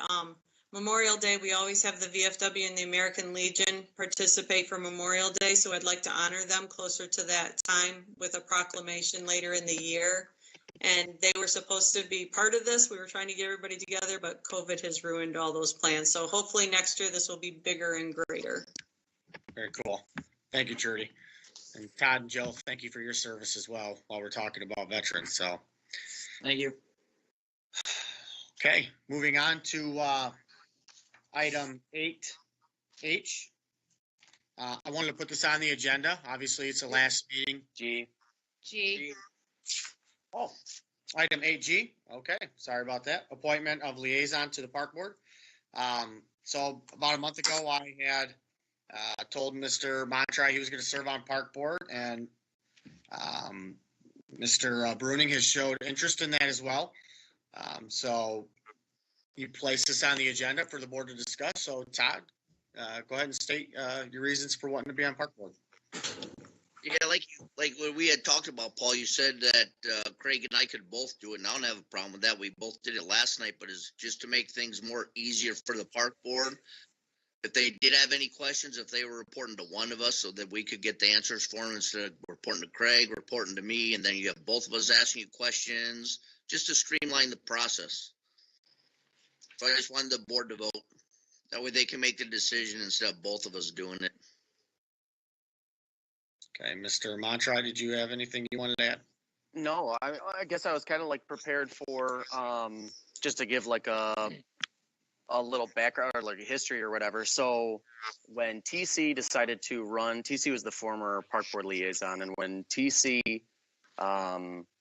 Memorial Day, we always have the VFW and the American Legion participate for Memorial Day. So I'd like to honor them closer to that time with a proclamation later in the year. And they were supposed to be part of this. We were trying to get everybody together, but COVID has ruined all those plans. So hopefully next year this will be bigger and greater. Very cool. Thank you, Trudy. And Todd and Joe, thank you for your service as well while we're talking about veterans. So, Thank you. okay, moving on to item 8H. I wanted to put this on the agenda. Obviously, it's the last meeting. G. Oh, item 8G. Okay, sorry about that. Appointment of liaison to the park board. So about a month ago, I had told Mr. Montry he was going to serve on park board, and Mr. Bruning has showed interest in that as well. So you placed this on the agenda for the board to discuss. So Todd, go ahead and state your reasons for wanting to be on park board. Yeah, like when we had talked about, Paul, you said that Craig and I could both do it, and I don't have a problem with that. We both did it last night, but it's just to make things more easier for the park board. If they did have any questions, if they were reporting to one of us so that we could get the answers for them instead of reporting to Craig, reporting to me, and then you have both of us asking you questions, just to streamline the process. So I just wanted the board to vote. That way they can make the decision instead of both of us doing it. Okay, Mr. Montry, did you have anything you wanted to add? No, I guess I was kind of like prepared for just to give like a little background or like a history or whatever. So when TC decided to run, TC was the former park board liaison, and when TC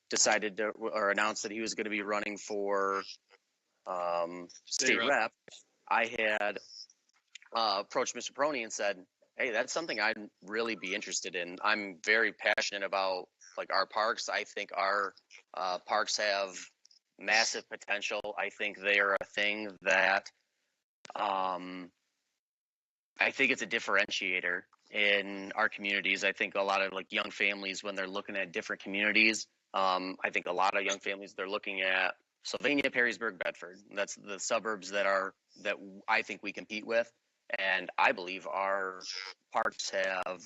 decided to or announced that he was going to be running for state rep, I had approached Mr. Peroni and said, hey, that's something I'd really be interested in. I'm very passionate about like our parks. I think our parks have massive potential. I think they are a thing that I think it's a differentiator in our communities. I think a lot of like young families, when they're looking at different communities, I think a lot of young families, they're looking at Sylvania, Perrysburg, Bedford. That's the suburbs that I think we compete with. And I believe our parks have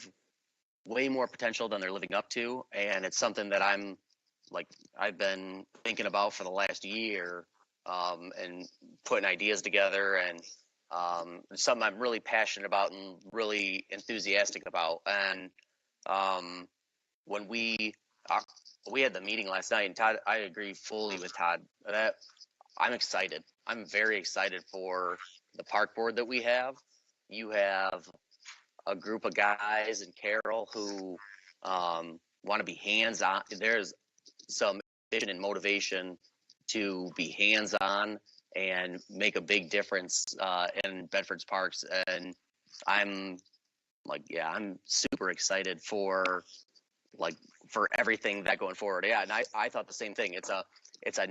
way more potential than they're living up to. And it's something that I've been thinking about for the last year, and putting ideas together, and it's something I'm really passionate about and really enthusiastic about. And when we had the meeting last night, and Todd, I agree fully with Todd that I'm excited. I'm very excited for the park board that we have. You have a group of guys and Carol who want to be hands-on. There's some vision and motivation to be hands-on and make a big difference in Bedford's parks. And I'm super excited for everything that going forward. Yeah, and I thought the same thing. It's a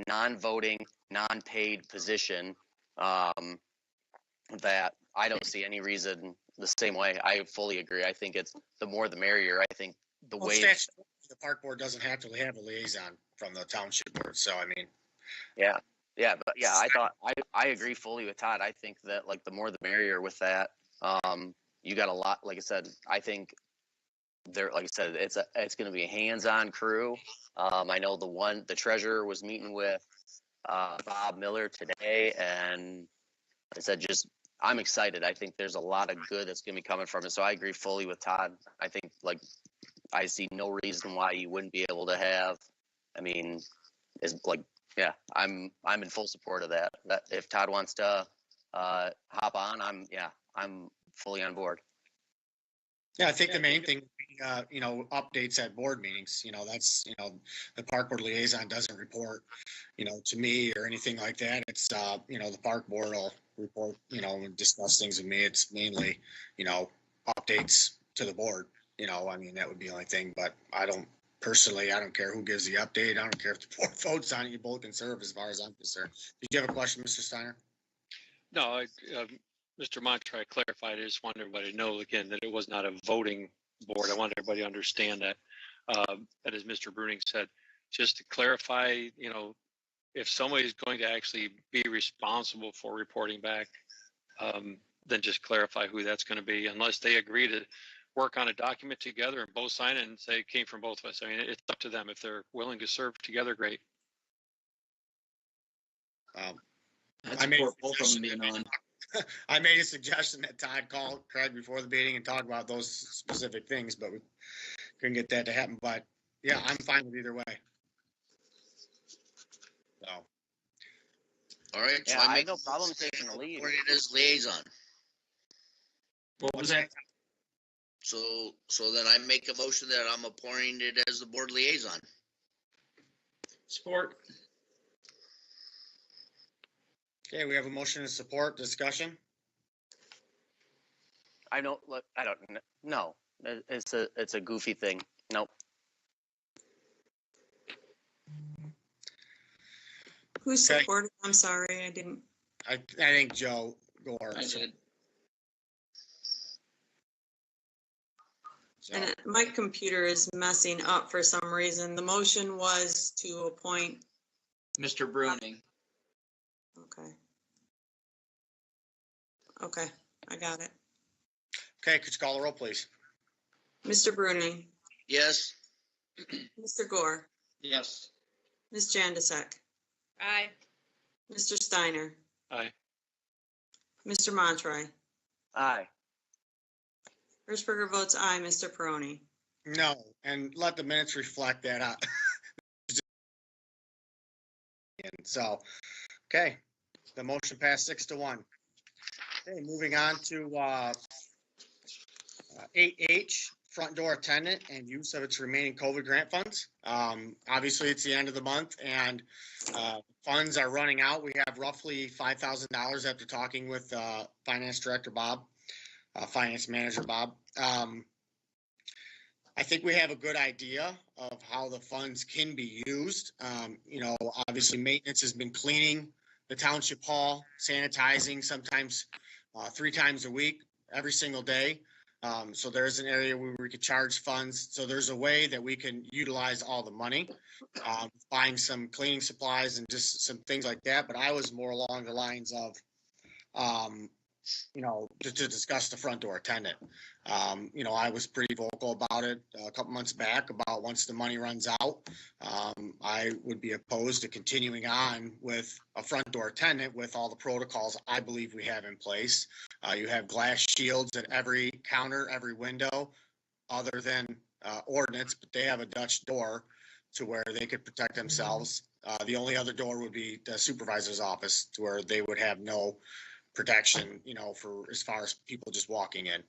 non-voting, non-paid position that I don't see any reason the same way. I fully agree. I think it's the more the merrier. I think the park board doesn't have to have a liaison from the township board. So, I mean. I agree fully with Todd. I think that like the more the merrier with that. You got a lot, like I said, I think it's going to be a hands-on crew. I know the treasurer was meeting with Bob Miller today, and I said, I'm excited. I think there's a lot of good that's going to be coming from it. So I agree fully with Todd. I think like I see no reason why you wouldn't be able to have. I mean, is like, yeah, I'm in full support of that. That if Todd wants to hop on, I'm fully on board. Yeah, I think the main thing, updates at board meetings, that's, the park board liaison doesn't report, to me or anything like that. It's, the park board will report, and discuss things with me. It's mainly, updates to the board, I mean, that would be the only thing, but I don't care who gives the update. I don't care if the board votes on it. You both can serve as far as I'm concerned. Did you have a question, Mr. Steiner? No, Mr. Montre clarified. I just wanted everybody to know again that it was not a voting board. I want everybody to understand that. And as Mr. Bruning said, just to clarify, if somebody is going to actually be responsible for reporting back, then just clarify who that's going to be, unless they agree to work on a document together and both sign it and say it came from both of us. I mean, it's up to them. If they're willing to serve together, great. I support both of them being on. I made a suggestion that Todd call Craig before the meeting and talk about those specific things, but we couldn't get that to happen. But yeah, I'm fine with either way. So. All right. Yeah, I have no problem taking the lead. It is liaison. What was that? So then I make a motion that I'm appointing it as the board liaison. Support. Okay, we have a motion to support discussion. I don't know. It's a goofy thing. Nope. Who supported? I'm sorry, I didn't. I think Joe Gore. I did. So. And my computer is messing up for some reason. The motion was to appoint Mr. Bruning. Okay, I got it. Okay, could you call the roll, please? Mr. Bruning, Yes. Mr. Gore, Yes. Ms. Jandisek, Aye. Mr. Steiner, Aye. Mr. Montroy. Aye. Hirschberger votes aye. Mr. Peroni. No, and let the minutes reflect that out. And so, okay, the motion passed 6-1. Okay, moving on to 8H, front door attendant and use of its remaining COVID grant funds. Obviously, it's the end of the month and funds are running out. We have roughly $5,000 after talking with Finance Director Bob, Finance Manager Bob. I think we have a good idea of how the funds can be used. Obviously maintenance has been cleaning the township hall, sanitizing sometimes 3 times a week, every single day. So there's an area where we could charge funds. So there's a way that we can utilize all the money, buying some cleaning supplies and just some things like that. But I was more along the lines of, to discuss the front door attendant. I was pretty vocal about it a couple months back about once the money runs out, I would be opposed to continuing on with a front door attendant with all the protocols I believe we have in place. You have glass shields at every counter, every window, other than ordinance, but they have a Dutch door to where they could protect themselves. The only other door would be the supervisor's office to where they would have no protection, for as far as people just walking in.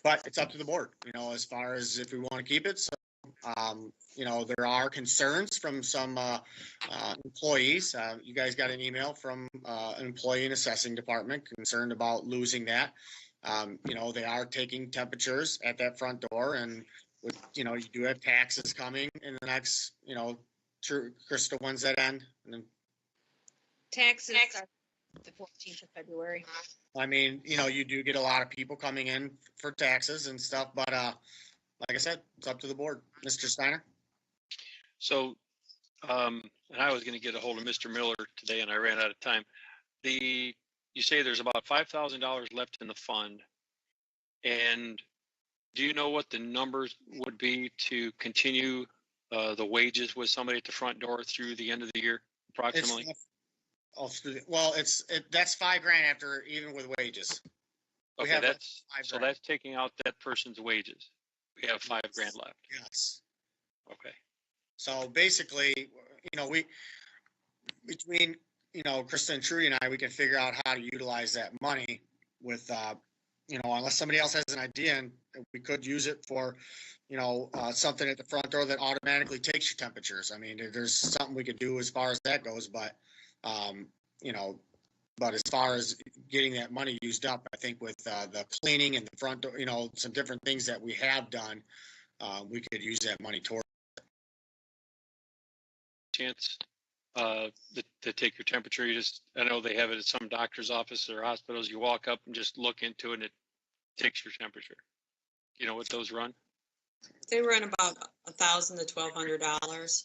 But it's up to the board, as far as if we want to keep it. So, there are concerns from some employees. You guys got an email from an employee in assessing department concerned about losing that. They are taking temperatures at that front door and, you do have taxes coming in the next, Krista, when's that end? And then, Taxes are the 14th of February. I mean, you do get a lot of people coming in for taxes and stuff, but like I said, it's up to the board. Mr. Steiner? So, and I was going to get a hold of Mr. Miller today and I ran out of time. You say there's about $5,000 left in the fund. And do you know what the numbers would be to continue the wages with somebody at the front door through the end of the year, approximately? That's $5,000 after even with wages. Okay, that's taking out that person's wages. We have $5,000 left. Yes. Okay. So basically, between, Krista and Trudy and I, we can figure out how to utilize that money with, unless somebody else has an idea, and we could use it for, something at the front door that automatically takes your temperatures. I mean, there's something we could do as far as that goes, but, but as far as getting that money used up, I think with the cleaning and the front door, some different things that we have done, we could use that money toward. Chance to take your temperature. I know they have it at some doctor's office or hospitals. You walk up and just look into it and it takes your temperature. You know what those run? They run about $1,000 to $1,200.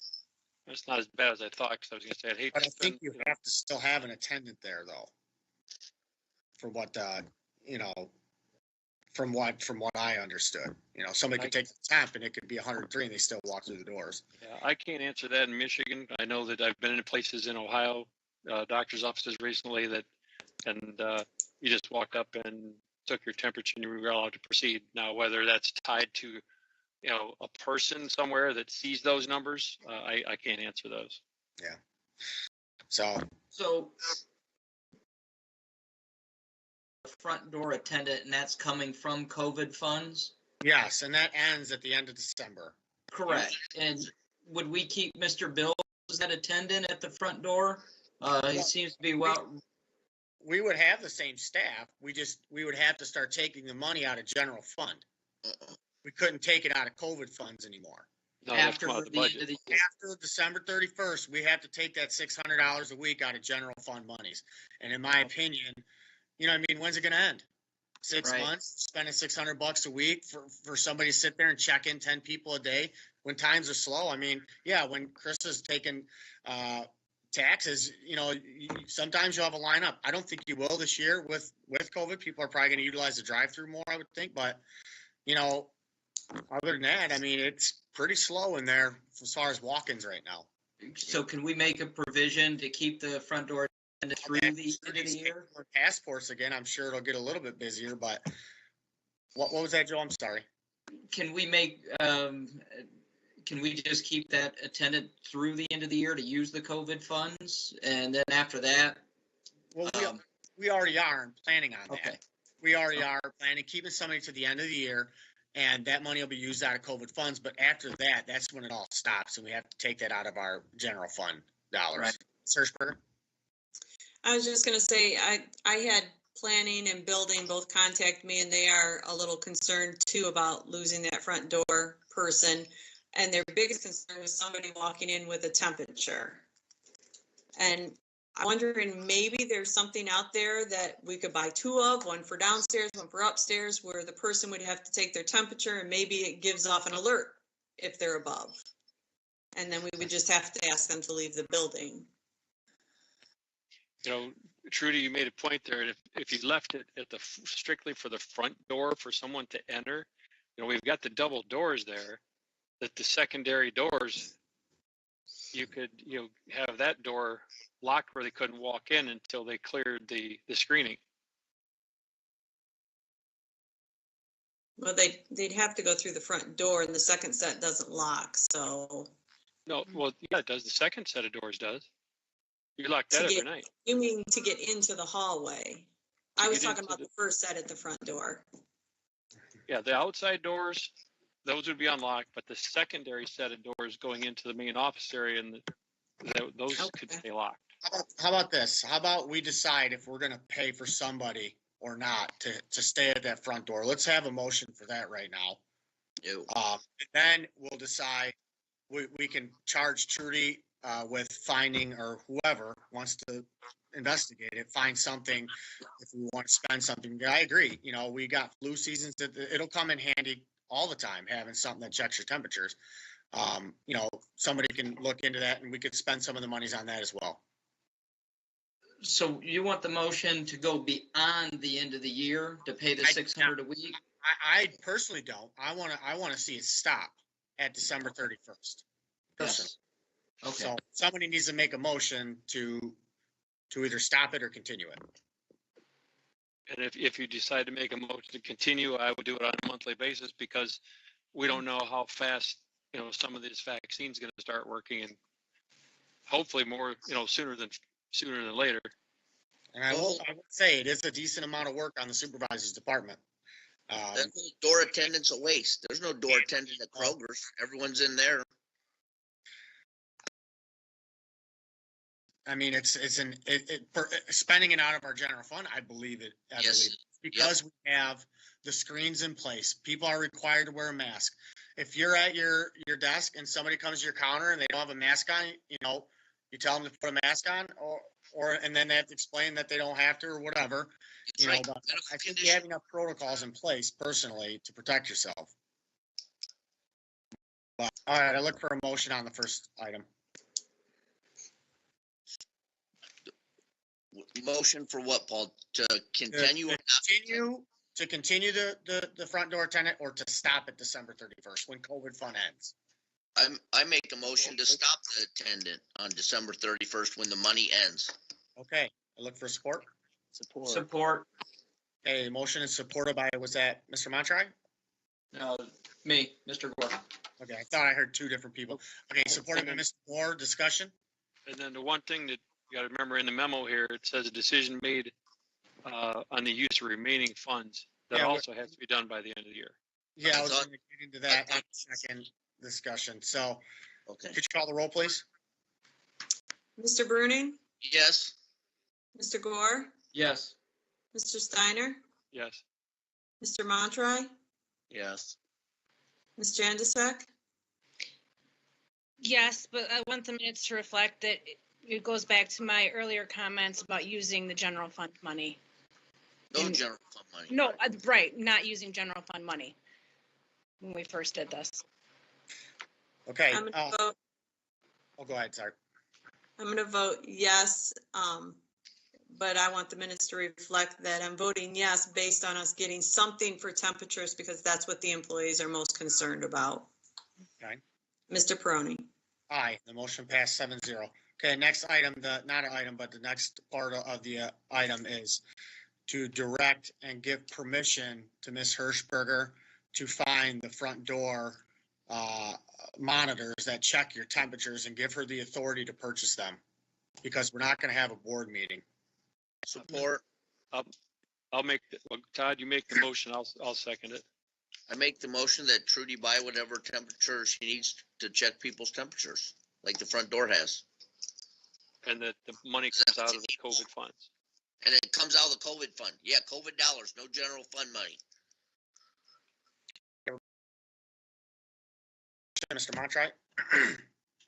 That's not as bad as I thought, because I was going to say, I'd hate But to I think spend, you have to still have an attendant there though. For what, from what I understood, somebody could take the temp and it could be 103 and they still walk through the doors. Yeah, I can't answer that in Michigan. I know that I've been in places in Ohio, doctor's offices recently and you just walked up and took your temperature and you were allowed to proceed. Now, whether that's tied to, a person somewhere that sees those numbers, I can't answer those. Yeah. So front door attendant, and that's coming from COVID funds? Yes, and that ends at the end of December. Correct. And would we keep Mr. Bill as that attendant at the front door? He seems to be we would have the same staff. We would have to start taking the money out of general fund. We couldn't take it out of COVID funds anymore. No, after the the end of budget. the year. After December 31st, we have to take that $600 a week out of general fund monies. And in my opinion, when's it going to end? 6 Right. months, spending $600 a week for somebody to sit there and check in 10 people a day when times are slow. I mean, yeah, when Chris is taking taxes, sometimes you'll have a lineup. I don't think you will this year with COVID. People are probably going to utilize the drive-through more, I would think. But, other than that, I mean, it's pretty slow in there as far as walk-ins right now. So can we make a provision to keep the front door attendant through the end of the year? Passports again, I'm sure it'll get a little bit busier, but what was that, Joe? I'm sorry. Can we make, can we just keep that attendant through the end of the year to use the COVID funds? And then after that? Well, we already are planning on that. Okay. We already are planning, keeping somebody to the end of the year, and that money will be used out of COVID funds. But after that, that's when it all stops, and we have to take that out of our general fund dollars. Right. Searchberger? I was just gonna say, I had planning and building both contact me, and they are a little concerned too about losing that front door person. And their biggest concern is somebody walking in with a temperature. And I'm wondering, maybe there's something out there that we could buy two of, one for downstairs, one for upstairs, where the person would have to take their temperature and maybe it gives off an alert if they're above. And then we would just have to ask them to leave the building. Trudy, you made a point there. If you left it at strictly for the front door for someone to enter, we've got the double doors there, that the secondary doors, you could, have that door locked where they couldn't walk in until they cleared the screening. Well, they'd have to go through the front door, and the second set doesn't lock, so. No, well, yeah, it does. The second set of doors does. You lock that every night. You mean to get into the hallway? I was talking about the the first set at the front door. Yeah, the outside doors, those would be unlocked, but the secondary set of doors going into the main office area, and those could stay locked. How about this? How about we decide if we're going to pay for somebody or not to stay at that front door? Let's have a motion for that right now. And then we'll decide, we can charge Trudy with finding, or whoever wants to investigate it, find something if we want to spend something. I agree. We got flu seasons, it'll come in handy all the time, having something that checks your temperatures. Somebody can look into that, and we could spend some of the monies on that as well. So you want the motion to go beyond the end of the year to pay the $600 a week? I personally don't. I want to see it stop at December 31st. Yes. Okay. So somebody needs to make a motion to either stop it or continue it. And if you decide to make a motion to continue, I would do it on a monthly basis, because we don't know how fast, some of this vaccine's going to start working, and hopefully more, sooner than later. And I will say it is a decent amount of work on the supervisor's department. That whole door attendant's a waste. There's no door attendant at Kroger's. Everyone's in there. I mean, it's spending it out of our general fund. I believe it. I believe it. Because we have the screens in place. People are required to wear a mask. If you're at your desk and somebody comes to your counter and they don't have a mask on, you tell them to put a mask on, and then they have to explain that they don't have to or whatever. But I think you have enough protocols in place personally to protect yourself. But all right, I look for a motion on the first item. Motion for what, Paul? To continue? To continue the front door attendant, or to stop at December 31st when COVID fund ends? I make a motion to stop the attendant on December 31st when the money ends. Okay, I look for support. Support. Okay, motion is supported by, was that Mr. Montry? No, me, Mr. Gore. Okay, I thought I heard two different people. Okay, supported by Mr. Gore, discussion? And then the one thing that you got to remember in the memo here, it says a decision made on the use of remaining funds. That also has to be done by the end of the year. Yeah, I was going to get into that in a second discussion. So, could you call the roll, please? Mr. Bruning, Yes. Mr. Gore, Yes. Mr. Steiner, Yes. Mr. Montry, Yes. Ms. Janusik, Yes, but I want the minutes to reflect that it goes back to my earlier comments about using the general fund money. No general fund money. No, right, not using general fund money when we first did this. Okay. I'm gonna vote. Oh, go ahead, sorry. I'm going to vote yes, but I want the minutes to reflect that I'm voting yes based on us getting something for temperatures because that's what the employees are most concerned about. Okay. Mr. Peroni. Aye, the motion passed 7-0. Okay, next item, not an item, but the next part of the item is to direct and give permission to Ms. Hirschberger to find the front door monitors that check your temperatures and give her the authority to purchase them, because we're not going to have a board meeting. Support. I'll make, Todd, you make the motion. I'll second it. I make the motion that Trudy buy whatever temperature she needs to check people's temperatures, like the front door has. And that the money comes out of the COVID funds. And it comes out of the COVID fund. Yeah, COVID dollars, no general fund money. Mr. Montry?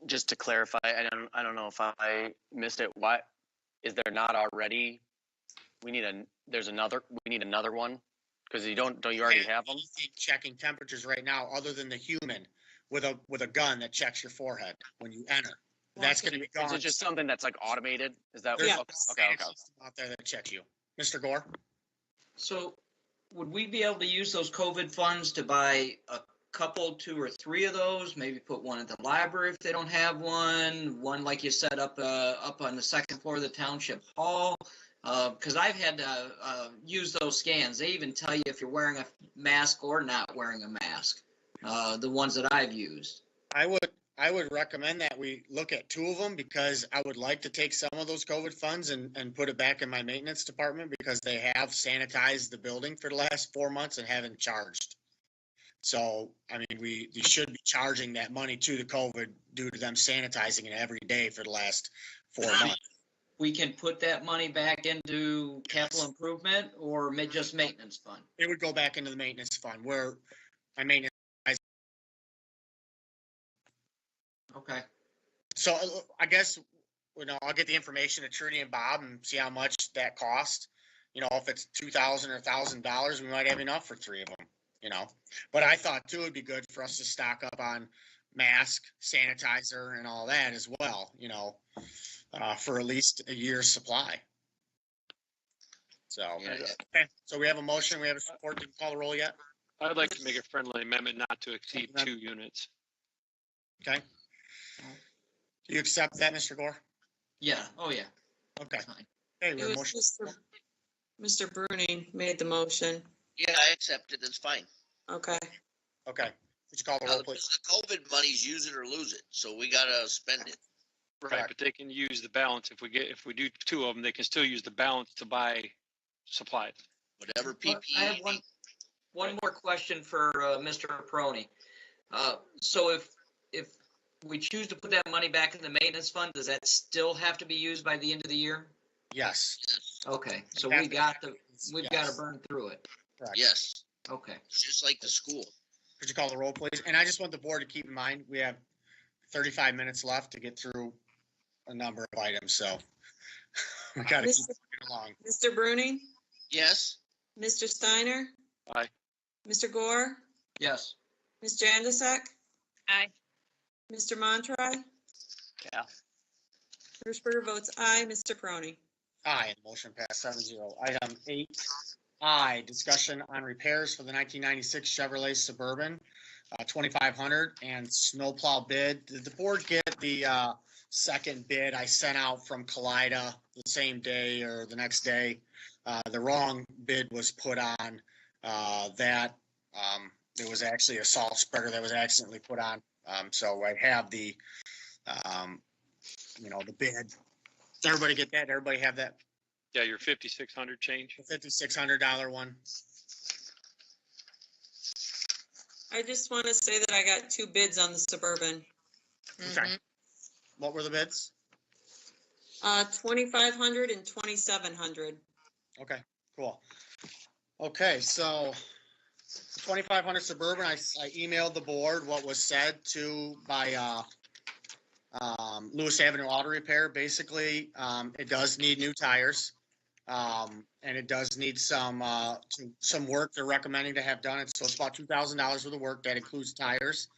Just to clarify, I don't know if I missed it. Why is there not already? We need another one, because don't you already have them? Checking temperatures right now, other than the human with a gun that checks your forehead when you enter. That's going to be gone. Is it just something that's like automated? Is that There's okay? Out there that checks you, Mr. Gore. So, would we be able to use those COVID funds to buy a couple, 2 or 3 of those? Maybe put one at the library if they don't have one. One like you set up on the second floor of the township hall. Because I've had to use those scans. They even tell you if you're wearing a mask or not wearing a mask. The ones that I've used. I would recommend that we look at 2 of them, because I would like to take some of those COVID funds and put it back in my maintenance department, because they have sanitized the building for the last 4 months and haven't charged. So, I mean, we should be charging that money to the COVID due to them sanitizing it every day for the last 4 months. We can put that money back into capital improvement or just maintenance fund? It would go back into the maintenance fund where my maintenance. Okay. So I guess, I'll get the information to Trudy and Bob and see how much that cost. If it's $2,000 or $1,000, we might have enough for 3 of them, But I thought too, it'd be good for us to stock up on mask, sanitizer, and all that as well, for at least a year's supply. So, okay. So we have a motion. We have a support. Did you call the roll yet? I'd like to make a friendly amendment not to exceed 2 units. Okay. Do you accept that, Mr. Gore? Yeah. Oh, yeah. Okay. Okay. It was Mr. Bruning made the motion. Yeah, I accept it. It's fine. Okay. Okay. Would you call the Now, roll, please? the COVID money's use it or lose it, so we gotta spend it. Right, but they can use the balance. If we do two of them, they can still use the balance to buy supplies. Whatever Well, PPE. I have one more question for Mr. Prony. So if we choose to put that money back in the maintenance fund, does that still have to be used by the end of the year? Yes. Okay, so Have we've to- got to yes. burn through it. Correct. Yes, Okay. it's just like the school. Could you call the roll, please? And I just want the board to keep in mind, we have 35 minutes left to get through a number of items, so we gotta keep moving along. Mr. Bruning, Yes, Mr. Steiner, Aye. Mr. Gore, Yes. Mr. Andisek, Aye. Mr. Montroy. Yeah. Hirschberger votes aye. Mr. Prony. Aye, motion passed 7-0. Item 8I, discussion on repairs for the 1996 Chevrolet Suburban 2500 and snowplow bid. Did the board get the second bid I sent out from Kaleida the same day or the next day? The wrong bid was put on that. There was actually a salt spreader that was accidentally put on. So I have the, the bid. Does everybody get that? Everybody have that? Yeah, your 5,600 change. The $5,600 one. I just want to say that I got two bids on the Suburban. Okay. What were the bids? 2,500 and 2,700. Okay, cool. Okay, so 2500 Suburban, I emailed the board what was said by Lewis Avenue Auto Repair. Basically, it does need new tires. And it does need some work they're recommending to have done. So it's about $2,000 worth of work. That includes tires.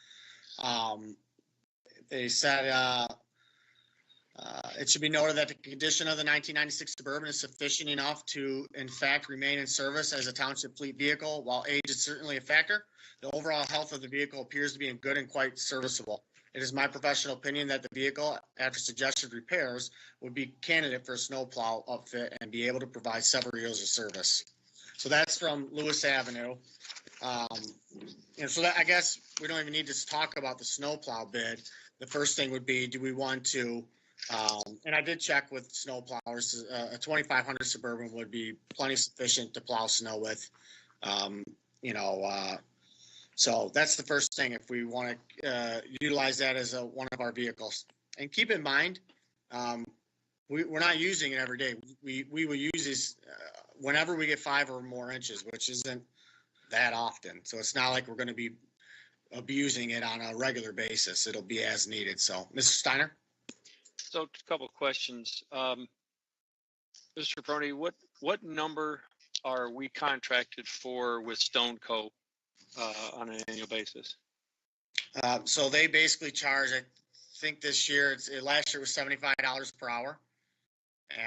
They said it should be noted that the condition of the 1996 Suburban is sufficient enough to, in fact, remain in service as a township fleet vehicle. While age is certainly a factor, the overall health of the vehicle appears to be in good and quite serviceable. It is my professional opinion that the vehicle, after suggested repairs, would be candidate for a snowplow upfit and be able to provide several years of service. So that's from Lewis Avenue. So that, I guess we don't even need to talk about the snowplow bid. The first thing would be, do we want to, and I did check with snowplowers, a 2500 Suburban would be plenty sufficient to plow snow with. So that's the first thing, if we want to utilize that as one of our vehicles. And keep in mind, we're not using it every day. We will use this whenever we get 5 or more inches, which isn't that often. So it's not like we're going to be abusing it on a regular basis. It'll be as needed. So, Mr. Steiner? So a couple of questions. Mr. Prony, what number are we contracted for with Stone Co. On an annual basis? So they basically charge, I think this year, last year was $75 per hour.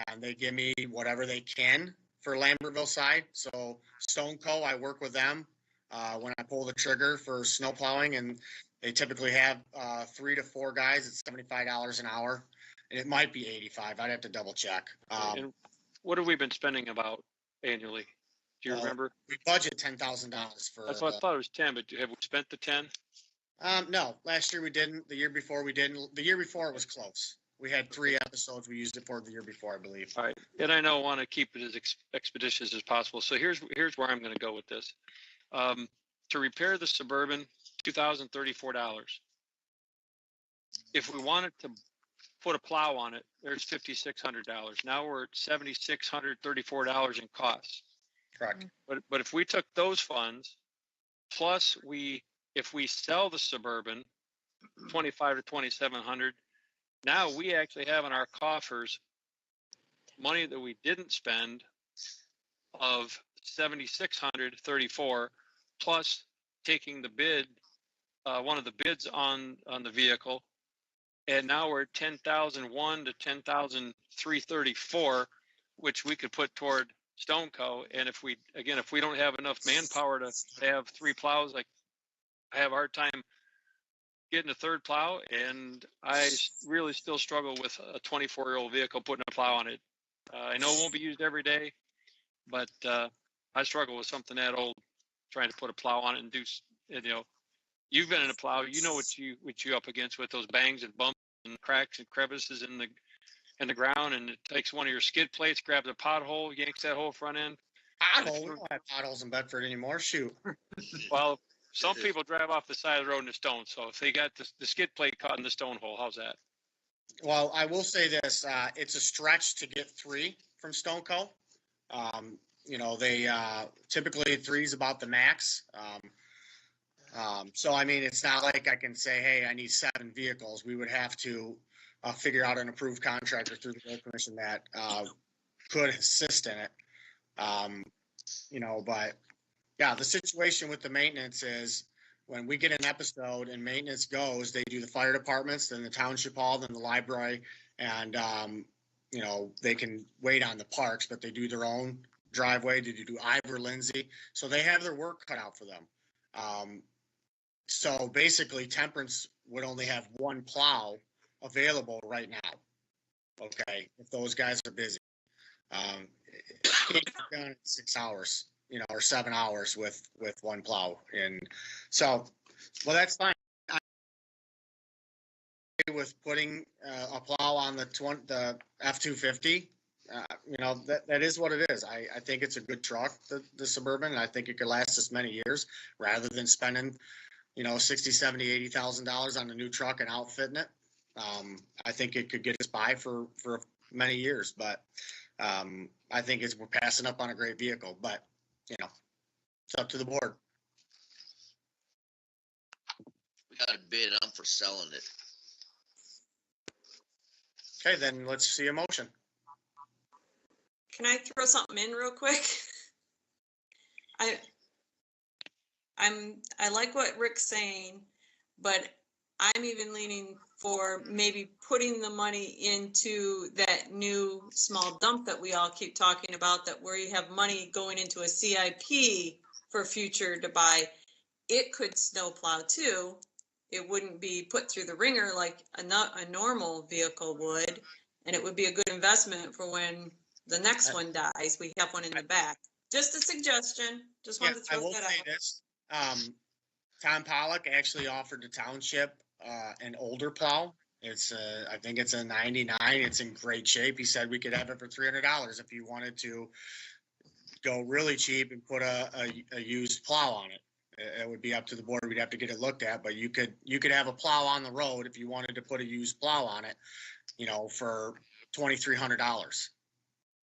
And they give me whatever they can for Lambertville side. So Stone Co., I work with them when I pull the trigger for snow plowing, and they typically have 3 to 4 guys at $75 an hour. And it might be 85. I'd have to double check. And what have we been spending about annually? Do you remember? We budget $10,000 for. That's what I thought it was 10, but have we spent the 10? No, last year we didn't. The year before we didn't. The year before it was close. We had 3 episodes we used it for the year before, I believe. All right. And I know I want to keep it as expeditious as possible. So here's where I'm going to go with this. To repair the Suburban, $2,034. If we wanted to put a plow on it, there's $5,600. Now we're at $7,634 in costs. Correct. But if we took those funds, plus if we sell the Suburban, 25 to 2,700, now we actually have in our coffers money that we didn't spend of 7,634, plus taking the bid, one of the bids on the vehicle, and now we're at 10,001 to 10,334, which we could put toward Stone Co. And if we don't have enough manpower to have 3 plows, like I have a hard time getting a 3rd plow, and I really still struggle with a 24-year-old vehicle putting a plow on it. I know it won't be used every day, but I struggle with something that old, trying to put a plow on it and do, you've been in a plow, you know what you up against with those bangs and bumps and cracks and crevices in the ground, and it takes one of your skid plates, grabs a pothole, yanks that whole front end. Pothole? We don't have potholes in Bedford anymore. Shoot. Well, some people drive off the side of the road in a stone, so if they got the skid plate caught in the stone hole, how's that? Well, I will say this, it's a stretch to get 3 from Stoneco. You know, they, typically 3 is about the max. So I mean, it's not like I can say, hey, I need 7 vehicles. We would have to, figure out an approved contractor through the road commission that, could assist in it. You know, but yeah, the situation with the maintenance is when we get an episode and maintenance goes, they do the fire departments, then the township hall, then the library, and, you know, they can wait on the parks, but they do their own driveway. They do Ivor, Lindsay. So they have their work cut out for them. So basically Temperance would only have 1 plow available right now. Okay, if those guys are busy. It can't be done in 6 hours, you know, or 7 hours with 1 plow. And so, well, that's fine. With putting a plow on the F-250, you know, that is what it is. I think it's a good truck, the Suburban, and I think it could last us many years rather than spending, you know, $60, $70, $80,000 on a new truck and outfitting it. I think it could get us by for many years, but I think we're passing up on a great vehicle, but you know, it's up to the board. We got a bid. I'm for selling it. Okay, then let's see a motion. Can I throw something in real quick? I like what Rick's saying, but I'm even leaning for maybe putting the money into that new small dump that we all keep talking about, that where you have money going into a CIP for future to buy. It could snowplow too. It wouldn't be put through the ringer like a normal vehicle would. And it would be a good investment for when the next one dies. We have one in the back. Just a suggestion. Just wanted to throw that out. I will say this. Tom Pollock actually offered the township an older plow. It's I think it's a 99. It's in great shape. He said we could have it for $300 if you wanted to go really cheap and put a used plow on it. It would be up to the board. We'd have to get it looked at, but you could have a plow on the road if you wanted to put a used plow on it, you know, for $2,300.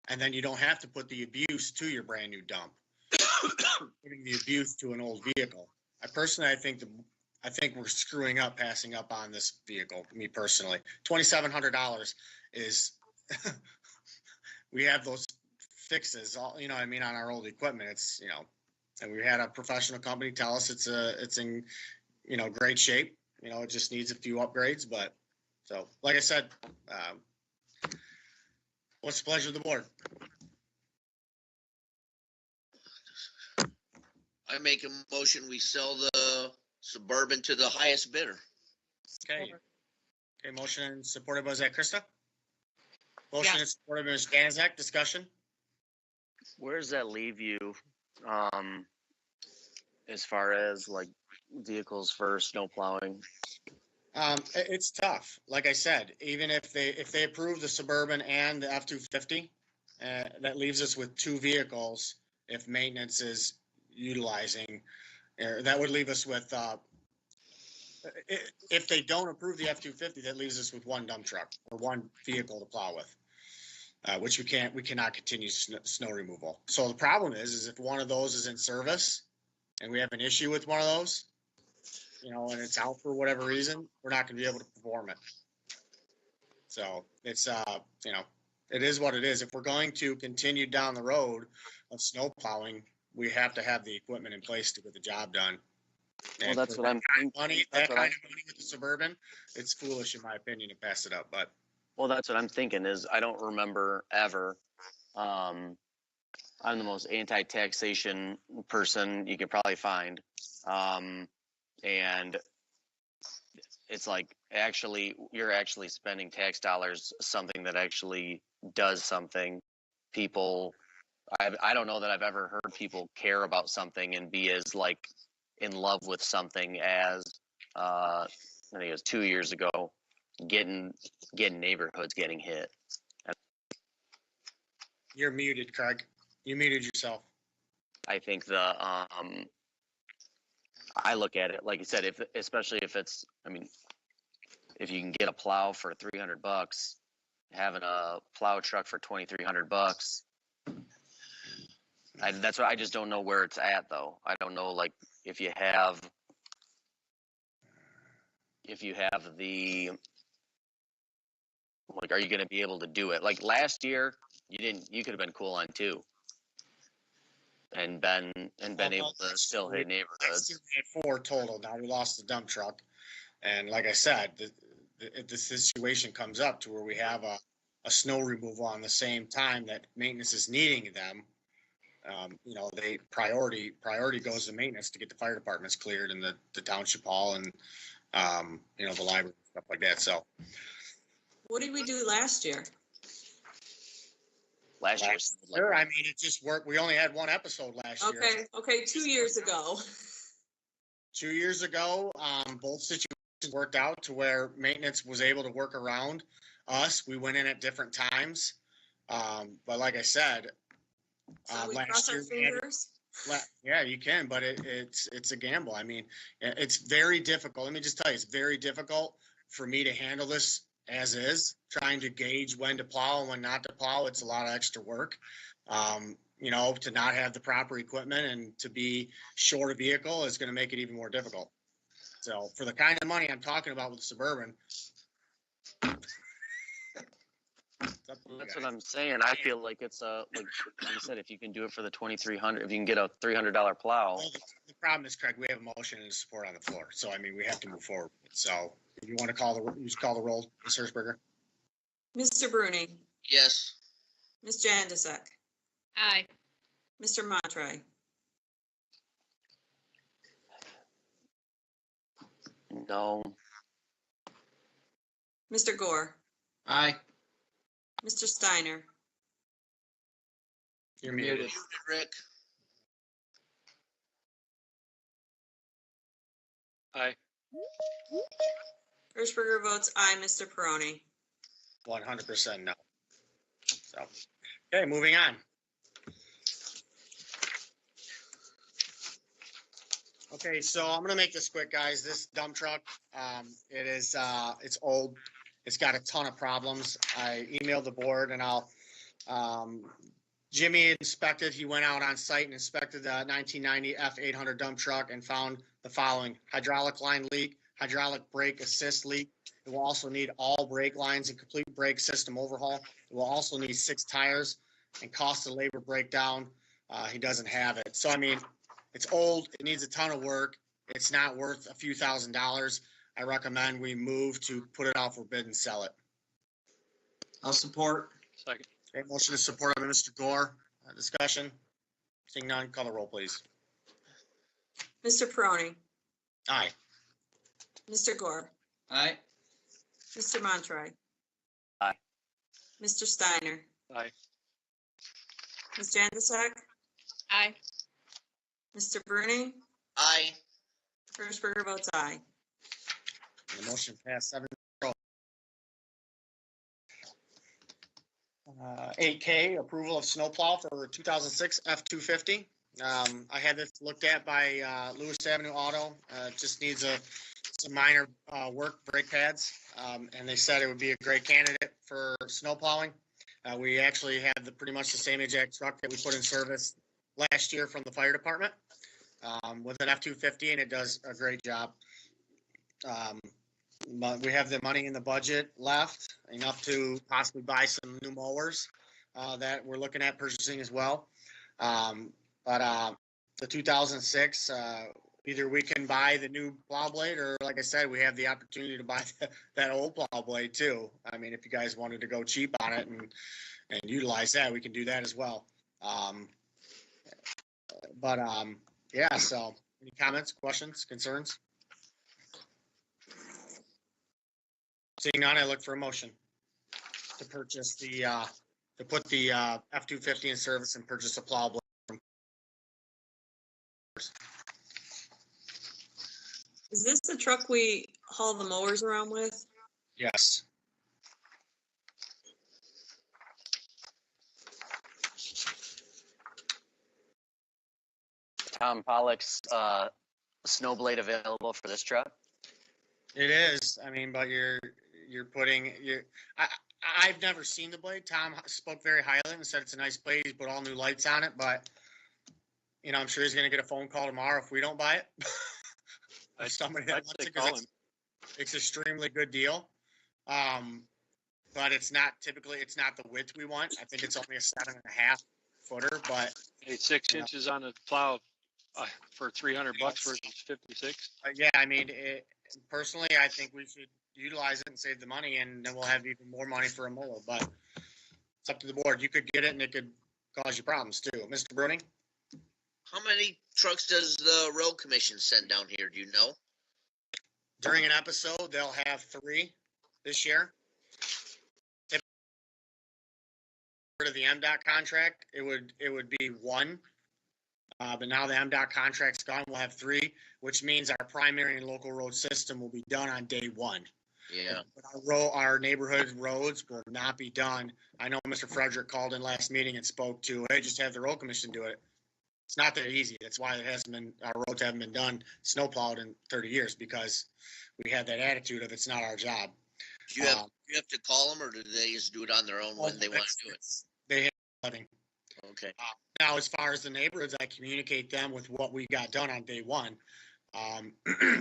And then you don't have to put the abuse to your brand new dump. Putting the abuse to an old vehicle. I think we're screwing up, passing up on this vehicle. Me personally, $2,700 is. We have those fixes, all you know. I mean, on our old equipment, it's you know, and we had a professional company tell us it's in, you know, great shape. You know, it just needs a few upgrades. But so, like I said, what's the pleasure of the board? I make a motion, we sell the Suburban to the highest bidder. Okay. Okay, motion supported by, is that Krista? Motion is supported by Ms. Janczak. Discussion? Where does that leave you, as far as like vehicles for snow plowing? It's tough. Like I said, even if they approve the Suburban and the F-250, that leaves us with 2 vehicles if maintenance is utilizing. That would leave us with, if they don't approve the F-250, that leaves us with 1 dump truck or 1 vehicle to plow with, which we cannot continue snow removal. So the problem is if one of those is in service and we have an issue with one of those, you know, and it's out for whatever reason, we're not going to be able to perform it. So it's, you know, it is what it is. If we're going to continue down the road of snow plowing, we have to have the equipment in place to get the job done. Well, that's what I'm thinking. That kind of money with the Suburban, it's foolish in my opinion to pass it up. But well, that's what I'm thinking is I don't remember ever. I'm the most anti-taxation person you could probably find. And it's like you're actually spending tax dollars, something that actually does something. People, I don't know that I've ever heard people care about something and be as like in love with something as, I think it was 2 years ago, getting neighborhoods getting hit. You're muted, Craig. You muted yourself. I think I look at it, like you said, especially if it's, I mean, if you can get a plow for $300, having a plow truck for $2,300, that's what I just don't know where it's at though. I don't know, like, if you have the, like, are you going to be able to do it? Like last year, you could have been cool on 2 and been able to still hit neighborhoods. We had 4 total. Now we lost the dump truck. And like I said, if the situation comes up to where we have a snow removal on the same time that maintenance is needing them, you know, they priority goes to maintenance to get the fire departments cleared and the township hall and, you know, the library, stuff like that. So. What did we do last year? Last year, I mean, it just worked. We only had 1 episode last year. Okay, 2 years ago. 2 years ago, both situations worked out to where maintenance was able to work around us. We went in at different times. But like I said, So we last cross our year, fingers. yeah, you can, but it's a gamble. I mean, it's very difficult. Let me just tell you, it's very difficult for me to handle this as is, trying to gauge when to plow and when not to plow. It's a lot of extra work. You know, to not have the proper equipment and to be short a vehicle is going to make it even more difficult. So for the kind of money I'm talking about with the Suburban. That's what I'm saying. I feel like it's like you said, if you can do it for the 2,300, if you can get a $300 plow. Well, the problem is, Craig, we have a motion and support on the floor. So, I mean, we have to move forward. So if you want to call the roll, Ms. Hershberger. Mr. Bruning, Yes. Ms. Jandisek, Aye. Mr. Montre, No. Mr. Gore, Aye. Mr. Steiner, You're muted. Rick. Aye. Hirschberger votes aye. Mr. Peroni. 100% no. So, okay, moving on. Okay, so I'm gonna make this quick, guys. This dump truck, it's old. It's got a ton of problems. I emailed the board and Jimmy inspected, he went out on site and inspected the 1990 F800 dump truck and found the following: hydraulic line leak, hydraulic brake assist leak. It will also need all brake lines and complete brake system overhaul. It will also need 6 tires and cost of labor breakdown. He doesn't have it. So, I mean, it's old. It needs a ton of work. It's not worth a few $1,000s. I recommend we move to put it out for bid and sell it. I'll support. Second. Okay, motion to support by Mr. Gore. Discussion. Seeing none, call the roll, please. Mr. Peroni, Aye. Mr. Gore, Aye. Mr. Montre, Aye. Mr. Steiner, Aye. Ms. Jandisek, Aye. Mr. Bruning, Aye. Hirschberger votes aye. The motion passed 7-0. 8K, approval of snowplow for 2006 F-250. I had this looked at by Lewis Avenue Auto. Just needs some minor work, brake pads, and they said it would be a great candidate for snowplowing. We actually had pretty much the same exact truck that we put in service last year from the fire department with an F-250, and it does a great job. But we have the money in the budget left, enough to possibly buy some new mowers that we're looking at purchasing as well. But the 2006, either we can buy the new plow blade, or like I said, we have the opportunity to buy that old plow blade too. I mean, if you guys wanted to go cheap on it and utilize that, we can do that as well. Yeah, so any comments, questions, concerns? Seeing none, I look for a motion to purchase to put the F-250 in service and purchase a plow blade. Is this the truck we haul the mowers around with? Yes. Tom Pollock's snow blade available for this truck? It is. I mean, but you're putting I've never seen the blade. Tom spoke very highly and said it's a nice blade. He's put all new lights on it, but you know, I'm sure he's going to get a phone call tomorrow if we don't buy it. Somebody that wants it, 'cause it's extremely good deal. But it's not the width we want. I think it's only a 7.5 footer, but Hey, 6 inches on the plow for $300 versus 56. yeah, I mean, personally, I think we should utilize it and save the money, and then we'll have even more money for a mower. But it's up to the board. You could get it, and it could cause you problems too. Mr. Bruning? How many trucks does the road commission send down here? Do you know? During an episode, they'll have 3 this year. Of the MDOT contract, it would be 1. But now the MDOT contract's gone, we'll have 3, which means our primary and local road system will be done on day 1. Yeah. But our neighborhood roads will not be done. I know Mr. Frederick called in last meeting and spoke to, hey, just have the road commission do it. It's not that easy. That's why our roads haven't been done snowplowed in 30 years, because we had that attitude of it's not our job. Do you have to call them, or do they just do it on their own when they want to do it? They have nothing. Okay. Now, as far as the neighborhoods, I communicate them with what we got done on day 1.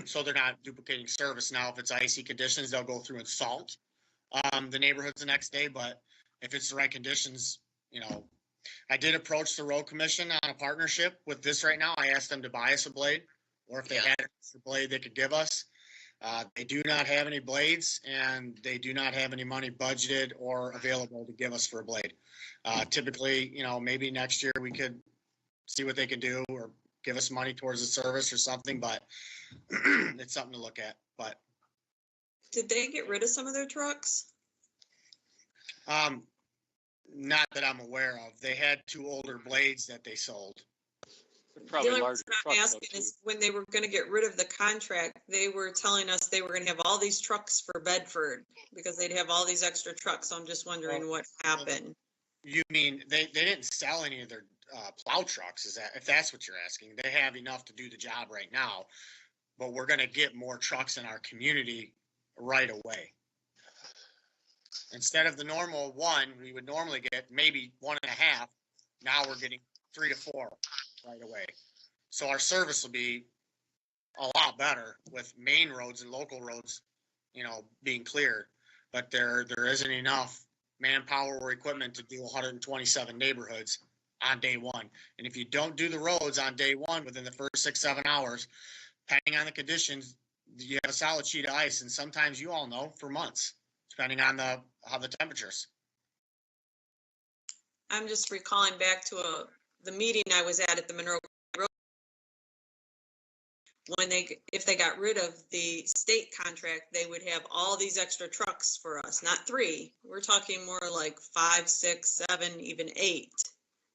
So they're not duplicating service. Now, if it's icy conditions, they'll go through and salt the neighborhoods the next day. But if it's the right conditions, you know, I did approach the road commission on a partnership with this right now. I asked them to buy us a blade, or if they had a blade they could give us. They do not have any blades, and they do not have any money budgeted or available to give us for a blade. Typically, you know, maybe next year we could see what they can do or give us money towards the service or something, but it's something to look at. But did they get rid of some of their trucks? Not that I'm aware of. They had 2 older blades that they sold. Probably the only larger reason I'm trucks, asking is when they were going to get rid of the contract, they were telling us they were going to have all these trucks for Bedford because they'd have all these extra trucks. So I'm just wondering what happened. You mean they didn't sell any of their plow trucks? If that's what you're asking? They have enough to do the job right now, but we're going to get more trucks in our community right away. Instead of the normal 1, we would normally get maybe 1.5. Now we're getting 3 to 4 right away. So our service will be a lot better with main roads and local roads, you know, being cleared. But there isn't enough manpower or equipment to do 127 neighborhoods on day 1. And if you don't do the roads on day 1 within the first 6-7 hours, depending on the conditions, you have a solid sheet of ice, and sometimes, you all know, for months, depending on how the temperatures. I'm just recalling back to the meeting I was at the Monroe Road. If they got rid of the state contract, they would have all these extra trucks for us, not 3. We're talking more like 5, 6, 7, even 8.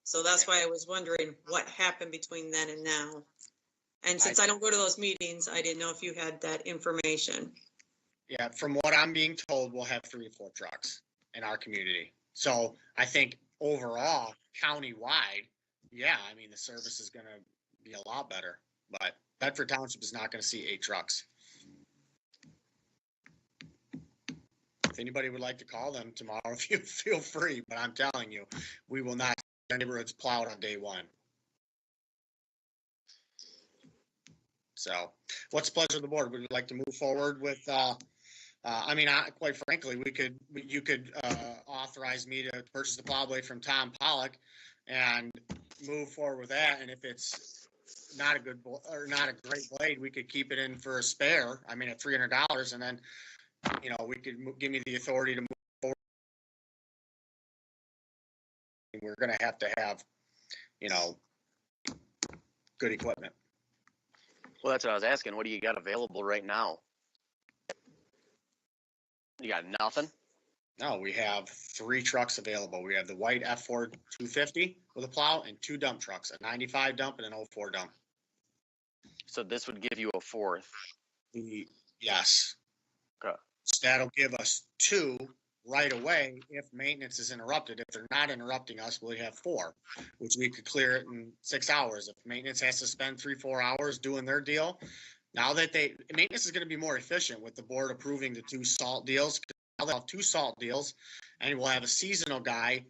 So that's why I was wondering what happened between then and now. And since I don't go to those meetings, I didn't know if you had that information. Yeah, from what I'm being told, we'll have 3 or 4 trucks in our community. So I think overall, countywide, yeah, I mean, the service is going to be a lot better. But Bedford Township is not going to see 8 trucks. If anybody would like to call them tomorrow, feel free. But I'm telling you, we will not see neighborhoods plowed on day 1. So what's the pleasure of the board? Would you like to move forward with, quite frankly, you could authorize me to purchase the plow blade from Tom Pollock and move forward with that. And if it's not a great blade, we could keep it in for a spare. I mean, at $300, and then, you know, we could give me the authority to move forward. We're going to have, you know, good equipment. Well, that's what I was asking. What do you got available right now? You got nothing? No, we have 3 trucks available. We have the white F4 250 with a plow and 2 dump trucks, a 95 dump and an 04 dump. So this would give you a 4th. Yes. Okay. So that'll give us 2 right away if maintenance is interrupted. If they're not interrupting us, we'll have 4, which we could clear it in 6 hours. If maintenance has to spend 3-4 hours doing their deal, now that maintenance is going to be more efficient with the board approving the 2 salt deals. Now they'll have 2 salt deals, and we'll have a seasonal guy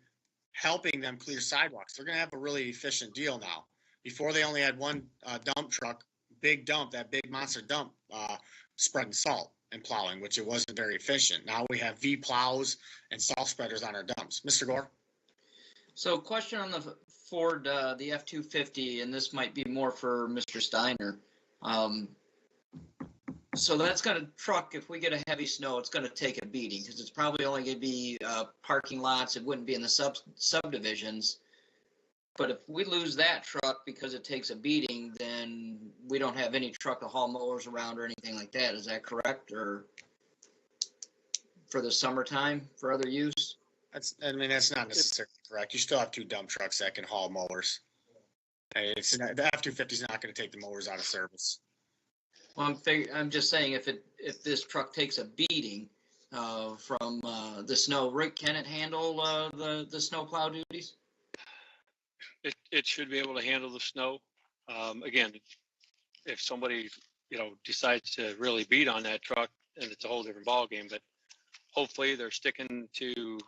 helping them clear sidewalks. They're going to have a really efficient deal now. Before they only had 1 dump truck, big dump, that big monster dump, spreading salt and plowing, which it wasn't very efficient. Now we have V plows and salt spreaders on our dumps. Mr. Gore? So question on the Ford, the F-250, and this might be more for Mr. Steiner. So that's got a truck, if we get a heavy snow, it's gonna take a beating, because it's probably only gonna be parking lots, it wouldn't be in the subdivisions. But if we lose that truck because it takes a beating, then we don't have any truck to haul mowers around or anything like that, is that correct, or for the summertime, for other use? That's not necessarily correct. You still have 2 dump trucks that can haul mowers. The F-250 is not going to take the mowers out of service. Well, I'm just saying if this truck takes a beating from the snow, Rick, can it handle the snow plow duties? It should be able to handle the snow. Again, if somebody, decides to really beat on that truck, and it's a whole different ballgame, but hopefully they're sticking to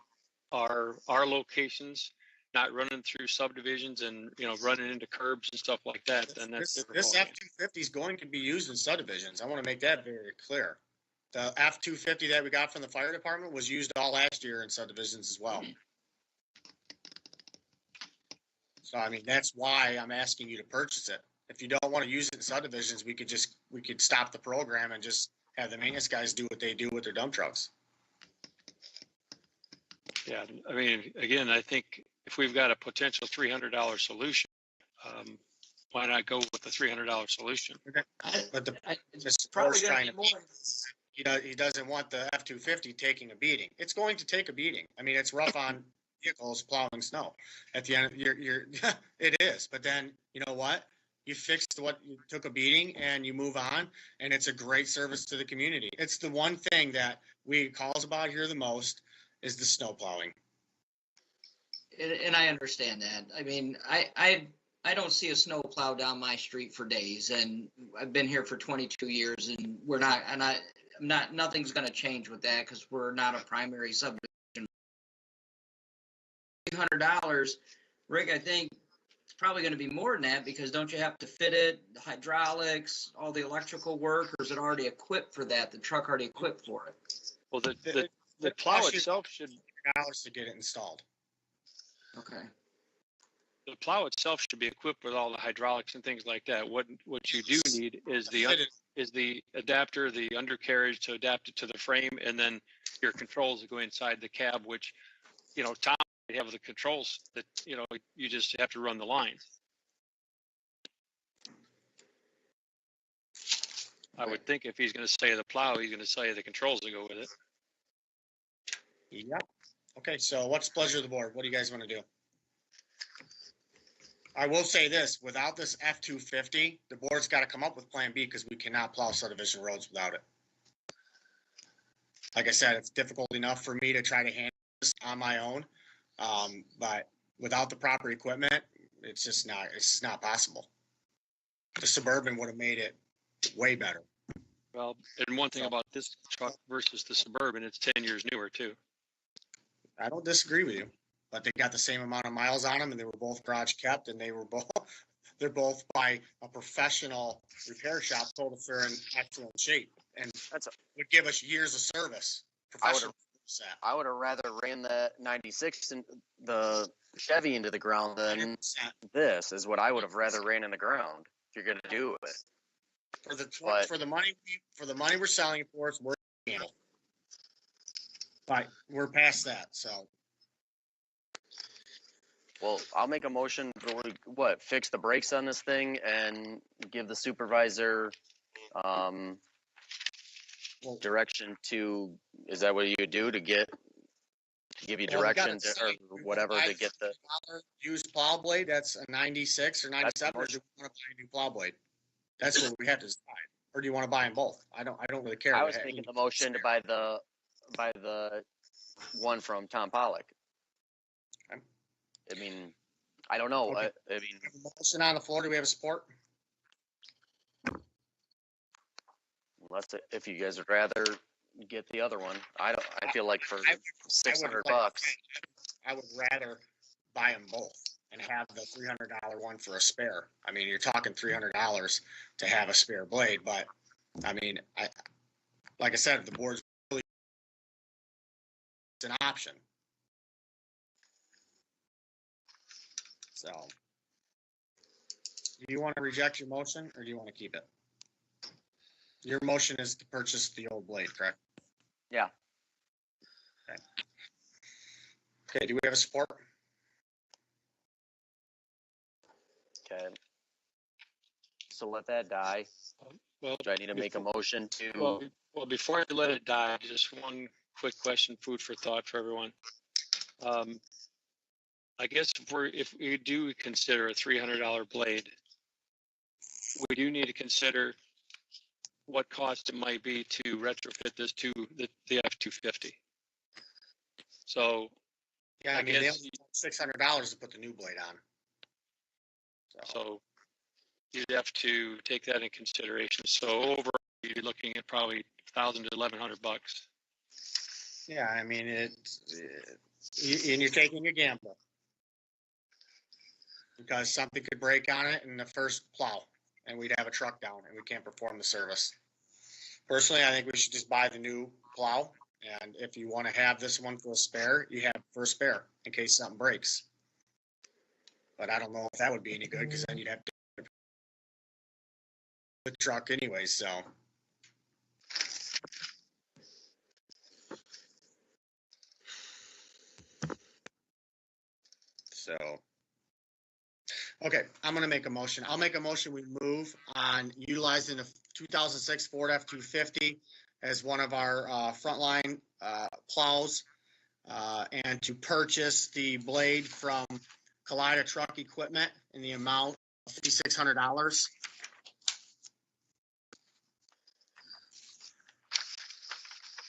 our locations, not running through subdivisions and, running into curbs and stuff like that. Then that's this F-250 is going to be used in subdivisions. I want to make that very clear. The F-250 that we got from the fire department was used all last year in subdivisions as well. So, that's why I'm asking you to purchase it. If you don't want to use it in subdivisions, we could stop the program and just have the maintenance guys do what they do with their dump trucks. Yeah, again, I think if we've got a potential $300 solution, why not go with the $300 solution? But it's probably going to be more. He doesn't want the F-250 taking a beating. It's going to take a beating. It's rough on vehicles plowing snow. At the end, it is. But then, you know what? You fixed what you took a beating and you move on, and it's a great service to the community. It's the one thing that we calls about here the most is the snow plowing. And I understand that. I don't see a snow plow down my street for days, and I've been here for 22 years, and nothing's going to change with that because we're not a primary subdivision. $300, Rick, I think it's probably going to be more than that, because don't you have to fit it, the hydraulics, all the electrical work, or is it already equipped for that? The truck already equipped for it? Well, the plow itself should $100 to get it installed. Okay. The plow itself should be equipped with all the hydraulics and things like that. What you do need is the adapter, the undercarriage to adapt it to the frame, and then your controls that go inside the cab, which, Tom might have the controls that, you just have to run the lines. I would think if he's going to say the plow, he's going to say the controls that go with it. Yep. Okay, so what's the pleasure of the board? What do you guys want to do? I will say this, without this F-250, the board's got to come up with Plan B, because we cannot plow subdivision roads without it. Like I said, it's difficult enough for me to try to handle this on my own, but without the proper equipment, it's not possible. The Suburban would have made it way better. Well, and one thing about this truck versus the Suburban, it's 10 years newer too. I don't disagree with you, but they got the same amount of miles on them, and they were both garage kept, and they're both by a professional repair shop told us they're in excellent shape, and would give us years of service. I would have rather ran the 96 and the Chevy into the ground than 100%. This is what I would have rather ran in the ground if you're going to do it. For the money we're selling it for, it's worth the handle. But we're past that, so. Well, I'll make a motion for fix the brakes on this thing and give the supervisor direction to, is that what you would do to give you direction or whatever to get the used plow blade? That's a 96 or 97, or do we want to buy a new plow blade? That's what we have to decide. or do you want to buy them both? I don't really care. I was making the motion to buy the one from Tom Pollock. Okay. I mean, I don't know. Okay. I mean, Motion on the floor. Do we have a support? unless if you guys would rather get the other one, I feel like for I would $600 like- I would rather buy them both and have the $300 one for a spare. I mean, you're talking $300 to have a spare blade, but I mean, like I said, the board's really it's an option. So, do you want to reject your motion or do you want to keep it? Your motion is to purchase the old blade, correct? yeah. Okay, do we have a support? Okay. So let that die. Well, Do I need to make a motion to? well, before I let it die, just one quick question, food for thought for everyone. I guess if we do consider a $300 blade, we do need to consider what cost it might be to retrofit this to the F-250. So. Yeah, I mean, they guess- only $600 to put the new blade on. So you'd have to take that in consideration. So overall, you're looking at probably $1,000 to $1,100. Yeah, I mean, and you're taking a gamble. Because something could break on it in the first plow and we'd have a truck down and we can't perform the service. Personally, I think we should just buy the new plow. And if you want to have this one for a spare, you have it for a spare in case something breaks. But I don't know if that would be any good because then you'd have to the truck anyway, so. Okay, I'm gonna make a motion. I'll make a motion. We move on utilizing the 2006 Ford F-250 as one of our frontline plows and to purchase the blade from Kaleida Truck Equipment in the amount of $5,600.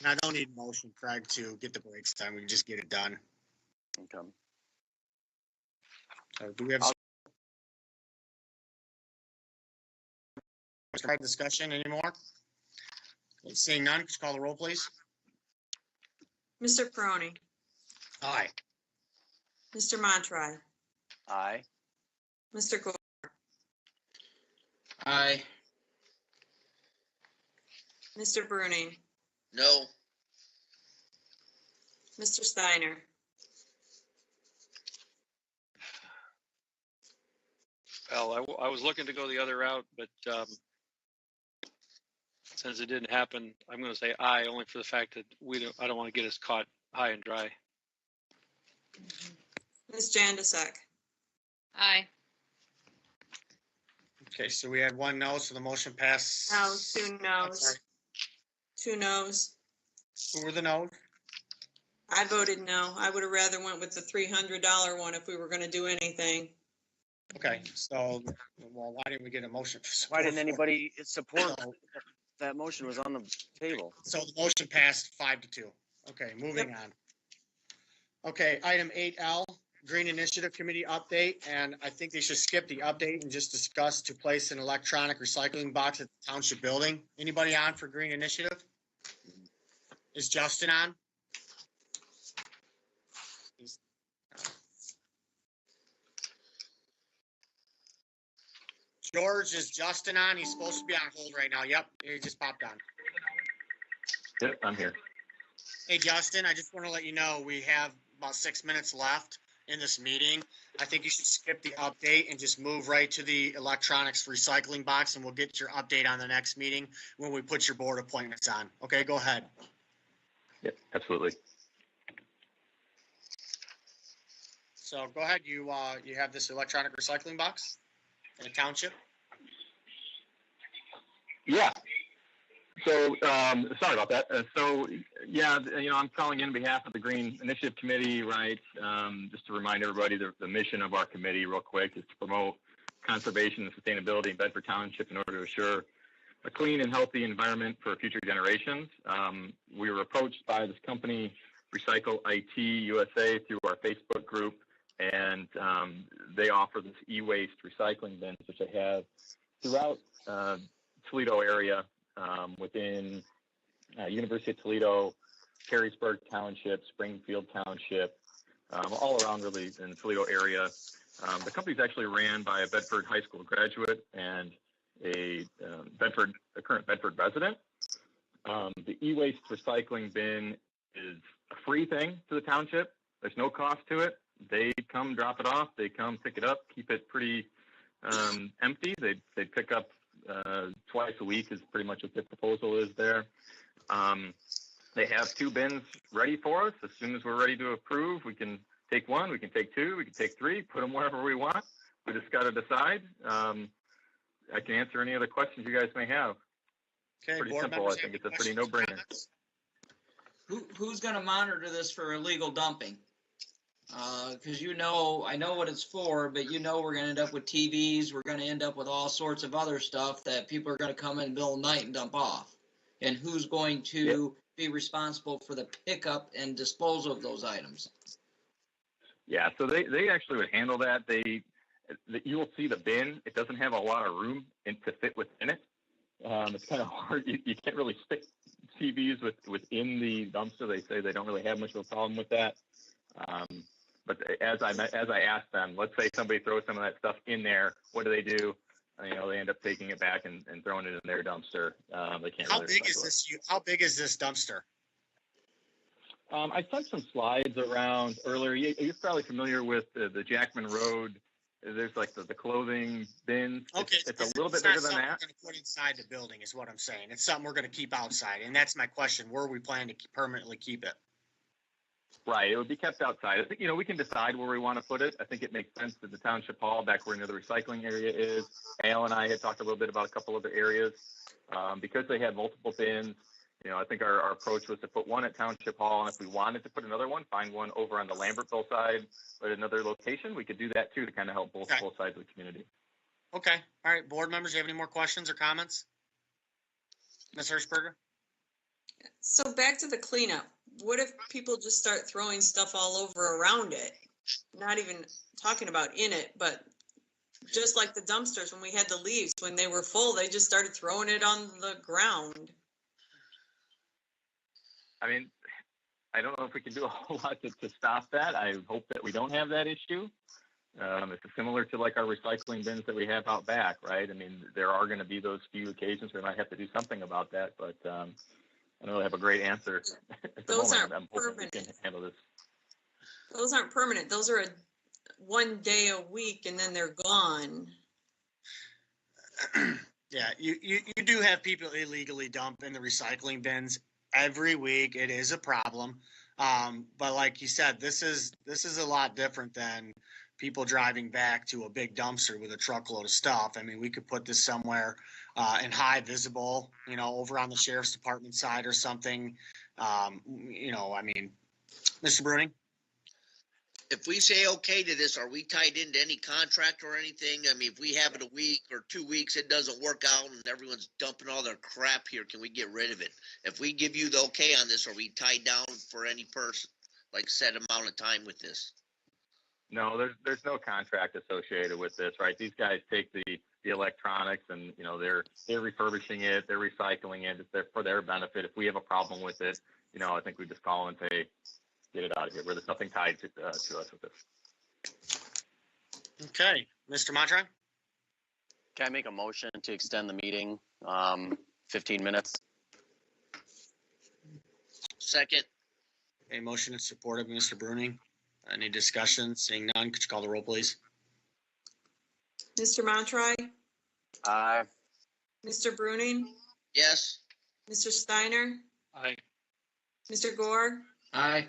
And I don't need a motion, Craig, to get the blades done. We can just get it done. Okay. So do we have discussion anymore? Seeing none, just call the roll, please. Mr. Peroni, Aye. Mr. Montroy, Aye. Mr. Gore, Aye. Mr. Bruning, No, Mr. Steiner, Well, I was looking to go the other route, but since it didn't happen, I'm going to say aye, only for the fact that I don't want to get us caught high and dry. Ms. Jandasek, Aye. Okay, so we had one no, so the motion passed. no, 2 noes. 2 noes. Who were the no's? I voted no. I would have rather went with the $300 one if we were gonna do anything. Okay, so, well, why didn't we get a motion? For Why support didn't for it? anybody support? That motion was on the table. So the motion passed 5-2. Okay, moving on. Okay, item 8L, Green Initiative Committee update, and I think they should skip the update and just discuss to place an electronic recycling box at the township building. Anybody on for Green Initiative? Is Justin on? George, is Justin on? He's supposed to be on hold right now. Yep, he just popped on. Yep, I'm here. Hey, Justin, I just want to let you know, we have about 6 minutes left in this meeting. I think you should skip the update and just move right to the electronics recycling box, and we'll get your update on the next meeting when we put your board appointments on. Okay, go ahead. Yep, absolutely. So go ahead. You have this electronic recycling box in the township? Yeah. So, sorry about that. Yeah, I'm calling in behalf of the Green Initiative Committee, right? Just to remind everybody, the mission of our committee real quick is to promote conservation and sustainability in Bedford Township in order to assure a clean and healthy environment for future generations. We were approached by this company, Recycle IT USA, through our Facebook group, and they offer this e-waste recycling bins, which they have throughout Toledo area, within University of Toledo, Perrysburg Township, Springfield Township, all around really in the Toledo area. The company's actually ran by a Bedford High School graduate and a current Bedford resident. The e-waste recycling bin is a free thing to the township. There's no cost to it. They come drop it off. They come pick it up, keep it pretty empty. They pick up twice a week is pretty much what the proposal is there. They have 2 bins ready for us. As soon as we're ready to approve, we can take 1, we can take 2, we can take 3, put them wherever we want. We just got to decide. I can answer any other questions you guys may have. Okay, Pretty board simple. members I think have it's a any pretty questions or no-brainer. comments? Who's going to monitor this for illegal dumping? Because I know what it's for, but we're going to end up with TVs. We're going to end up with all sorts of other stuff that people are going to come in the middle of the night and dump off. And who's going to be responsible for the pickup and disposal of those items? Yeah, so they actually would handle that. You'll see the bin. It doesn't have a lot of room to fit within it. It's kind of hard. You can't really stick TVs within the dumpster. They say they don't really have much of a problem with that. But as I asked them, let's say somebody throws some of that stuff in there, what do? They end up taking it back and throwing it in their dumpster. They can't. How big is this? How big is this dumpster? I sent some slides around earlier. You're probably familiar with the Jackman Road. There's like the clothing bins. Okay, it's a little bit bigger than that. We're going to put inside the building, is what I'm saying. It's something we're going to keep outside, and that's my question. Where are we planning to permanently keep it? Right, it would be kept outside. I think we can decide where we want to put it. I think it makes sense that the township hall, back where the recycling area is. Al and I had talked a little bit about a couple other areas because they had multiple bins. I think our approach was to put one at Township Hall, and if we wanted to put another one, find one over on the Lambertville side at another location, we could do that too to kind of help both sides of the community. Okay. All right. Board members, do you have any more questions or comments? Ms. Hirschberger? So back to the cleanup. What if people just start throwing stuff all over around it? Not even talking about in it, but just like the dumpsters when we had the leaves, when they were full, they just started throwing it on the ground. I mean, I don't know if we can do a whole lot to stop that. I hope that we don't have that issue. It's similar to like our recycling bins that we have out back, right? I mean, there are going to be those few occasions where we might have to do something about that, but I don't really have a great answer at the Those moment. aren't I'm hoping we permanent. can handle this. Those aren't permanent. Those are one day a week and then they're gone. Yeah, you do have people illegally dump in the recycling bins every week. It is a problem. But like you said, this is a lot different than people driving back to a big dumpster with a truckload of stuff. I mean, we could put this somewhere in high visible, over on the sheriff's department side or something. I mean, Mr. Bruning? If we say okay to this, are we tied into any contract or anything? I mean, if we have it a week or 2 weeks, it doesn't work out and everyone's dumping all their crap here, can we get rid of it? If we give you the okay on this, are we tied down for any person, like set amount of time with this? No, there's no contract associated with this, right? These guys take the electronics and they're refurbishing it, they're recycling it. It's there for their benefit. If we have a problem with it, I think we just call and say, get it out of here. Where there's nothing tied to us with this. Okay, Mr. Montron? Can I make a motion to extend the meeting 15 minutes? Second. A motion in support of Mr. Bruning. Any discussion? Seeing none, could you call the roll, please? Mr. Montry? Aye. Mr. Bruning? Yes. Mr. Steiner? Aye. Mr. Gore? Aye.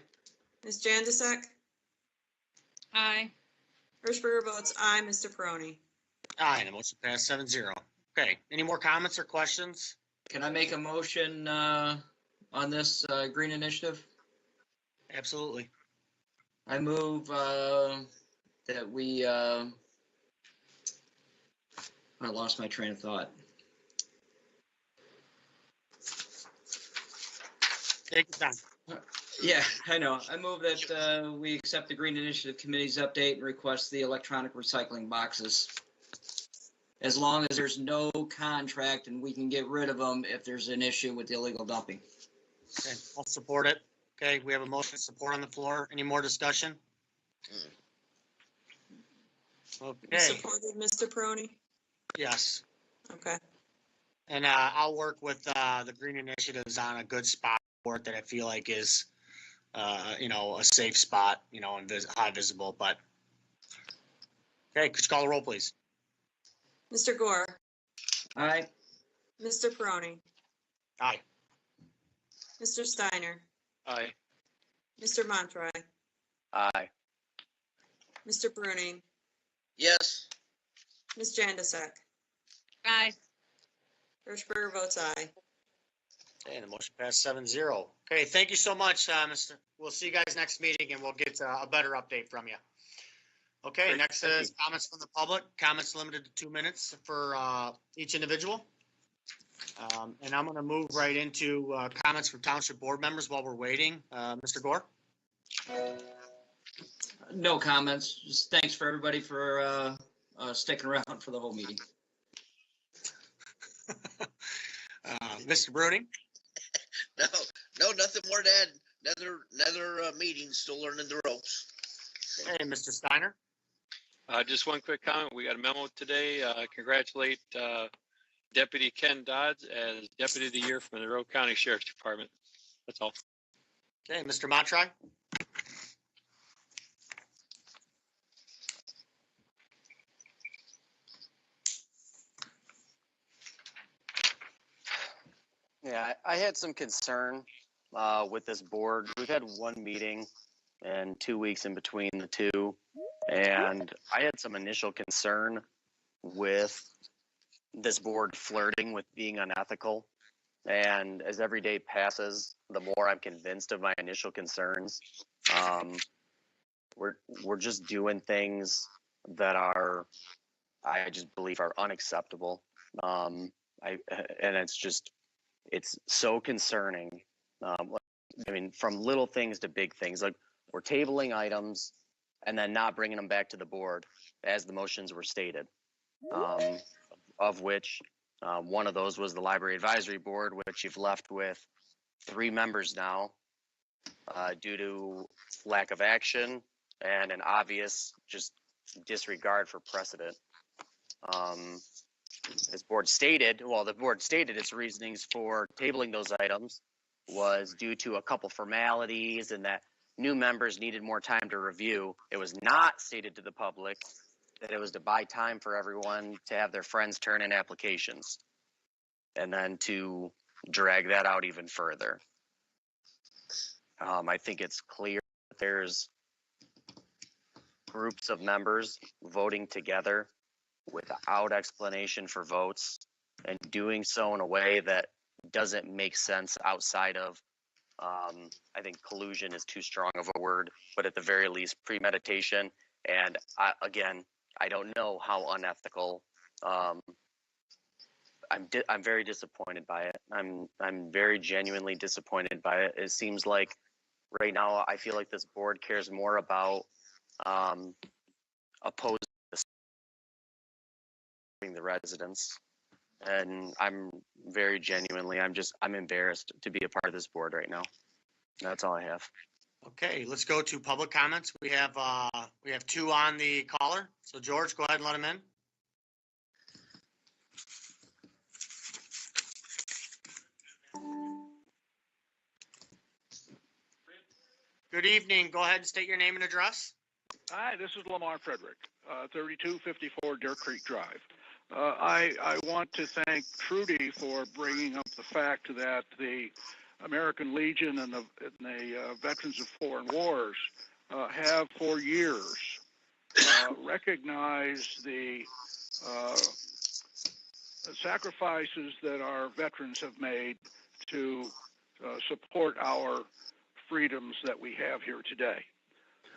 Ms. Jandisek? Aye. Hirschberger votes aye. Mr. Peroni? Aye, and the motion passed 7-0. Okay, any more comments or questions? Can I make a motion on this green initiative? Absolutely. I move that we, I lost my train of thought. Take your time. Yeah, I know. I move that we accept the Green Initiative Committee's update and request the electronic recycling boxes. As long as there's no contract and we can get rid of them if there's an issue with illegal dumping. Okay, I'll support it. Okay, we have a motion of support on the floor. Any more discussion? Okay, Supported, Mr. Peroni? yes. Okay. And I'll work with the Green Initiatives on a good spot for it that I feel like is, a safe spot, and high visible, but. Okay, could you call the roll, please? Mr. Gore? Aye. Mr. Peroni? Aye. Mr. Steiner? Aye. Mr. Montroy? Aye. Mr. Bruning? Yes. Ms. Jandesak? Aye. Hirschberger votes aye. Okay, the motion passed 7-0. Okay, thank you so much, Mr. We'll see you guys next meeting and we'll get a better update from you. Okay, Great, next thank is comments from the public. Comments limited to 2 minutes for each individual. And I'm going to move right into comments from township board members while we're waiting. Mr. Gore? No comments. Just thanks for everybody for sticking around for the whole meeting. Mr. Bruning? No, nothing more to add. Another meeting, still learning the ropes. Hey, Mr. Steiner? Just one quick comment. We got a memo today. Congratulate Deputy Ken Dodds as Deputy of the Year from the Monroe County Sheriff's Department. That's all. Okay, Mr. Montry? Yeah, I had some concern with this board. We've had one meeting and 2 weeks in between the two, and I had some initial concern with this board flirting with being unethical. And as every day passes, the more I'm convinced of my initial concerns. We're just doing things that I just believe are unacceptable. And it's so concerning. From little things to big things, like we're tabling items and then not bringing them back to the board as the motions were stated, of which one of those was the library advisory board, which you've left with 3 members now due to lack of action and an obvious just disregard for precedent. The board stated its reasonings for tabling those items was due to a couple formalities and that new members needed more time to review. It was not stated to the public that it was to buy time for everyone to have their friends turn in applications and then to drag that out even further. I think it's clear that there's groups of members voting together without explanation for votes and doing so in a way that doesn't make sense outside of, I think collusion is too strong of a word, but at the very least premeditation. And I don't know how unethical. I'm very disappointed by it. I'm very genuinely disappointed by it. It seems like right now I feel like this board cares more about opposing the residents, and I'm very genuinely I'm embarrassed to be a part of this board right now. That's all I have. Okay, let's go to public comments. We have 2 on the caller. So George, go ahead and let him in. Good evening. Go ahead and state your name and address. Hi, this is Lamar Frederick, 3254 Deer Creek Drive. I want to thank Trudy for bringing up the fact that the American Legion and the Veterans of Foreign Wars have for years recognized the sacrifices that our veterans have made to support our freedoms that we have here today.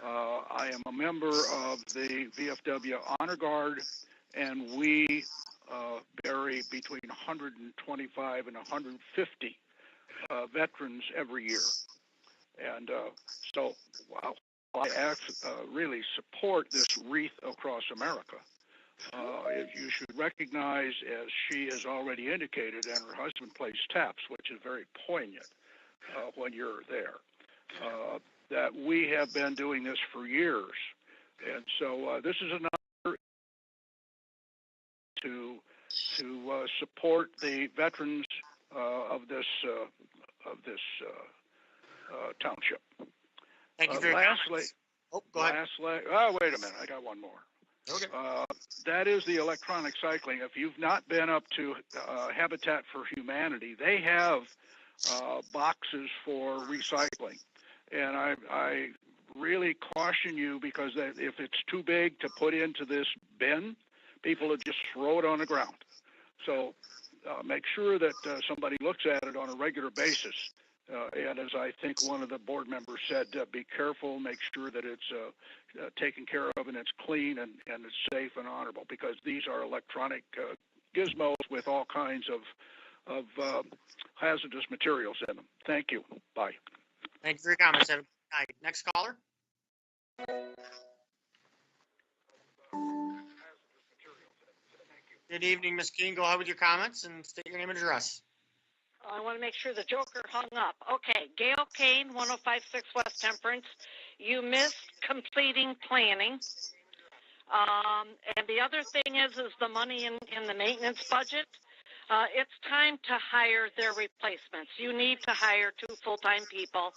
I am a member of the VFW Honor Guard, and we bury between 125 and 150 veterans every year. And so, while I really support this wreath across America, you should recognize, as she has already indicated, and her husband plays taps, which is very poignant when you're there, that we have been doing this for years. And so this is another to support the veterans of this township. Thank you for your lastly, comments. Oh, go ahead. Wait a minute, I got one more. Okay. That is the electronic cycling. If you've not been up to Habitat for Humanity, they have boxes for recycling. And I really caution you, because if it's too big to put into this bin, people will just throw it on the ground. So make sure that somebody looks at it on a regular basis. And as I think one of the board members said, be careful, make sure that it's taken care of and it's clean and it's safe and honorable, because these are electronic gizmos with all kinds of hazardous materials in them. Thank you. Bye. Thank you for your comments. Have a good night. Next caller. Good evening, Ms. Keene. Go ahead with your comments and state your name and address. I want to make sure the joker hung up. Okay, Gail Kane, 1056 West Temperance. You missed completing planning. And the other thing is the money in the maintenance budget. It's time to hire their replacements. You need to hire 2 full-time people.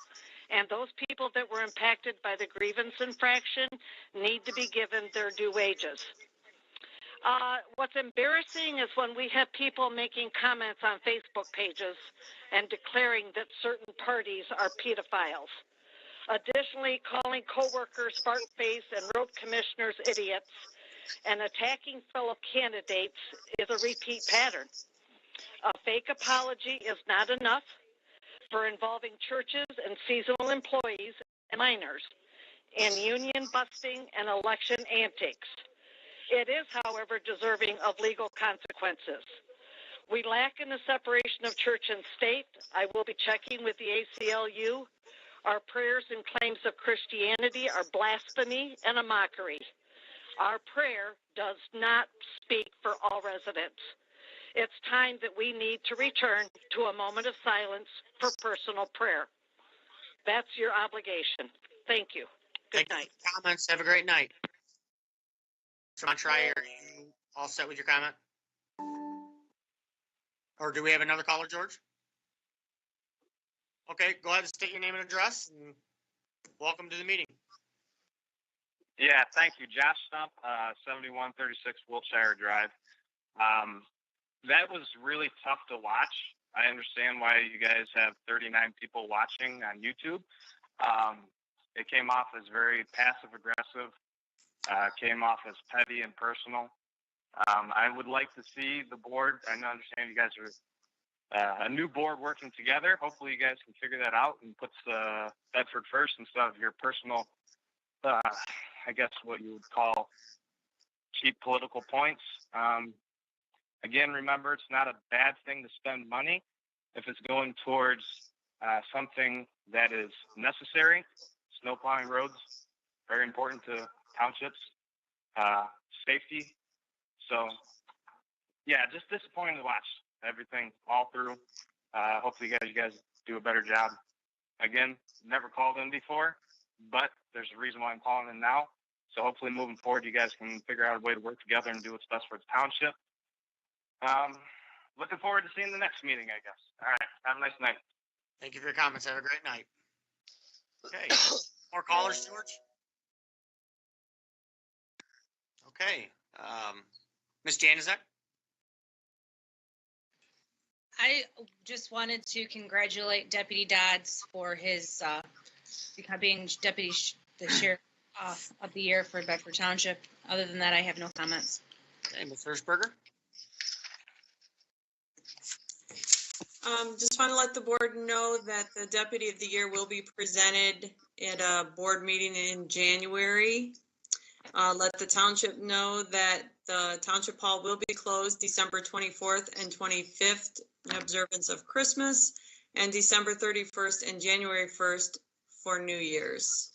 And those people that were impacted by the grievance infraction need to be given their due wages. What's embarrassing is when we have people making comments on Facebook pages and declaring that certain parties are pedophiles. Additionally, calling coworkers fart-faced and road commissioners idiots and attacking fellow candidates is a repeat pattern. A fake apology is not enough for involving churches and seasonal employees and minors in union busting and election antics. It is, however, deserving of legal consequences. We lack in the separation of church and state. I will be checking with the ACLU. Our prayers and claims of Christianity are blasphemy and a mockery. Our prayer does not speak for all residents. It's time that we need to return to a moment of silence for personal prayer. That's your obligation. Thank you. Good night. Comments. Have a great night. Mr. Montry, are you all set with your comment? Or do we have another caller, George? Okay, go ahead and state your name and address, and welcome to the meeting. Yeah, thank you. Josh Stump, 7136 Wiltshire Drive. That was really tough to watch. I understand why you guys have 39 people watching on YouTube. It came off as very passive-aggressive, came off as petty and personal. I would like to see the board, I understand you guys are a new board working together. Hopefully you guys can figure that out and puts Bedford first instead of your personal, I guess what you would call cheap political points. Again, remember, it's not a bad thing to spend money if it's going towards something that is necessary. Snow plowing roads, very important to townships, safety. So, yeah, just disappointing to watch everything all through. Hopefully you guys do a better job. Again, never called in before, but there's a reason why I'm calling in now. So hopefully moving forward, you guys can figure out a way to work together and do what's best for the township. Looking forward to seeing the next meeting, I guess. All right. Have a nice night. Thank you for your comments. Have a great night. Okay. More callers, George? Okay. Ms. Janizek? I just wanted to congratulate Deputy Dodds for his being deputy the sheriff of the year for Bedford Township. Other than that, I have no comments. Okay, Ms. Hirschberger? Just want to let the board know that the Deputy of the Year will be presented at a board meeting in January. Let the township know that the township hall will be closed December 24th and 25th in observance of Christmas, and December 31st and January 1st for New Year's.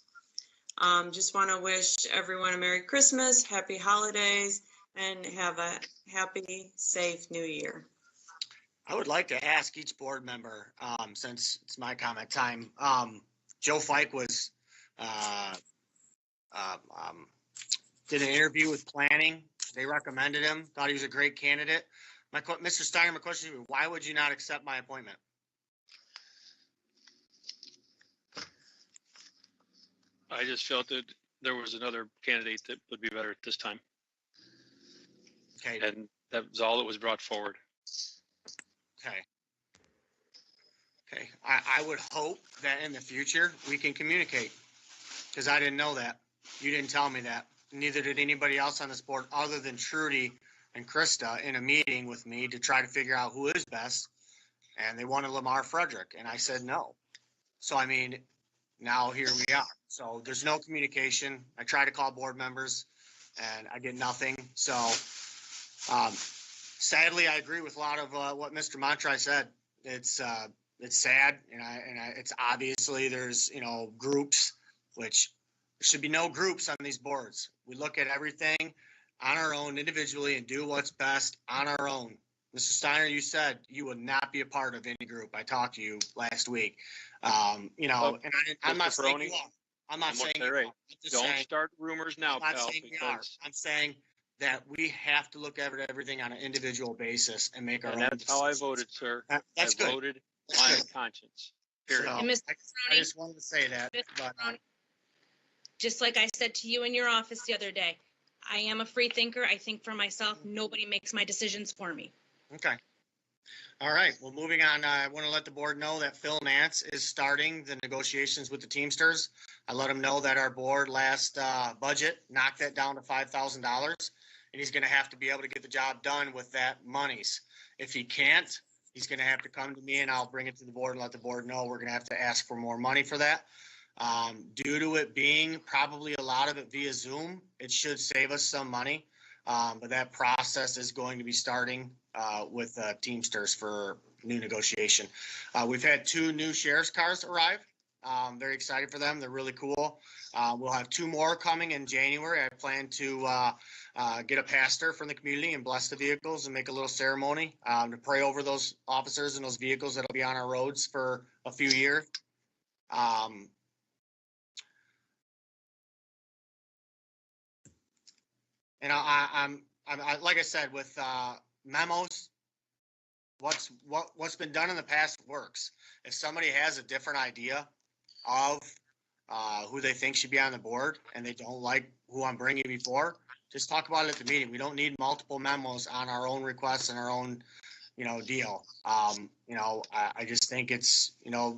Just want to wish everyone a Merry Christmas, Happy Holidays, and have a happy, safe New Year. I would like to ask each board member, since it's my comment time, Joe Fike was, did an interview with planning. They recommended him, thought he was a great candidate. Mr. Steiner, my question to you, why would you not accept my appointment? I just felt that there was another candidate that would be better at this time. Okay. And that was all that was brought forward. Okay. Okay. I would hope that in the future we can communicate, because I didn't know that. You didn't tell me that. Neither did anybody else on this board other than Trudy and Krista in a meeting with me to try to figure out who is best. And they wanted Lamar Frederick, and I said no. So, I mean, now here we are. So there's no communication. I tried to call board members and I get nothing. So sadly, I agree with a lot of what Mr. Montry said. It's sad, and it's obviously there's, groups, which there should be no groups on these boards. We look at everything on our own individually and do what's best on our own. Mr. Steiner, you said you would not be a part of any group. I talked to you last week. And I'm not saying you are. I'm not saying you are. Don't start rumors now, I'm not pal. saying we are. I'm saying that we have to look at everything on an individual basis and make our own. And that's how I voted, sir. That's good. I voted on conscience. Period. So, And Mr. I just wanted to say that. But, Just like I said to you in your office the other day, I am a free thinker. I think for myself. Nobody makes my decisions for me. Okay. All right. Well, moving on, I want to let the board know that Phil Nance is starting the negotiations with the Teamsters. I let him know that our board last budget knocked that down to $5,000, and he's going to have to be able to get the job done with that monies. If he can't, he's going to have to come to me, and I'll bring it to the board and let the board know we're going to have to ask for more money for that. Due to it being probably a lot of it via Zoom, it should save us some money. But that process is going to be starting with Teamsters for new negotiation. We've had 2 new sheriff's cars arrive. Very excited for them. They're really cool. We'll have 2 more coming in January. I plan to get a pastor from the community and bless the vehicles and make a little ceremony to pray over those officers and those vehicles that'll be on our roads for a few years. And I'm like I said, with memos, what's been done in the past works. If somebody has a different idea of who they think should be on the board and they don't like who I'm bringing before, just talk about it at the meeting. We don't need multiple memos on our own requests and our own, deal. I just think it's,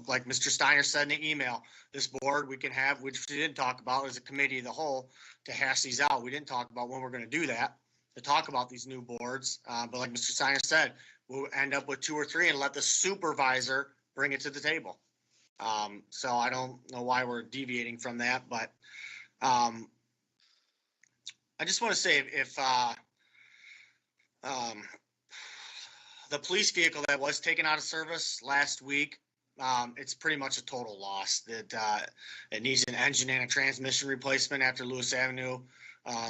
like Mr. Steiner said in the email, this board we can have, which we didn't talk about as a committee of the whole, to hash these out. We didn't talk about when we're going to do that, to talk about these new boards. But like Mr. Steiner said, we'll end up with 2 or 3 and let the supervisor bring it to the table. So I don't know why we're deviating from that, but I just want to say if the police vehicle that was taken out of service last week, it's pretty much a total loss. That it needs an engine and a transmission replacement after Lewis Avenue.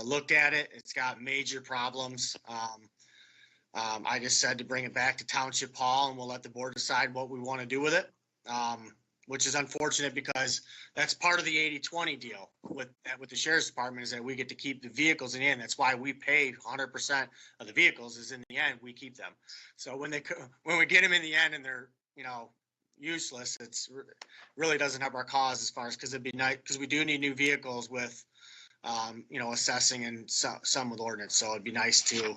Looked at it. It's got major problems. I just said to bring it back to Township Hall, and we'll let the board decide what we want to do with it, which is unfortunate because that's part of the 80-20 deal with the Sheriff's Department, is that we get to keep the vehicles in the end. That's why we pay 100% of the vehicles, is in the end we keep them. So when we get them in the end and they're useless, it's really doesn't help our cause as far as, because it'd be nice, because we do need new vehicles with assessing and some with ordinance. So it'd be nice to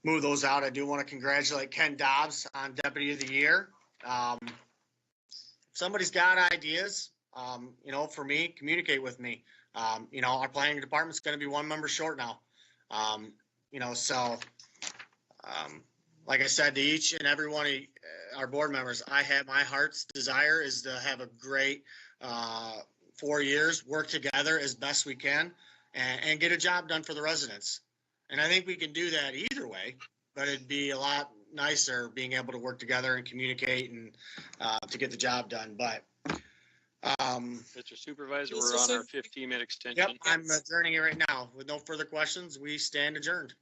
move those out. I do want to congratulate Ken Dobbs on Deputy of the Year. If somebody's got ideas, for me, communicate with me. Our planning department's going to be 1 member short now. Like I said to each and every one of our board members, my heart's desire is to have a great 4 years, work together as best we can, and get a job done for the residents. And I think we can do that either way, but it'd be a lot nicer being able to work together and communicate and to get the job done. But Mr. Supervisor, we're on our 15-minute extension. yep, I'm adjourning it right now. With no further questions, we stand adjourned.